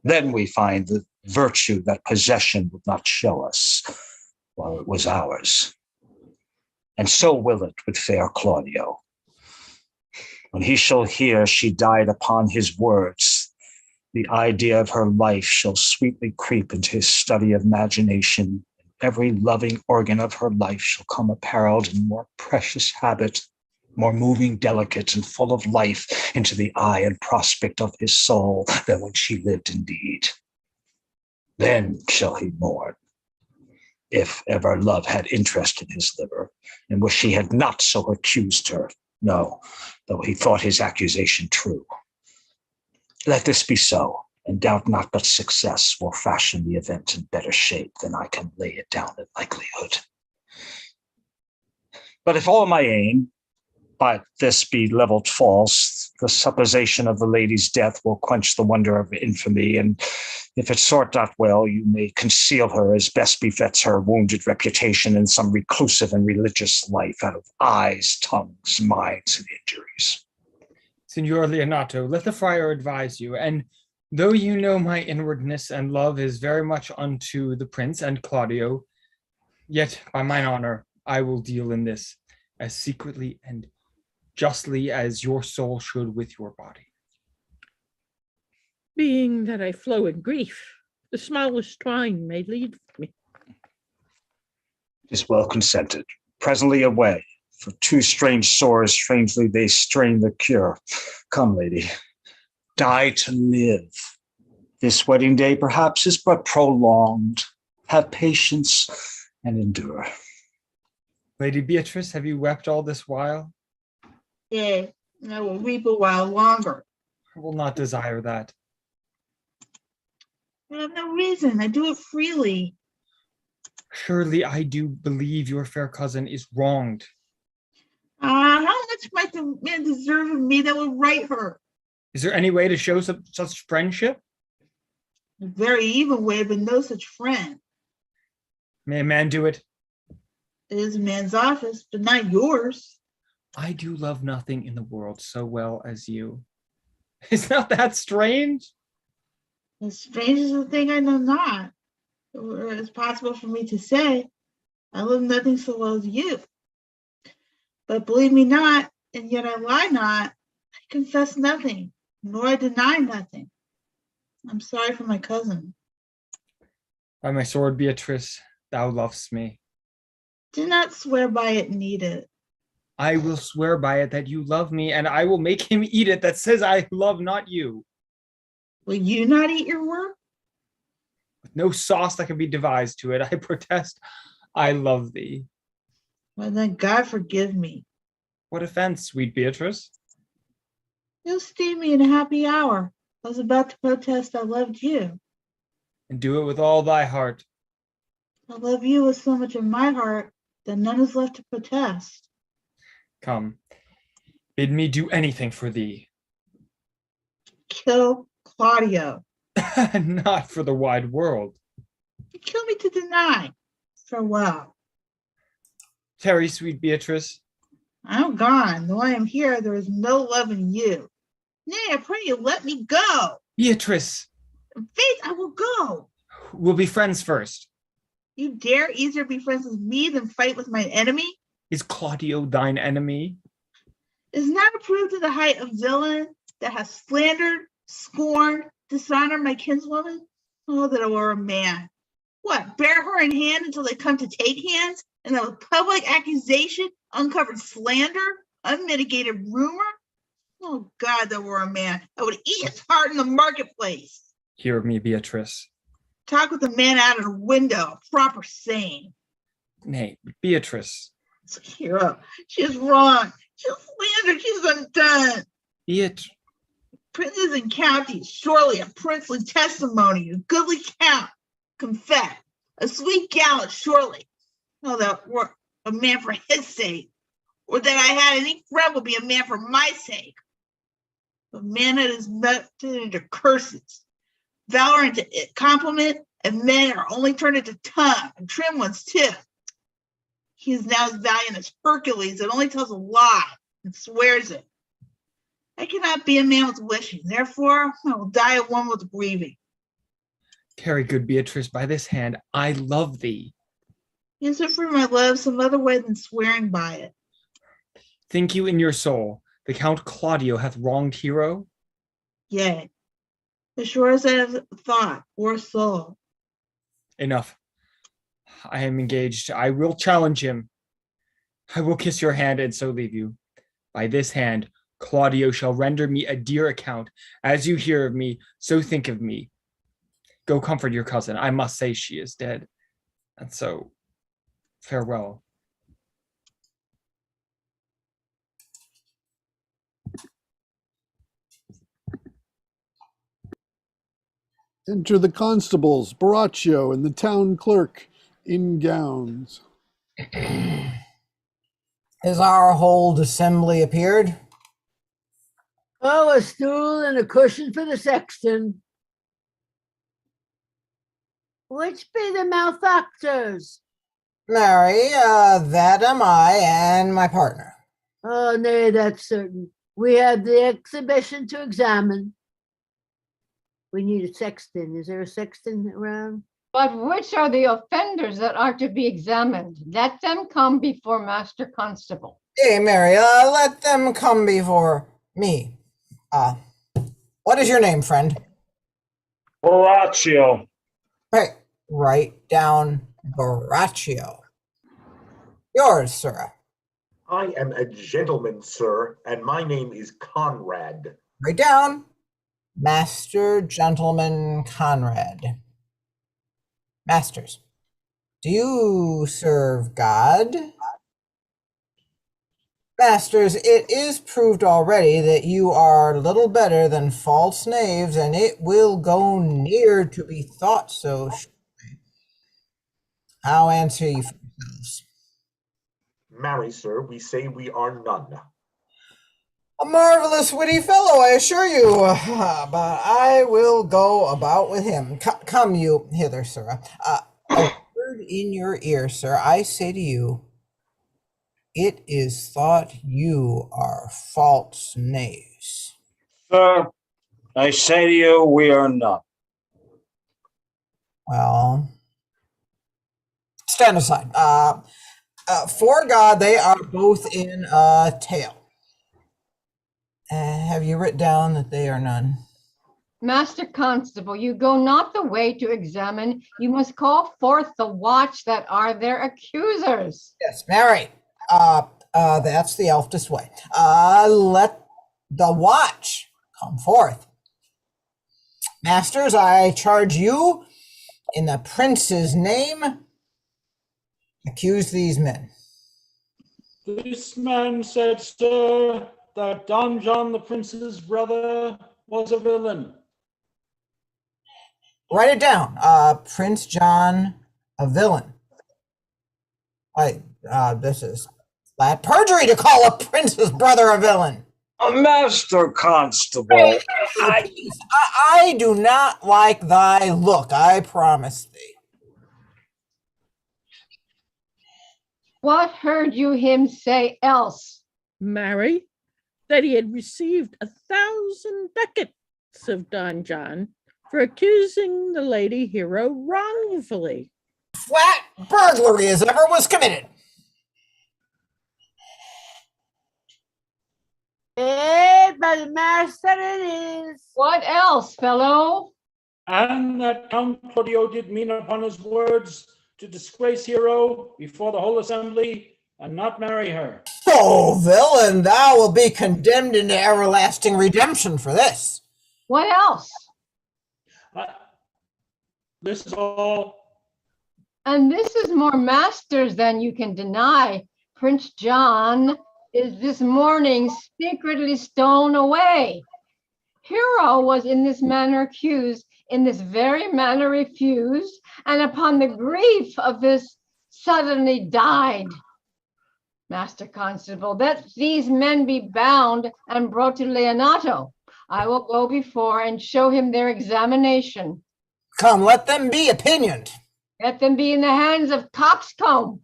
Then we find the virtue that possession would not show us while it was ours. And so will it with fair Claudio. When he shall hear she died upon his words, the idea of her life shall sweetly creep into his study of imagination. Every loving organ of her life shall come apparelled in more precious habit, more moving, delicate, and full of life into the eye and prospect of his soul than when she lived indeed. Then shall he mourn, if ever love had interest in his liver, and wish she had not so accused her. No, though he thought his accusation true. Let this be so, and doubt not but success will fashion the event in better shape than I can lay it down in likelihood. But if all my aim by this be levelled false, the supposition of the lady's death will quench the wonder of infamy, and if it sort not well, you may conceal her as best befits her wounded reputation in some reclusive and religious life out of eyes, tongues, minds, and injuries. Signor Leonato, let the friar advise you, and though you know my inwardness and love is very much unto the prince and Claudio, yet by mine honor I will deal in this as secretly and justly as your soul should with your body. Being that I flow in grief, the smallest twine may lead me. It is well consented. Presently away, for two strange sores strangely they strain the cure. Come, lady, die to live. This wedding day perhaps is but prolonged. Have patience and endure. Lady Beatrice, have you wept all this while? Yea, and I will weep a while longer. I will not desire that. I have no reason. I do it freely. Surely I do believe your fair cousin is wronged. How much might the man deserve of me that will right her? Is there any way to show such friendship? A very evil way, but no such friend. May a man do it? It is a man's office, but not yours. I do love nothing in the world so well as you. Is not that strange? As strange as a thing I know not, or it's possible for me to say. I love nothing so well as you. But believe me not, and yet I lie not. I confess nothing, nor I deny nothing. I'm sorry for my cousin. By my sword, Beatrice, thou lovest me. Do not swear by it, need it. I will swear by it that you love me, and I will make him eat it that says I love not you. Will you not eat your work? With no sauce that can be devised to it, I protest I love thee. Well, then God forgive me. What offense, sweet Beatrice? You esteemed me in a happy hour. I was about to protest I loved you. And do it with all thy heart. I love you with so much in my heart that none is left to protest. Come, bid me do anything for thee. Kill Claudio. Not for the wide world. You kill me to deny. Farewell. Tarry, sweet Beatrice. I am gone. Though I am here, there is no love in you. Nay, I pray you let me go. Beatrice, In faith, I will go. we'll be friends first. You dare easier be friends with me than fight with my enemy? Is Claudio thine enemy? Is not approved to the height of villain that has slandered, scorned, dishonored my kinswoman? Oh, that I were a man. What, bear her in hand until they come to take hands? And then with public accusation, uncovered slander, unmitigated rumor? Oh, God, that were a man. I would eat his heart in the marketplace. Hear me, Beatrice. Talk with a man out of the window, a proper saying. Nay, Beatrice. Hero, she is wrong. She's slandered. She's undone. Beatrice. Princes and counties, surely a princely testimony, a goodly count, confess, a sweet gallant, surely. Oh, that were a man for his sake, or that I had any friend would be a man for my sake. But manhood is melted into curses, valor into compliment, and men are only turned into tongue, and trim ones too. He is now as valiant as Hercules that only tells a lie and swears it. I cannot be a man with wishing, therefore I will die a woman with grieving. Carry, good Beatrice, by this hand, I love thee. Is it for my love some other way than swearing by it? Think you in your soul the Count Claudio hath wronged Hero? Yea, as sure as I have thought or soul. Enough. I am engaged. I will challenge him. I will kiss your hand and so leave you. By this hand, Claudio shall render me a dear account. As you hear of me, so think of me. Go comfort your cousin. I must say she is dead. And so, farewell. Enter the constables, Baraccio, and the town clerk in gowns. Has our whole assembly appeared? Oh, a stool and a cushion for the sexton. Which be the malefactors? Mary, that am I and my partner. Oh, nay, that's certain. We have the exhibition to examine. We need a sexton. Is there a sexton around? But which are the offenders that are to be examined? Let them come before Master Constable. Hey, Mary, let them come before me. What is your name, friend? Baraccio. Hey, write down Baraccio. Yours, sir. I am a gentleman, sir, and my name is Conrad. Write down Master Gentleman Conrad. Masters, do you serve God? Masters, it is proved already that you are little better than false knaves, and it will go near to be thought so shortly. How answer you for yourselves? Marry, sir, we say we are none. A marvelous witty fellow, I assure you, but I will go about with him. Come you hither, sir. A word in your ear, sir. I say to you, it is thought you are false knaves. Sir, I say to you, we are not. Well, stand aside. For God, they are both in a tale. Have you written down that they are none? Master Constable, you go not the way to examine. You must call forth the watch that are their accusers. Yes, Mary. That's the elftest way. Let the watch come forth. Masters, I charge you in the prince's name, accuse these men. This man said, sir, that Don John the Prince's brother was a villain. Write it down. Prince John, a villain. This is flat perjury to call a prince's brother a villain. Master Constable, I do not like thy look, I promise thee. What heard you him say else? Marry, that he had received 1,000 ducats of Don John for accusing the lady hero wrongfully. Flat burglary as ever was committed. By the master it is. What else, fellow? And that Count Claudio did mean upon his words to disgrace Hero before the whole assembly and not marry her. Oh, villain, thou will be condemned into everlasting redemption for this. What else? This is all. And this is more masters than you can deny. Prince John is this morning secretly stolen away. Hero was in this manner accused, in this very manner refused, and upon the grief of this suddenly died. Master Constable, that these men be bound and brought to Leonato. I will go before and show him their examination. Come, let them be opinioned. Let them be in the hands of Coxcomb.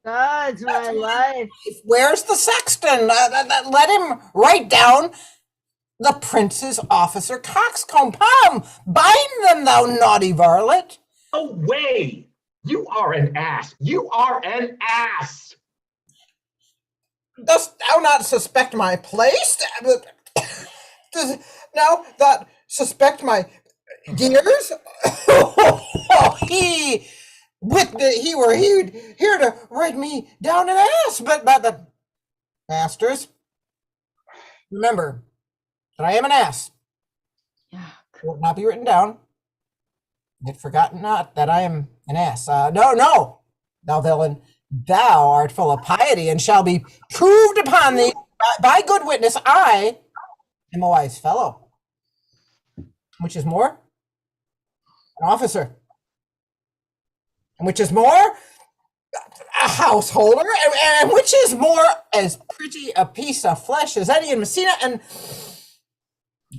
God's my life. Where's the sexton? Let him write down the prince's officer Coxcomb. Come, bind them, thou naughty varlet. Away! You are an ass. You are an ass. Dost thou not suspect my place? Does now that suspect my gears? He were here to write me down an ass, but the masters, remember that I am an ass. Will not be written down. Yet forgotten not that I am an ass. No, thou villain, thou art full of piety and shall be proved upon thee by good witness. I am a wise fellow, which is more, an officer, and which is more, a householder, and which is more, as pretty a piece of flesh as any in Messina, and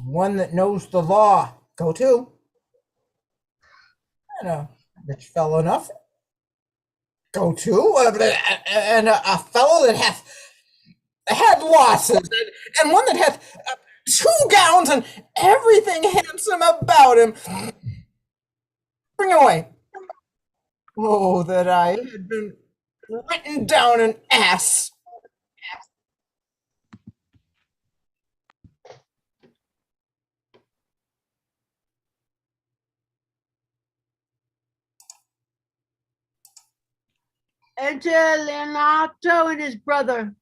one that knows the law. Go to. And a rich fellow enough. Go to. And a fellow that hath had losses, and one that hath 2 gowns and everything handsome about him. Bring him away. Oh, that I had been written down an ass. Enter Leonato and his brother.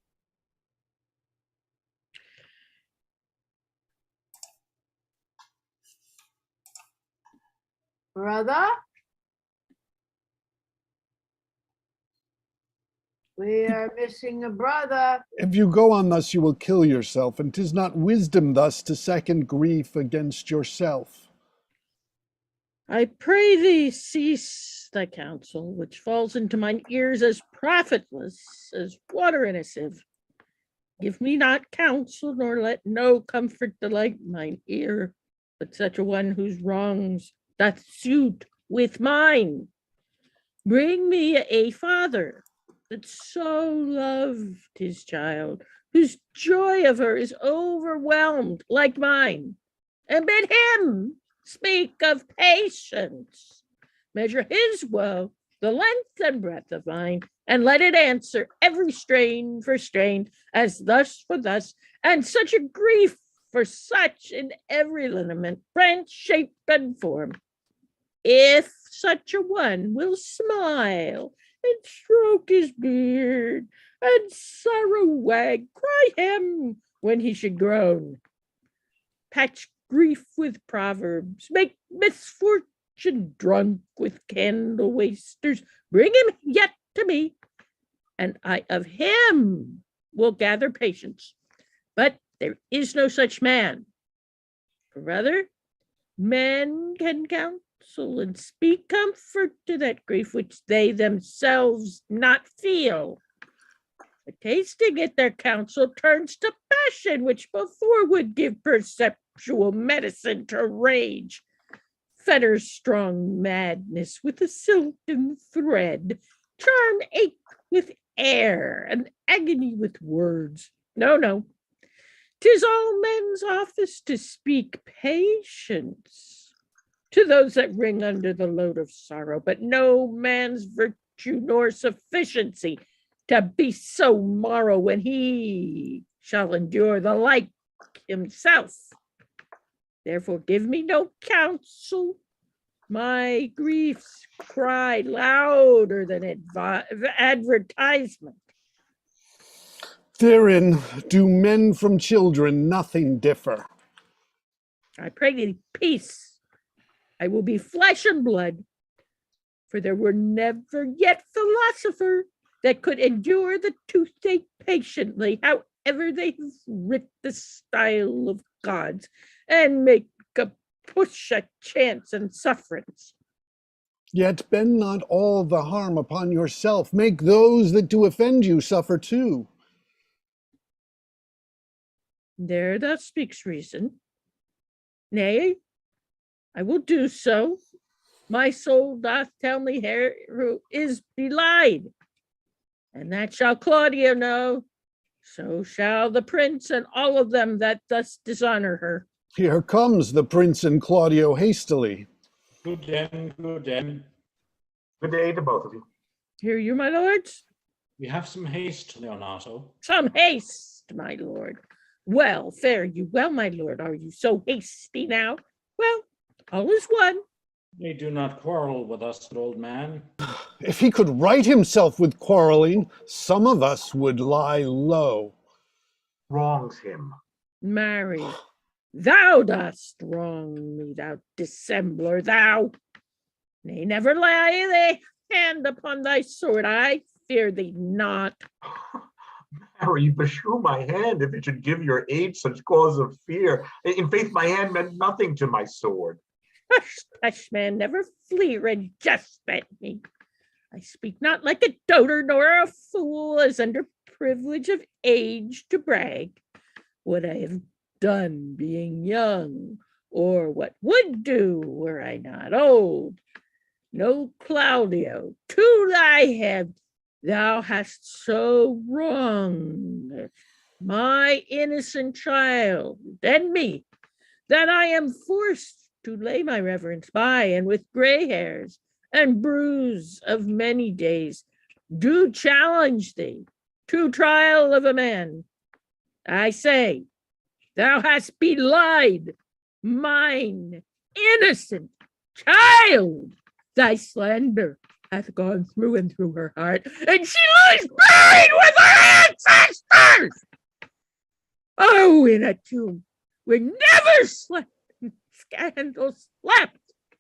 Brother? We are missing a brother. If you go on thus, you will kill yourself, and 'tis not wisdom thus to second grief against yourself. I pray thee cease thy counsel, which falls into mine ears as profitless as water in a sieve. Give me not counsel, nor let no comfort delight mine ear, but such a one whose wrongs doth suit with mine. Bring me a father that so loved his child, whose joy of her is overwhelmed like mine, and bid him speak of patience, measure his woe, the length and breadth of mine, and let it answer every strain for strain, as thus for thus, and such a grief for such in every lineament, branch, shape, and form. If such a one will smile and stroke his beard and sorrow wag, cry him when he should groan. Patch grief with proverbs, make misfortune and drunk with candle wasters. Bring him yet to me, and I of him will gather patience. But there is no such man. Brother, men can counsel and speak comfort to that grief which they themselves not feel. But tasting it, their counsel turns to passion, which before would give perceptual medicine to rage. Fetters strong madness with a silken thread, charm ache with air, and agony with words. No, no, 'tis all men's office to speak patience to those that wring under the load of sorrow, but no man's virtue nor sufficiency to be so morrow when he shall endure the like himself. Therefore give me no counsel. My griefs cry louder than advertisement. Therein do men from children nothing differ. I pray thee, peace. I will be flesh and blood, for there were never yet philosopher that could endure the toothache patiently, however they have writ the style of gods, and make a push at chance and sufferance. Yet bend not all the harm upon yourself. Make those that do offend you suffer too. There thou speaks reason. Nay, I will do so. My soul doth tell me who is belied, and that shall Claudia know. So shall the prince and all of them that thus dishonor her. Here comes the prince and Claudio hastily. Good day, good day. Good day to both of you. Hear you, my lords? We have some haste, Leonato. Some haste, my lord. Well, fare you well, my lord. Are you so hasty now? Well, all is one. They do not quarrel with us, old man. If he could right himself with quarreling, some of us would lie low. Wrongs him. Marry, thou dost wrong me, thou dissembler, thou. Nay, never lay thy hand upon thy sword. I fear thee not. Harry, beshrew my hand if it should give your aid such cause of fear. In faith, my hand meant nothing to my sword. Hush, hush, man, never flee and jest at me. I speak not like a dotard nor a fool, as under privilege of age to brag. What I have done being young, or what would do were I not old. No, Claudio, to thy head, thou hast so wronged my innocent child and me, that I am forced to lay my reverence by, and with gray hairs and bruise of many days, do challenge thee to trial of a man. I say, thou hast belied mine innocent child. Thy slander hath gone through and through her heart, and she lies buried with her ancestors. Oh, in a tomb where never slept scandal slept,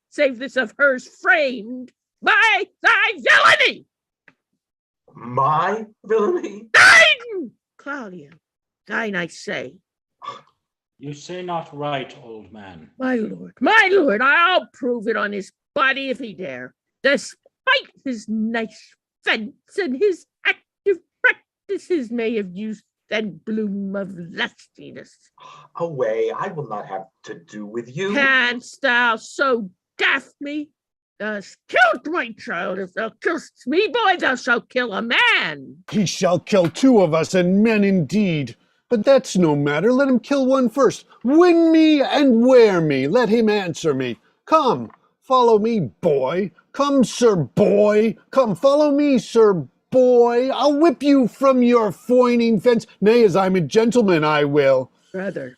save this of hers framed by thy villainy. My villainy? Thine, Claudio, thine, I say. You say not right, old man. My lord, I'll prove it on his body if he dare, despite his nice fence and his active practices may have used and bloom of lustiness. Away, I will not have to do with you. Canst thou so daff me? Thou hast killed my child. If thou killst me, boy, thou shalt kill a man. He shall kill two of us, and men indeed. But that's no matter. Let him kill one first. Win me and wear me. Let him answer me. Come, follow me, boy. Come, sir boy. Come, follow me, sir boy. I'll whip you from your foining fence. Nay, as I'm a gentleman, I will. Brother.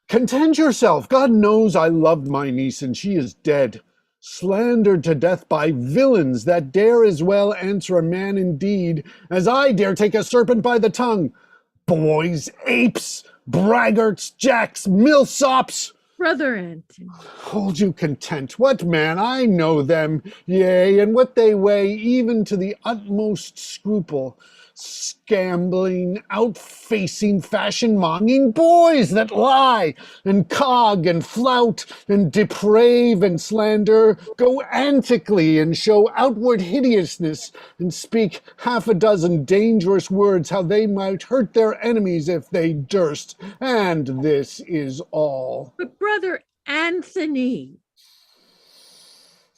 Content yourself. God knows I loved my niece, and she is dead. Slandered to death by villains that dare as well answer a man indeed as I dare take a serpent by the tongue. Boys, apes, braggarts, jacks, milksops. Brother Anthony. Hold you content. What, man? I know them, yea, and what they weigh, even to the utmost scruple. Scambling, outfacing, fashion-monging boys that lie, and cog, and flout, and deprave, and slander, go antically, and show outward hideousness, and speak half a dozen dangerous words how they might hurt their enemies if they durst. And this is all. But Brother Anthony.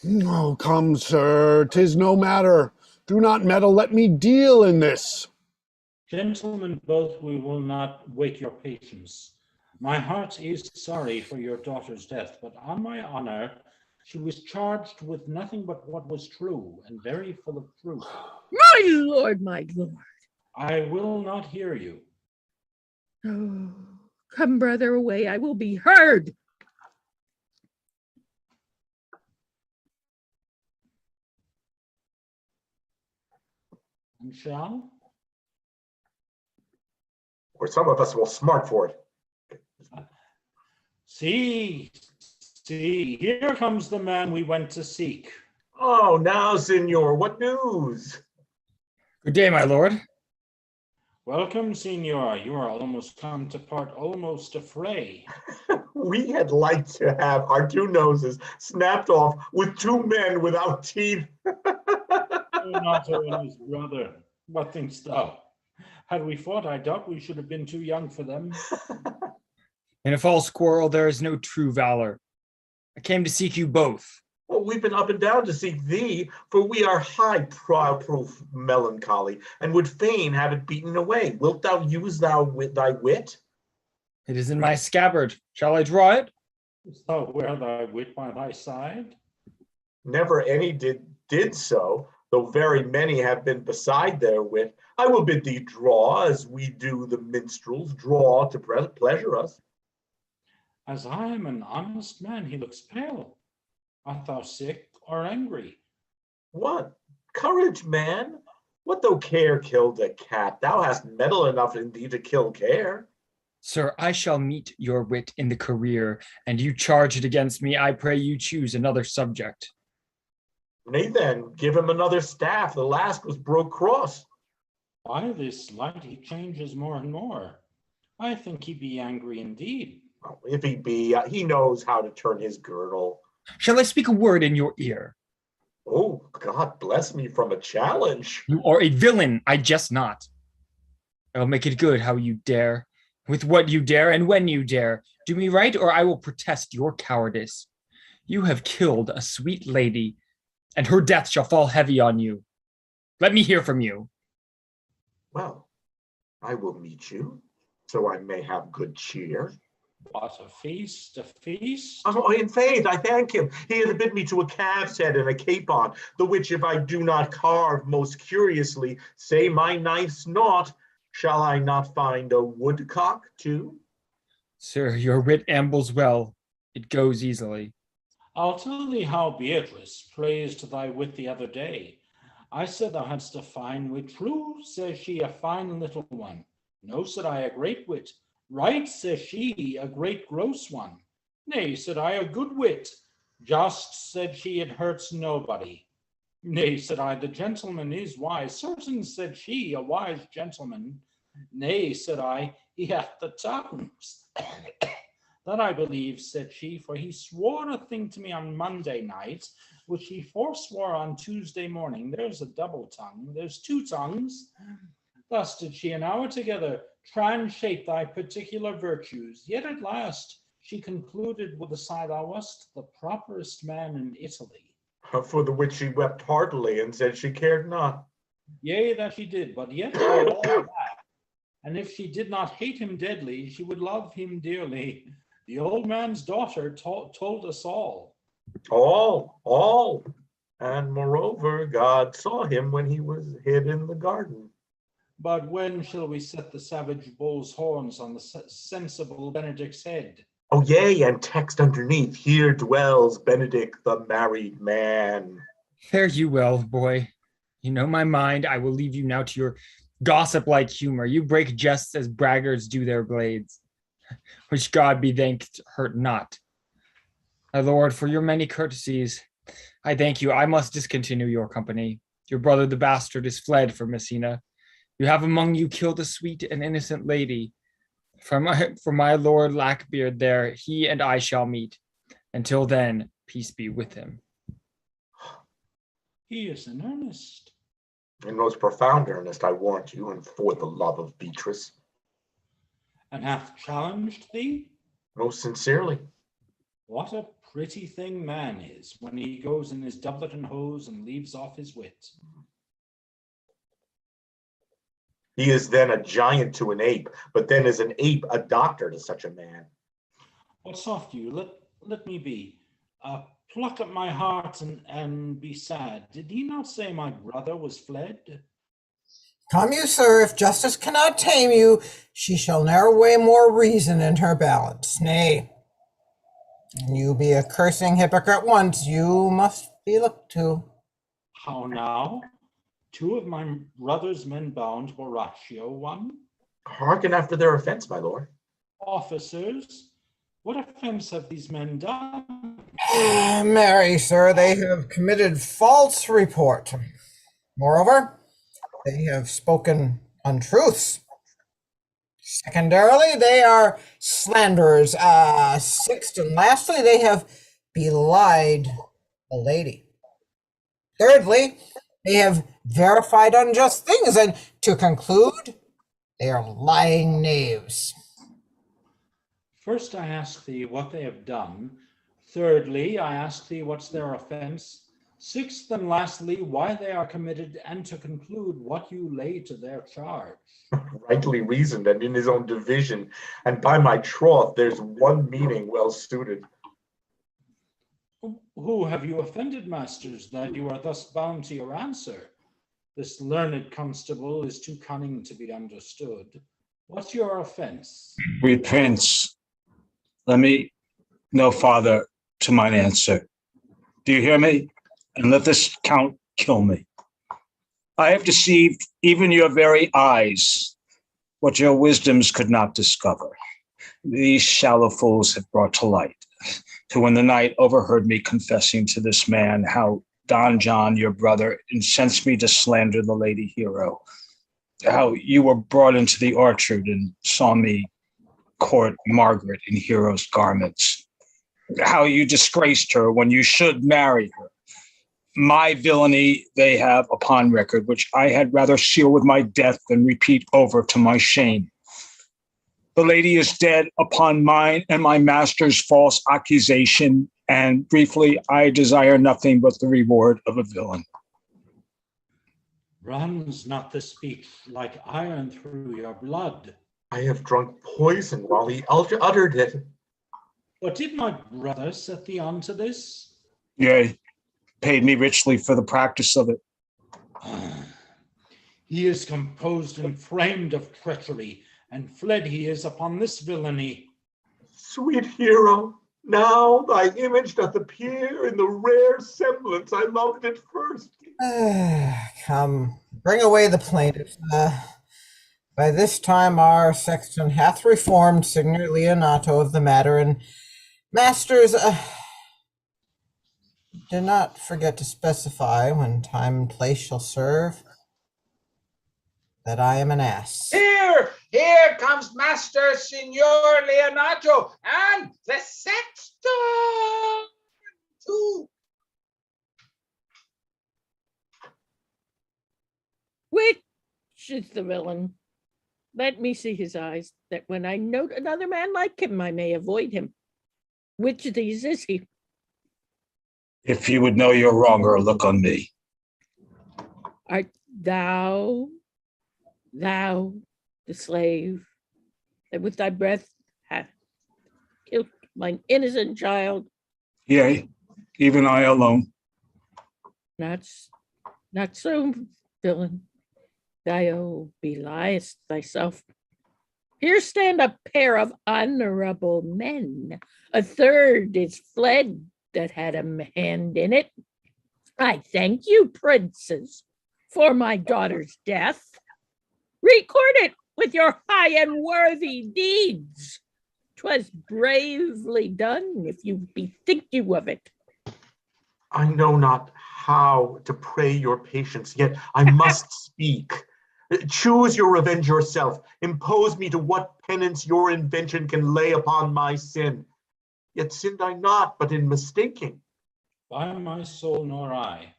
Oh, come, sir, 'tis no matter. Do not meddle, let me deal in this. Gentlemen, both, we will not wait your patience. My heart is sorry for your daughter's death, but on my honor, she was charged with nothing but what was true and very full of truth. My lord, my lord. I will not hear you. Oh, come, brother, away. I will be heard. And shall? Or some of us will smart for it. See, here comes the man we went to seek. Oh, now, senor, what news? Good day, my lord. Welcome, senor. You are almost come to part almost a fray. We had liked to have our two noses snapped off with two men without teeth. Leonato and his brother. What thinkst thou? Had we fought, I doubt we should have been too young for them. In a false quarrel, there is no true valor. I came to seek you both. Well, we've been up and down to seek thee, for we are high proof melancholy, and would fain have it beaten away. Wilt thou use thy wit? It is in my scabbard. Shall I draw it? Dost thou wear thy wit by thy side? Never any did so, though very many have been beside their wit. I will bid thee draw, as we do the minstrels, draw to pleasure us. As I am an honest man, he looks pale. Art thou sick or angry? What? Courage, man. What though care killed a cat? Thou hast mettle enough in thee to kill care. Sir, I shall meet your wit in the career, and you charge it against me. I pray you choose another subject. Nay then, give him another staff. The last was broke cross. By this light he changes more and more. I think he be angry indeed. Well, if he be, he knows how to turn his girdle. Shall I speak a word in your ear? Oh, God bless me from a challenge. You are a villain. I jest not. I will make it good how you dare, with what you dare, and when you dare. Do me right, or I will protest your cowardice. You have killed a sweet lady, and her death shall fall heavy on you. Let me hear from you. Well, I will meet you, so I may have good cheer. What, a feast, a feast? Oh, in faith, I thank him. He hath bid me to a calf's head and a capon, the which if I do not carve most curiously, say my knife's naught, shall I not find a woodcock too? Sir, your wit ambles well. It goes easily. I'll tell thee how Beatrice praised thy wit the other day. I said thou hadst a fine wit. True, says she, a fine little one. No, said I, a great wit. Right, says she, a great gross one. Nay, said I, a good wit. Just, said she, it hurts nobody. Nay, said I, the gentleman is wise. Certain, said she, a wise gentleman. Nay, said I, he hath the tongues. That I believe, said she, for he swore a thing to me on Monday night, which he forswore on Tuesday morning. There's a double tongue, there's two tongues. Thus did she an hour together transhape thy particular virtues, yet at last she concluded with a sigh, thou wast the properest man in Italy. For the which she wept heartily and said she cared not. Yea, that she did, but yet for all that, and if she did not hate him deadly, she would love him dearly. The old man's daughter told us all. All. And moreover, God saw him when he was hid in the garden. But when shall we set the savage bull's horns on the sensible Benedict's head? Oh, yea, and text underneath, here dwells Benedict the married man. Fare you well, boy. You know my mind. I will leave you now to your gossip-like humor. You break jests as braggarts do their blades, which God be thanked hurt not. My lord, for your many courtesies, I thank you. I must discontinue your company. Your brother, the bastard, is fled from Messina. You have among you killed a sweet and innocent lady. For my lord Lackbeard there, he and I shall meet. Until then, peace be with him. He is in earnest. In most profound earnest, I warrant you, and for the love of Beatrice. And hath challenged thee? Most sincerely. What a pretty thing man is when he goes in his doublet and hose and leaves off his wit. He is then a giant to an ape, but then is an ape a doctor to such a man. What soft you, let me be. Pluck up my heart and be sad. Did he not say my brother was fled? Come you, sir, if justice cannot tame you, she shall ne'er weigh more reason in her balance. Nay, and you be a cursing hypocrite once, you must be looked to. How now? 2 of my brother's men bound, Horatio one? Hearken after their offense, my lord. Officers, what offense have these men done? Marry, sir, they have committed false report. Moreover, they have spoken untruths. Secondarily, they are slanderers. Sixth and lastly, they have belied a lady. Thirdly, they have verified unjust things. And to conclude, they are lying knaves. First, I ask thee what they have done. Thirdly, I ask thee what's their offense. Sixth and lastly, why they are committed, and to conclude what you lay to their charge. Rightly reasoned and in his own division, and by my troth, there's one meaning well suited. Who have you offended, masters, that you are thus bound to your answer? This learned constable is too cunning to be understood. What's your offense? Sweet Prince, let me know, Father, to mine answer. Do you hear me? And let this count kill me. I have deceived even your very eyes, what your wisdoms could not discover. These shallow fools have brought to light, to when the night overheard me confessing to this man how Don John, your brother, incensed me to slander the lady hero, how you were brought into the orchard and saw me court Margaret in hero's garments, how you disgraced her when you should marry her. My villainy they have upon record, which I had rather seal with my death than repeat over to my shame. The lady is dead upon mine and my master's false accusation, and briefly, I desire nothing but the reward of a villain. Runs not the speech like iron through your blood? I have drunk poison while he uttered it. But did my brother set thee on to this? Yea, paid me richly for the practice of it. He is composed and framed of treachery, and fled he is upon this villainy. Sweet hero, now thy image doth appear in the rare semblance I loved at first. Come, bring away the plaintiff. By this time our sexton hath reformed Signor Leonato of the matter, and masters, do not forget to specify, when time and place shall serve, that I am an ass. Here comes Master Signor Leonato and the sexton too. Which is the villain? Let me see his eyes, that when I note another man like him, I may avoid him. Which of these is he? If you would know your wronger, look on me. Art thou the slave that with thy breath hath killed mine innocent child? Yea, even I alone. Not so, villain. Thou beliest thyself. Here stand a pair of honorable men. A third is fled that had a hand in it. I thank you, princes, for my daughter's death. Record it with your high and worthy deeds. 'Twas bravely done, if you bethink you of it. I know not how to pray your patience, yet I must speak. Choose your revenge yourself. Impose me to what penance your invention can lay upon my sin. Yet sinned I not, but in mistaking. By my soul, nor I.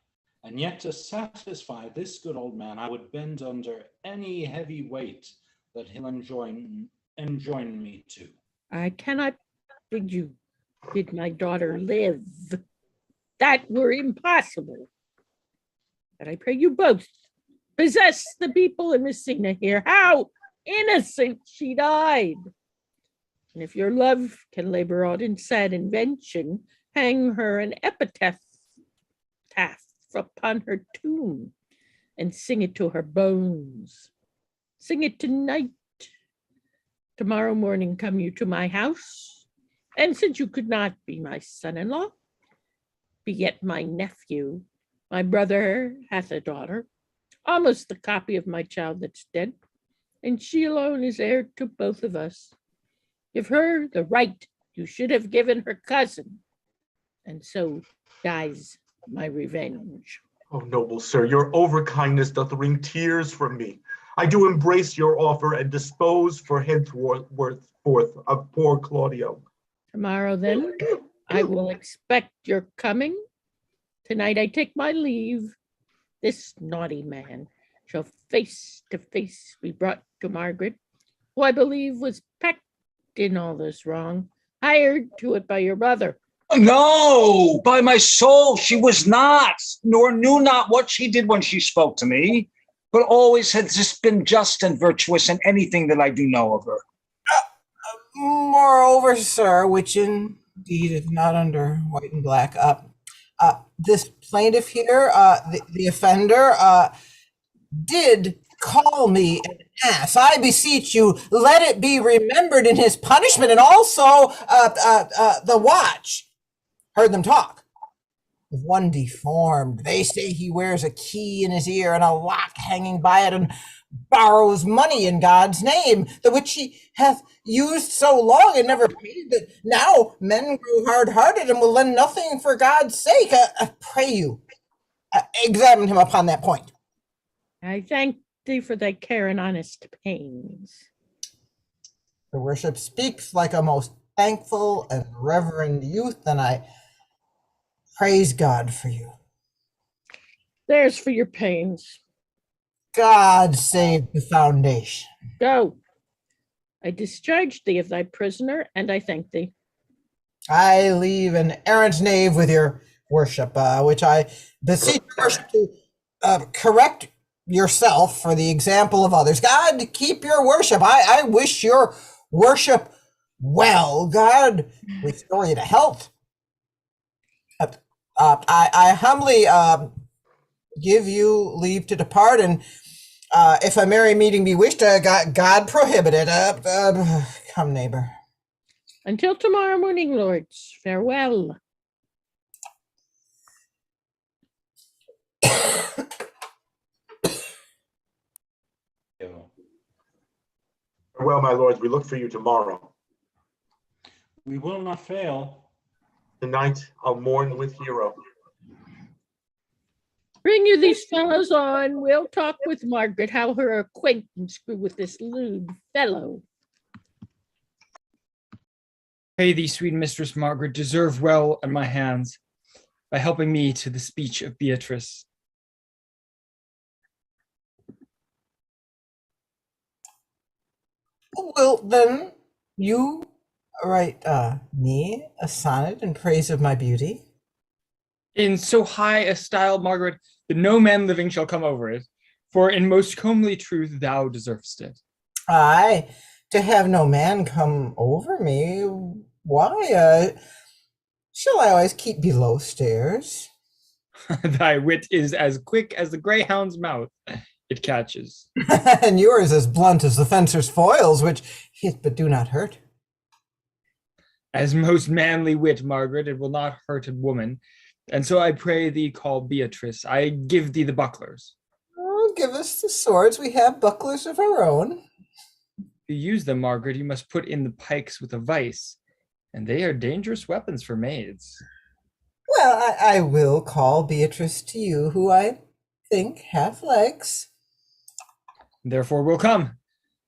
And yet to satisfy this good old man, I would bend under any heavy weight that he'll enjoin me to. I cannot bid you bid my daughter live. That were impossible. But I pray you both possess the people in Messina here. How innocent she died. And if your love can labor aught in sad invention, hang her an epitaph upon her tomb and sing it to her bones. Sing it tonight. Tomorrow morning come you to my house, and since you could not be my son-in-law, be yet my nephew, my brother hath a daughter, almost the copy of my child that's dead, and she alone is heir to both of us. Give her the right you should have given her cousin, and so dies my revenge. Oh, noble sir, your overkindness doth wring tears from me. I do embrace your offer and dispose for henceforth of poor Claudio. Tomorrow then, I will expect your coming. Tonight I take my leave. This naughty man shall face to face be brought to Margaret, who I believe was pecked in all this wrong, hired to it by your brother. No, by my soul, she was not, nor knew not what she did when she spoke to me, but always has just been just and virtuous in anything that I do know of her. Moreover, sir, which indeed is not under white and black, this plaintiff here, the offender, did call me an ass. I beseech you, let it be remembered in his punishment, and also the watch. Heard them talk. Of one deformed. They say he wears a key in his ear and a lock hanging by it, and borrows money in God's name, the which he hath used so long and never paid, that now men grow hard-hearted and will lend nothing for God's sake. I pray you, examine him upon that point. I thank thee for thy care and honest pains. Your worship speaks like a most thankful and reverend youth, and I praise God for you. There's for your pains. God save the foundation. Go. I discharge thee of thy prisoner, and I thank thee. I leave an errant knave with your worship, which I beseech your worship to correct yourself for the example of others. God, keep your worship. I wish your worship well. God, restore you to health. I humbly give you leave to depart, and if a merry meeting be wished, God prohibit it. Come, neighbor. Until tomorrow morning, lords. Farewell. Well, my lords, we look for you tomorrow. We will not fail. Tonight, I'll mourn with Hero. Bring you these fellows on. We'll talk with Margaret how her acquaintance grew with this lewd fellow. Pray thee, sweet Mistress Margaret, deserve well at my hands by helping me to the speech of Beatrice. Well, then, you write me a sonnet in praise of my beauty. In so high a style, Margaret, that no man living shall come over it, for in most comely truth thou deservest it. Aye, to have no man come over me, why, shall I always keep below stairs? Thy wit is as quick as the greyhound's mouth it catches. And yours as blunt as the fencer's foils, which hit but do not hurt. As most manly wit, Margaret, it will not hurt a woman. And so I pray thee call Beatrice. I give thee the bucklers. Oh, give us the swords. We have bucklers of our own. you use them, Margaret, you must put in the pikes with a vice, and they are dangerous weapons for maids. Well, I will call Beatrice to you, who I think hath legs. Therefore will come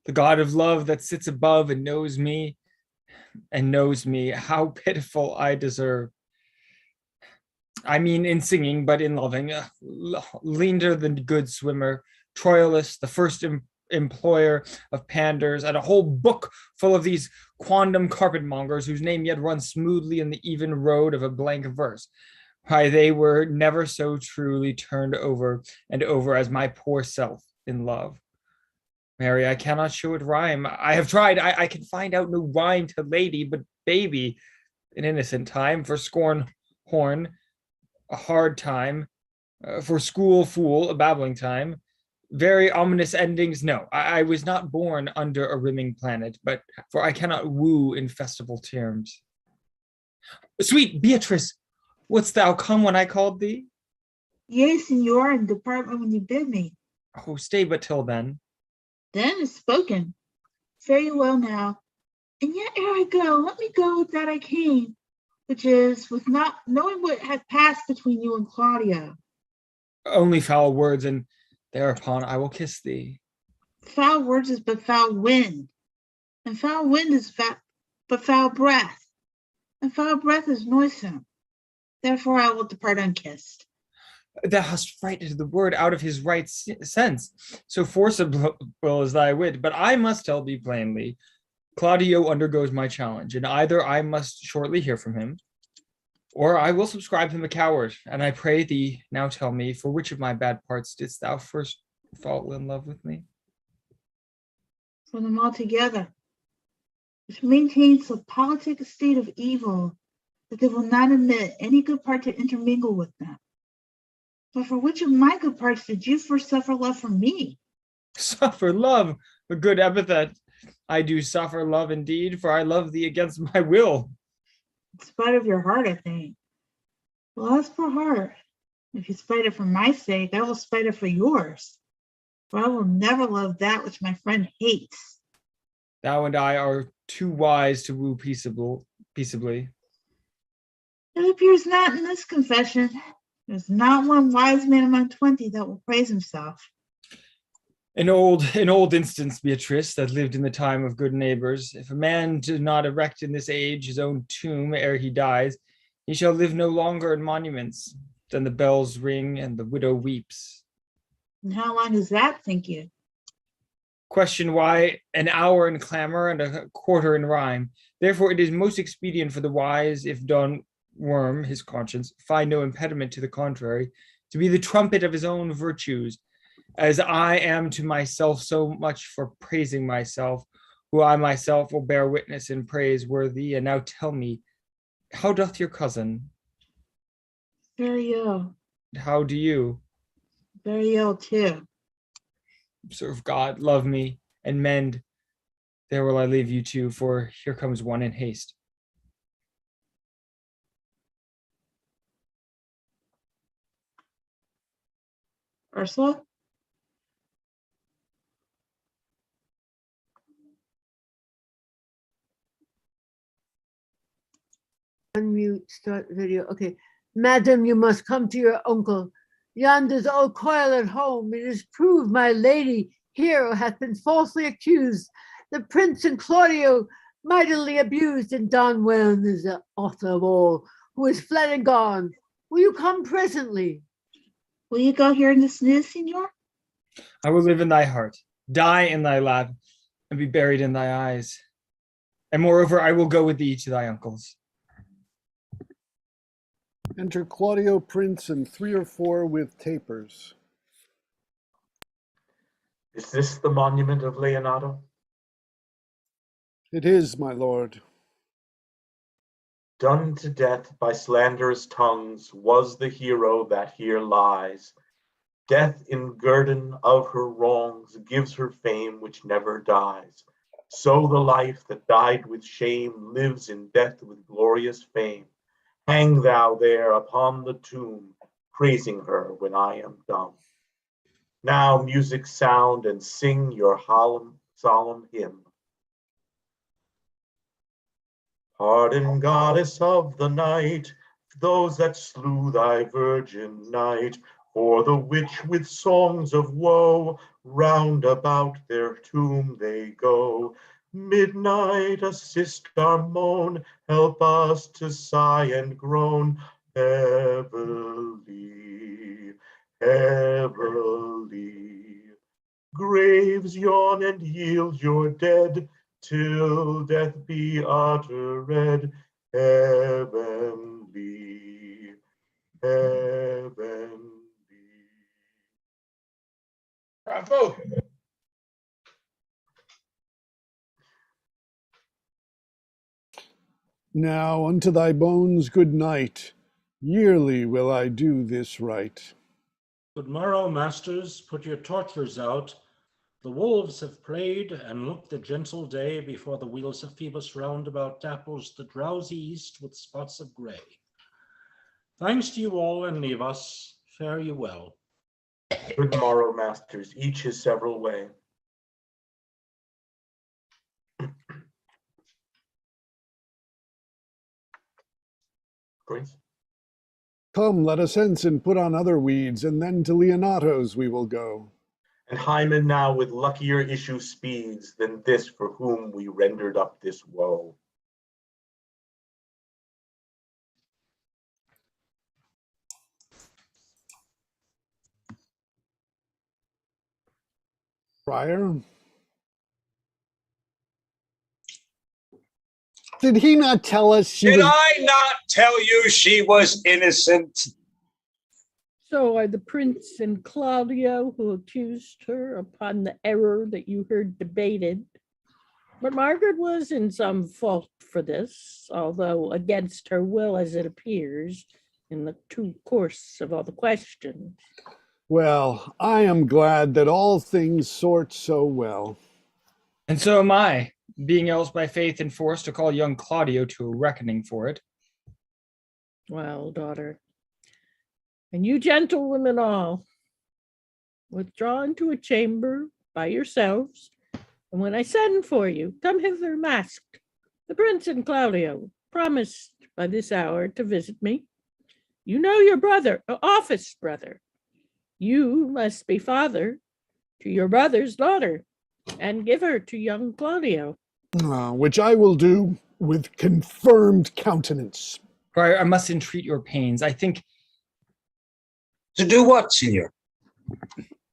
the god of love that sits above and knows me, how pitiful I deserve. I mean in singing, but in loving. Leander the good swimmer, Troilus, the first employer of panders, and a whole book full of these quondam carpetmongers whose name yet runs smoothly in the even road of a blank verse. Why, they were never so truly turned over and over as my poor self in love. Mary, I cannot show it rhyme. I have tried. I can find out no rhyme to lady, but baby, an innocent time, for scorn, horn, a hard time, for school, fool, a babbling time, very ominous endings. No, I was not born under a rimming planet, but for I cannot woo in festival terms. Sweet Beatrice, wouldst thou come when I called thee? Yea, Signor, and depart when you bid me. Oh, stay but till then. Then is spoken. Fare you well now. And yet ere I go, let me go with that I came, which is with not knowing what hath passed between you and Claudio. Only foul words, and thereupon I will kiss thee. Foul words is but foul wind, and foul wind is but foul breath, and foul breath is noisome. Therefore I will depart unkissed. Thou hast frightened the word out of his right sense, so forcible is thy wit. But I must tell thee plainly, Claudio undergoes my challenge, and either I must shortly hear from him, or I will subscribe him a coward. And I pray thee, now tell me, for which of my bad parts didst thou first fall in love with me? For them all together, which maintains a politic state of evil, that they will not admit any good part to intermingle with them. But for which of my good parts did you first suffer love from me? Suffer love, a good epithet. I do suffer love indeed, for I love thee against my will. In spite of your heart, I think. Well, as for heart, if you spite it for my sake, I will spite it for yours. For I will never love that which my friend hates. Thou and I are too wise to woo peaceably. It appears not in this confession. There's not one wise man among 20 that will praise himself. An old instance, Beatrice, that lived in the time of good neighbors. If a man do not erect in this age his own tomb ere he dies, he shall live no longer in monuments. Then the bells ring and the widow weeps. And how long is that, think you? Question why, an hour in clamor and a quarter in rhyme. Therefore it is most expedient for the wise, if Don Worm, his conscience, find no impediment to the contrary, to be the trumpet of his own virtues, as I am to myself so much for praising myself, who I myself will bear witness in praise worthy. And now tell me, how doth your cousin? Very ill. How do you? Very ill too. Serve God, love me, and mend. There will I leave you too, for here comes one in haste. Ursula? Unmute, start video. Okay. Madam, you must come to your uncle. Yonder's old coil at home. It is proved my lady here hath been falsely accused. The prince and Claudio mightily abused, and Don Juan is the author of all, who is fled and gone. Will you come presently? Will you go here in this news, Signor? I will live in thy heart, die in thy lap, and be buried in thy eyes. And moreover, I will go with thee to thy uncle's. Enter Claudio, Prince, and 3 or 4 with tapers. Is this the monument of Leonardo? It is, my lord. Done to death by slanderous tongues was the hero that here lies. Death in guerdon of her wrongs gives her fame which never dies. So the life that died with shame lives in death with glorious fame. Hang thou there upon the tomb, praising her when I am dumb. Now music sound and sing your solemn hymn. Pardon, goddess of the night, those that slew thy virgin night, for the which with songs of woe round about their tomb they go. Midnight, assist our moan, help us to sigh and groan. Heavily, heavily. Graves yawn and yield your dead, till death be uttered. Heavenly, heavenly. Bravo. Now unto thy bones good night. Yearly will I do this right. Good morrow, masters, put your torches out. The wolves have played, and look the gentle day before the wheels of Phoebus roundabout dapples the drowsy east with spots of gray. Thanks to you all, and leave us. Fare you well. Good morrow, masters, each his several way. Prince? Come, let us hence and put on other weeds, and then to Leonato's we will go. And Hymen now with luckier issue speeds than this for whom we rendered up this woe. Friar? Did he not tell us she Did was... I not tell you she was innocent? So are the prince and Claudio, who accused her upon the error that you heard debated. But Margaret was in some fault for this, although against her will, as it appears, in the true course of all the questions. Well, I am glad that all things sort so well. And so am I, being else by faith enforced to call young Claudio to a reckoning for it. Well, daughter, and you gentlewomen all, withdraw into a chamber by yourselves, and when I send for you, come hither masked. The prince and Claudio promised by this hour to visit me. You know your brother, office brother. You must be father to your brother's daughter, and give her to young Claudio. Which I will do with confirmed countenance. Friar, I must entreat your pains. I think To do what, Signor?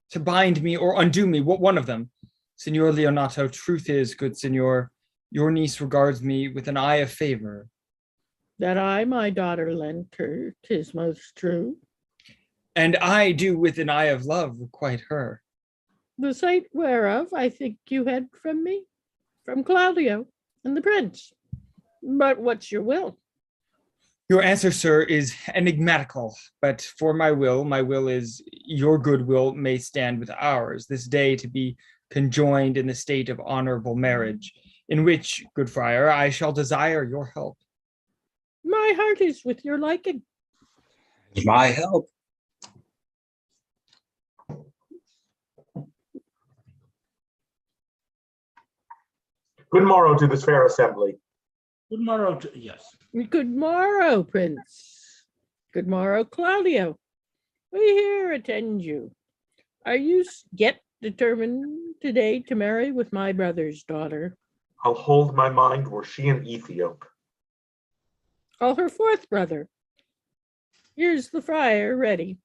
to bind me or undo me, one of them. Signor Leonato, truth is, good Signor, your niece regards me with an eye of favor. That I my daughter lent her, 'tis most true. And I do with an eye of love requite her. The sight whereof I think you had from me, from Claudio and the prince. But what's your will? Your answer, sir, is enigmatical, but for my will is your good will may stand with ours, this day to be conjoined in the state of honorable marriage, in which, good friar, I shall desire your help. My heart is with your liking. My help. Good morrow to this fair assembly. Good morrow to, yes. Good morrow, prince. Good morrow, Claudio. We here attend you. Are you yet determined today to marry with my brother's daughter? I'll hold my mind were she an Ethiop. Call her forth, brother. Here's the friar ready.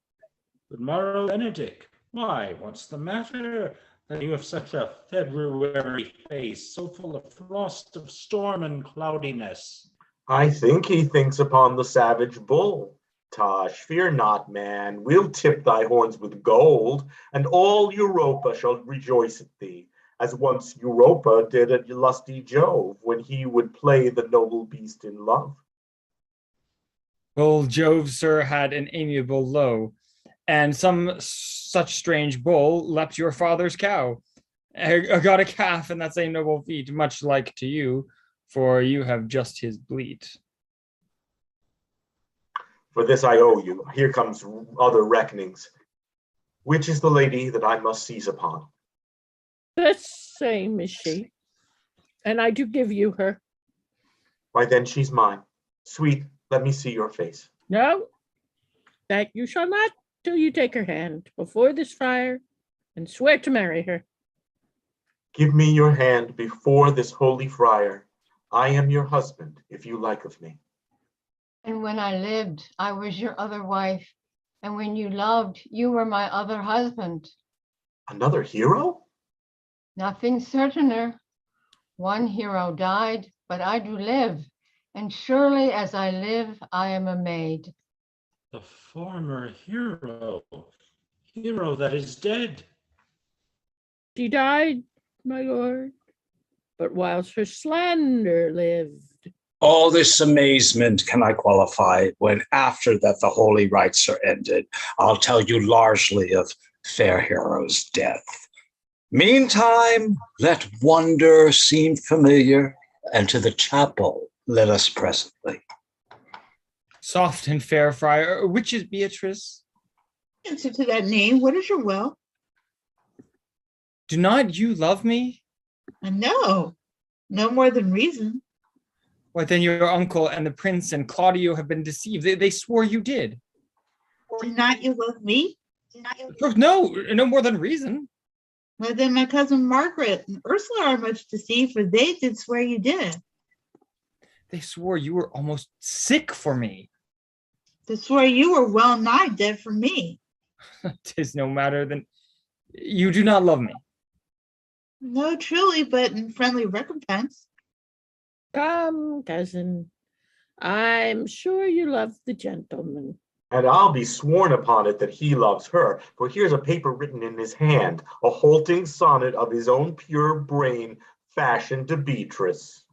Good morrow, Benedict. Why, what's the matter? That you have such a February face, so full of frost of storm and cloudiness. I think he thinks upon the savage bull. Tosh, fear not, man. We'll tip thy horns with gold, and all Europa shall rejoice at thee, as once Europa did at lusty Jove, when he would play the noble beast in love. Well, Jove, sir, had an amiable low, and some such strange bull leapt your father's cow. I got a calf in that same noble feat, much like to you, for you have just his bleat. For this I owe you. Here comes other reckonings. Which is the lady that I must seize upon? The same is she, and I do give you her. Why, then she's mine. Sweet, let me see your face. No, that you shall not till you take her hand before this friar and swear to marry her. Give me your hand before this holy friar. I am your husband, if you like of me. And when I lived, I was your other wife. And when you loved, you were my other husband. Another hero? Nothing certainer. One hero died, but I do live. And surely as I live, I am a maid. The former hero that is dead. She died, my lord, but whilst her slander lived. All this amazement can I qualify when after that the holy rites are ended, I'll tell you largely of fair hero's death. Meantime, let wonder seem familiar, and to the chapel let us presently. Soft and fair friar, which is Beatrice? Answer to that name. What is your will? Do not you love me? No, no more than reason. Why, then your uncle and the prince and Claudio have been deceived. They swore you did. Do not you love me? No, no more than reason. Well, then my cousin Margaret and Ursula are much deceived, for they did swear you did. They swore you were almost sick for me. They swore you were well nigh dead for me. 'Tis no matter than you do not love me. No, truly, but in friendly recompense. Come, cousin, I'm sure you love the gentleman. And I'll be sworn upon it that he loves her, for here's a paper written in his hand, a halting sonnet of his own pure brain, fashioned to Beatrice.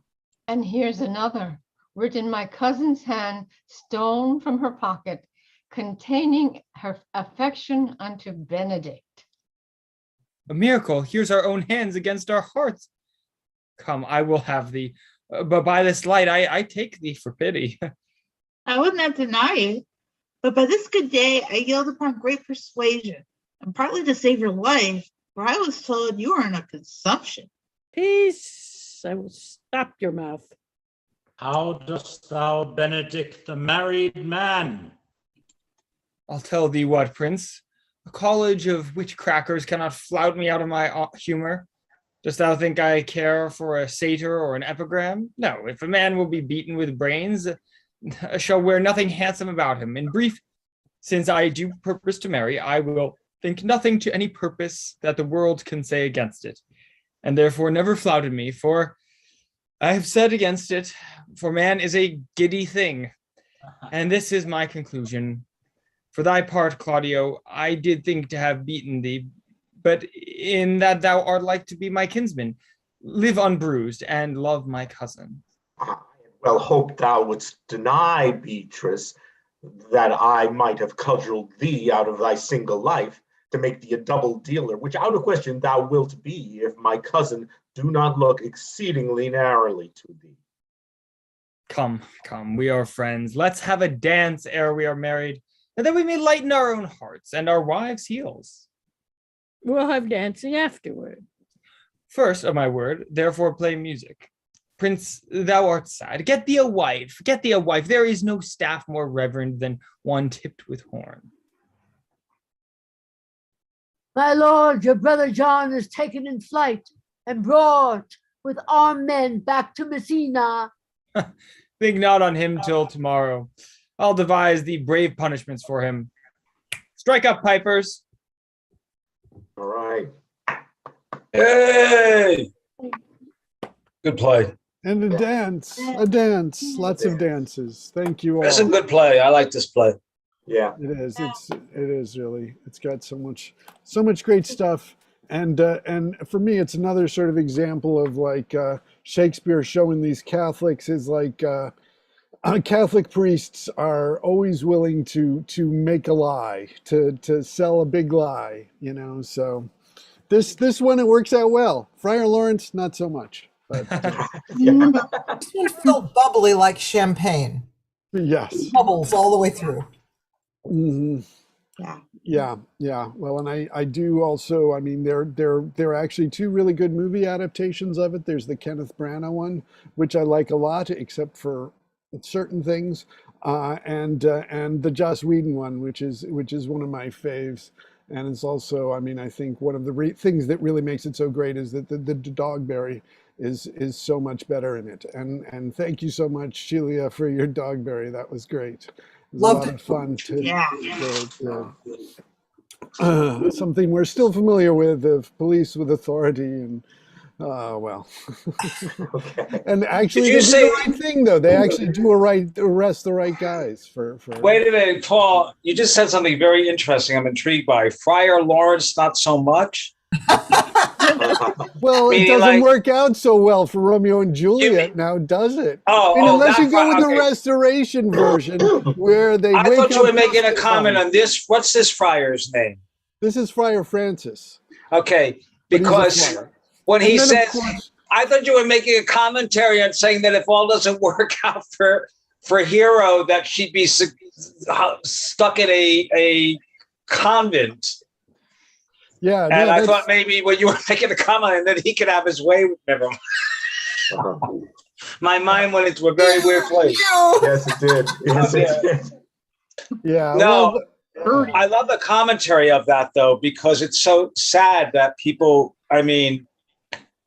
And here's another, written in my cousin's hand, stolen from her pocket, containing her affection unto Benedict. A miracle. Here's our own hands against our hearts. Come, I will have thee. But by this light, I take thee for pity. I would not deny it, but by this good day I yield upon great persuasion, and partly to save your life, for I was told you were in a consumption. Peace, I will stop your mouth. How dost thou, Benedict, the married man? I'll tell thee what, prince. A college of witch crackers cannot flout me out of my humor. Dost thou think I care for a satyr or an epigram? No, if a man will be beaten with brains, shall wear nothing handsome about him. In brief, since I do purpose to marry, I will think nothing to any purpose that the world can say against it, and therefore never flouted me, for I have said against it, for man is a giddy thing. And this is my conclusion. For thy part, Claudio, I did think to have beaten thee, but in that thou art like to be my kinsman, live unbruised and love my cousin. I well hoped thou wouldst deny, Beatrice, that I might have cudgeled thee out of thy single life to make thee a double dealer, which out of question thou wilt be, if my cousin do not look exceedingly narrowly to thee. Come, we are friends. Let's have a dance ere we are married, and that we may lighten our own hearts and our wives' heels. We'll have dancing afterward. First, of my word, therefore play music. Prince, thou art sad. Get thee a wife. There is no staff more reverend than one tipped with horn. My lord, your brother John is taken in flight and brought with armed men back to Messina. Think not on him till tomorrow. I'll devise the brave punishments for him. Strike up, pipers. All right. Hey! Good play. And a dance, lots of dances. Thank you all. That's a good play. I like this play. Yeah. It is. It is really. It's got so much great stuff. And for me, it's another sort of example of like Shakespeare showing these Catholics is like Catholic priests are always willing to make a lie, to sell a big lie, you know. So this one, it works out well. Friar Lawrence, not so much. But This one felt bubbly like champagne. yes, Bubbles all the way through. hmm Yeah. Well, and I do also, I mean, there are actually two really good movie adaptations of it. There's the Kenneth Branagh one, which I like a lot, except for certain things, and the Joss Whedon one, which is one of my faves. And it's also, I mean, I think one of the things that really makes it so great is that the Dogberry is so much better in it. And thank you so much, Sheila, for your Dogberry. That was great. It was a Loved lot it. of fun to Yeah. something we're still familiar with of police with authority and well. Okay. And Did actually you they did say? the right thing though. They actually do arrest the right guys for Wait a minute, Paul. You just said something very interesting. I'm intrigued by Friar Lawrence. Not so much. well, it Meaning, doesn't like, work out so well for Romeo and you Juliet mean, now, does it? oh, I mean, unless that you go with the okay. restoration version where they I wake thought you up were making a just in comment time. on this. What's this friar's name? This is Friar Francis, Okay, but he's a because friar. when And he then, of says, course, I thought you were making a commentary on saying that if all doesn't work out for Hero, that she'd be stuck in a convent. yeah, And no, I that's thought maybe when you were making a comment and that he could have his way with never mind. My mind went into a very weird place. Yes, it did. Yes, it did. yeah. No, Well, I love the commentary of that though, because it's so sad that people, I mean,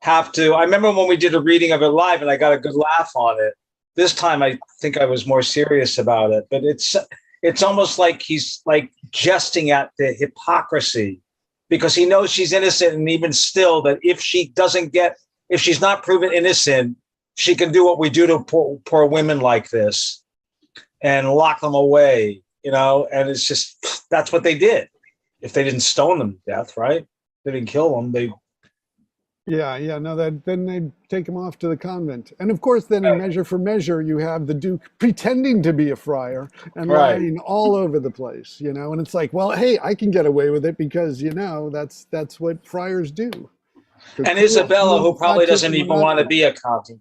have to. I remember when we did a reading of it live and I got a good laugh on it. This time I think I was more serious about it, but it's almost like he's like jesting at the hypocrisy because he knows she's innocent, and even still that if she's not proven innocent, she can do what we do to poor women like this and lock them away, and it's just, that's what they did. If they didn't stone them to death, right? They didn't kill them. yeah, no, then they take him off to the convent. And of course, then in Measure for Measure, you have the Duke pretending to be a friar and Right. lying all over the place, and it's like, well, hey, I can get away with it because, that's what friars do. And Isabella, who probably doesn't even want to be a convent,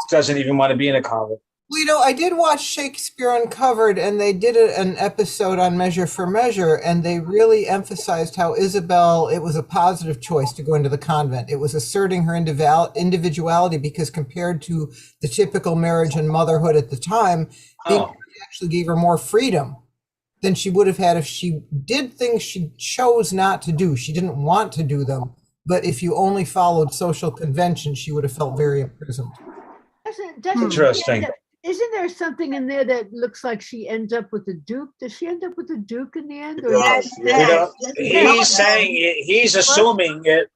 doesn't even want to be in a convent. Well, I did watch Shakespeare Uncovered, and they did an episode on Measure for Measure, and they really emphasized how Isabel, it was a positive choice to go into the convent. It was asserting her individuality because compared to the typical marriage and motherhood at the time, being actually gave her more freedom than she would have had if she did things she chose not to do. She didn't want to do them, but if you only followed social convention, she would have felt very imprisoned. Interesting. Isn't there something in there that looks like she ends up with the Duke? Does she end up with the Duke in the end? Or He's saying he's assuming it.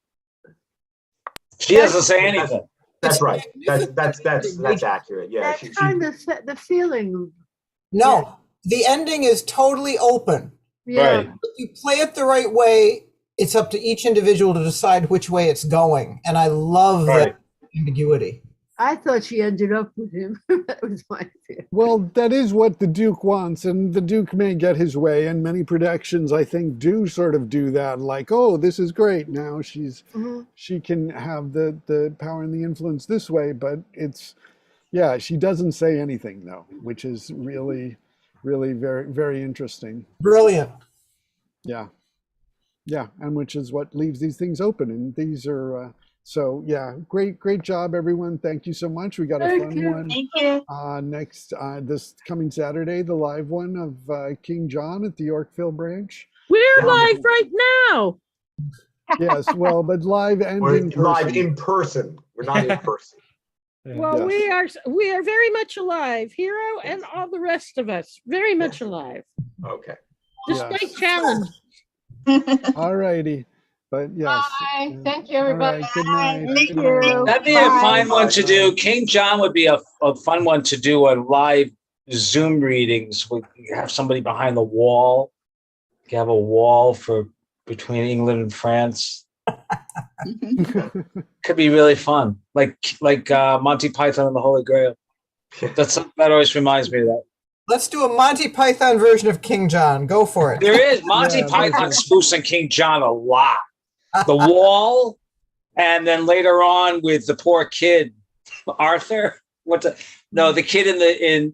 She doesn't say anything. That's right. That's accurate. Yeah. That's kind of the feeling. No, the ending is totally open. Yeah. Right. If you play it the right way, it's up to each individual to decide which way it's going. And I love that ambiguity. I thought she ended up with him. That was my fear. Well, that is what the Duke wants, and the Duke may get his way, and many productions, I think, do sort of do that, like, oh, this is great, now she can have the power and the influence this way, but she doesn't say anything, though, which is really, really very, very interesting. Brilliant. Yeah, and which is what leaves these things open, and these are... So yeah, great job, everyone. Thank you so much. We got a fun one. Thank you. Next, this coming Saturday, the live one of King John at the Yorkville branch. We're live right now. Yes, well, but live and We're in person. live in person. We're not in person. Well, Yes. we are very much alive, Hero, and all the rest of us, very much alive, Okay. despite Yes. challenge. All righty. But yes. Bye. Thank you, All everybody. right, good night. Thank Good night. you. That'd be a fine one to do. King John would be a fun one to do a live Zoom readings. We have somebody behind the wall. You have a wall between England and France. Could be really fun, like Monty Python and the Holy Grail. That always reminds me of that. Let's do a Monty Python version of King John. Go for it. There is Monty Yeah, Python spoofs on King John a lot. The Wall, and then later on with the poor kid, Arthur. The kid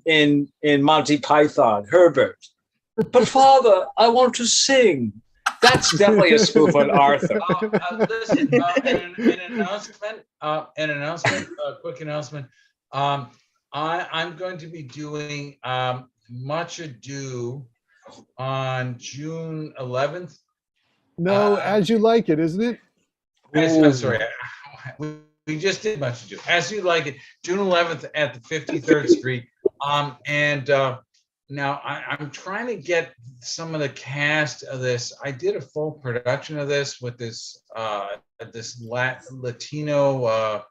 in Monty Python, Herbert. But Father, I want to sing. That's definitely a spoof on Arthur. Listen, an announcement, a quick announcement. I'm going to be doing Much Ado on June 11th. No, As You Like It, isn't it? I'm sorry, we just did Much Ado. As You Like It, June 11th at the 53rd Street. Now I'm trying to get some of the cast of this. I did a full production of this with this Latino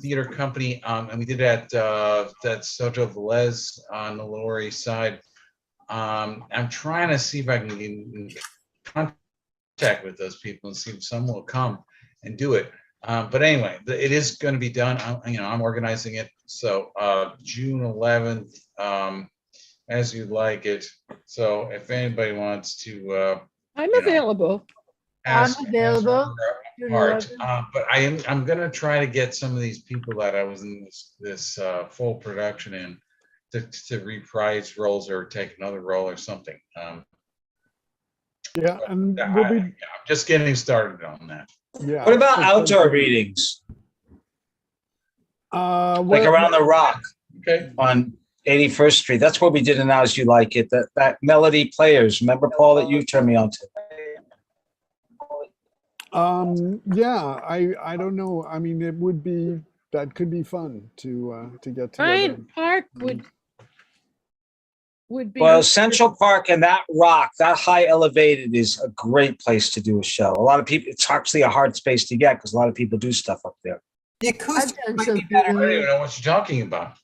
theater company, and we did it at that Soto Velez on the Lower East Side. I'm trying to see if I can get in contact with those people and see if someone will come and do it. But anyway, it is going to be done. I'm organizing it. So June 11th. As You Like It. So if anybody wants to, I'm available. I'm available. But I'm going to try to get some of these people that I was in this full production in to reprise roles or take another role or something. Yeah, and I'm just getting started on that. Yeah. What about outdoor readings? Like around the Rock, okay, on 81st Street. That's where we did an As You Like It. That Melody Players. Remember, Paul, that you turned me on to? Yeah, I don't know. I mean, that could be fun to get together. Bryant Park would be. Well, Central Park and that rock, that high elevated, is a great place to do a show. A lot of people, it's actually a hard space to get because a lot of people do stuff up there. The acoustic I've done might some be better. I don't even know what you're talking about.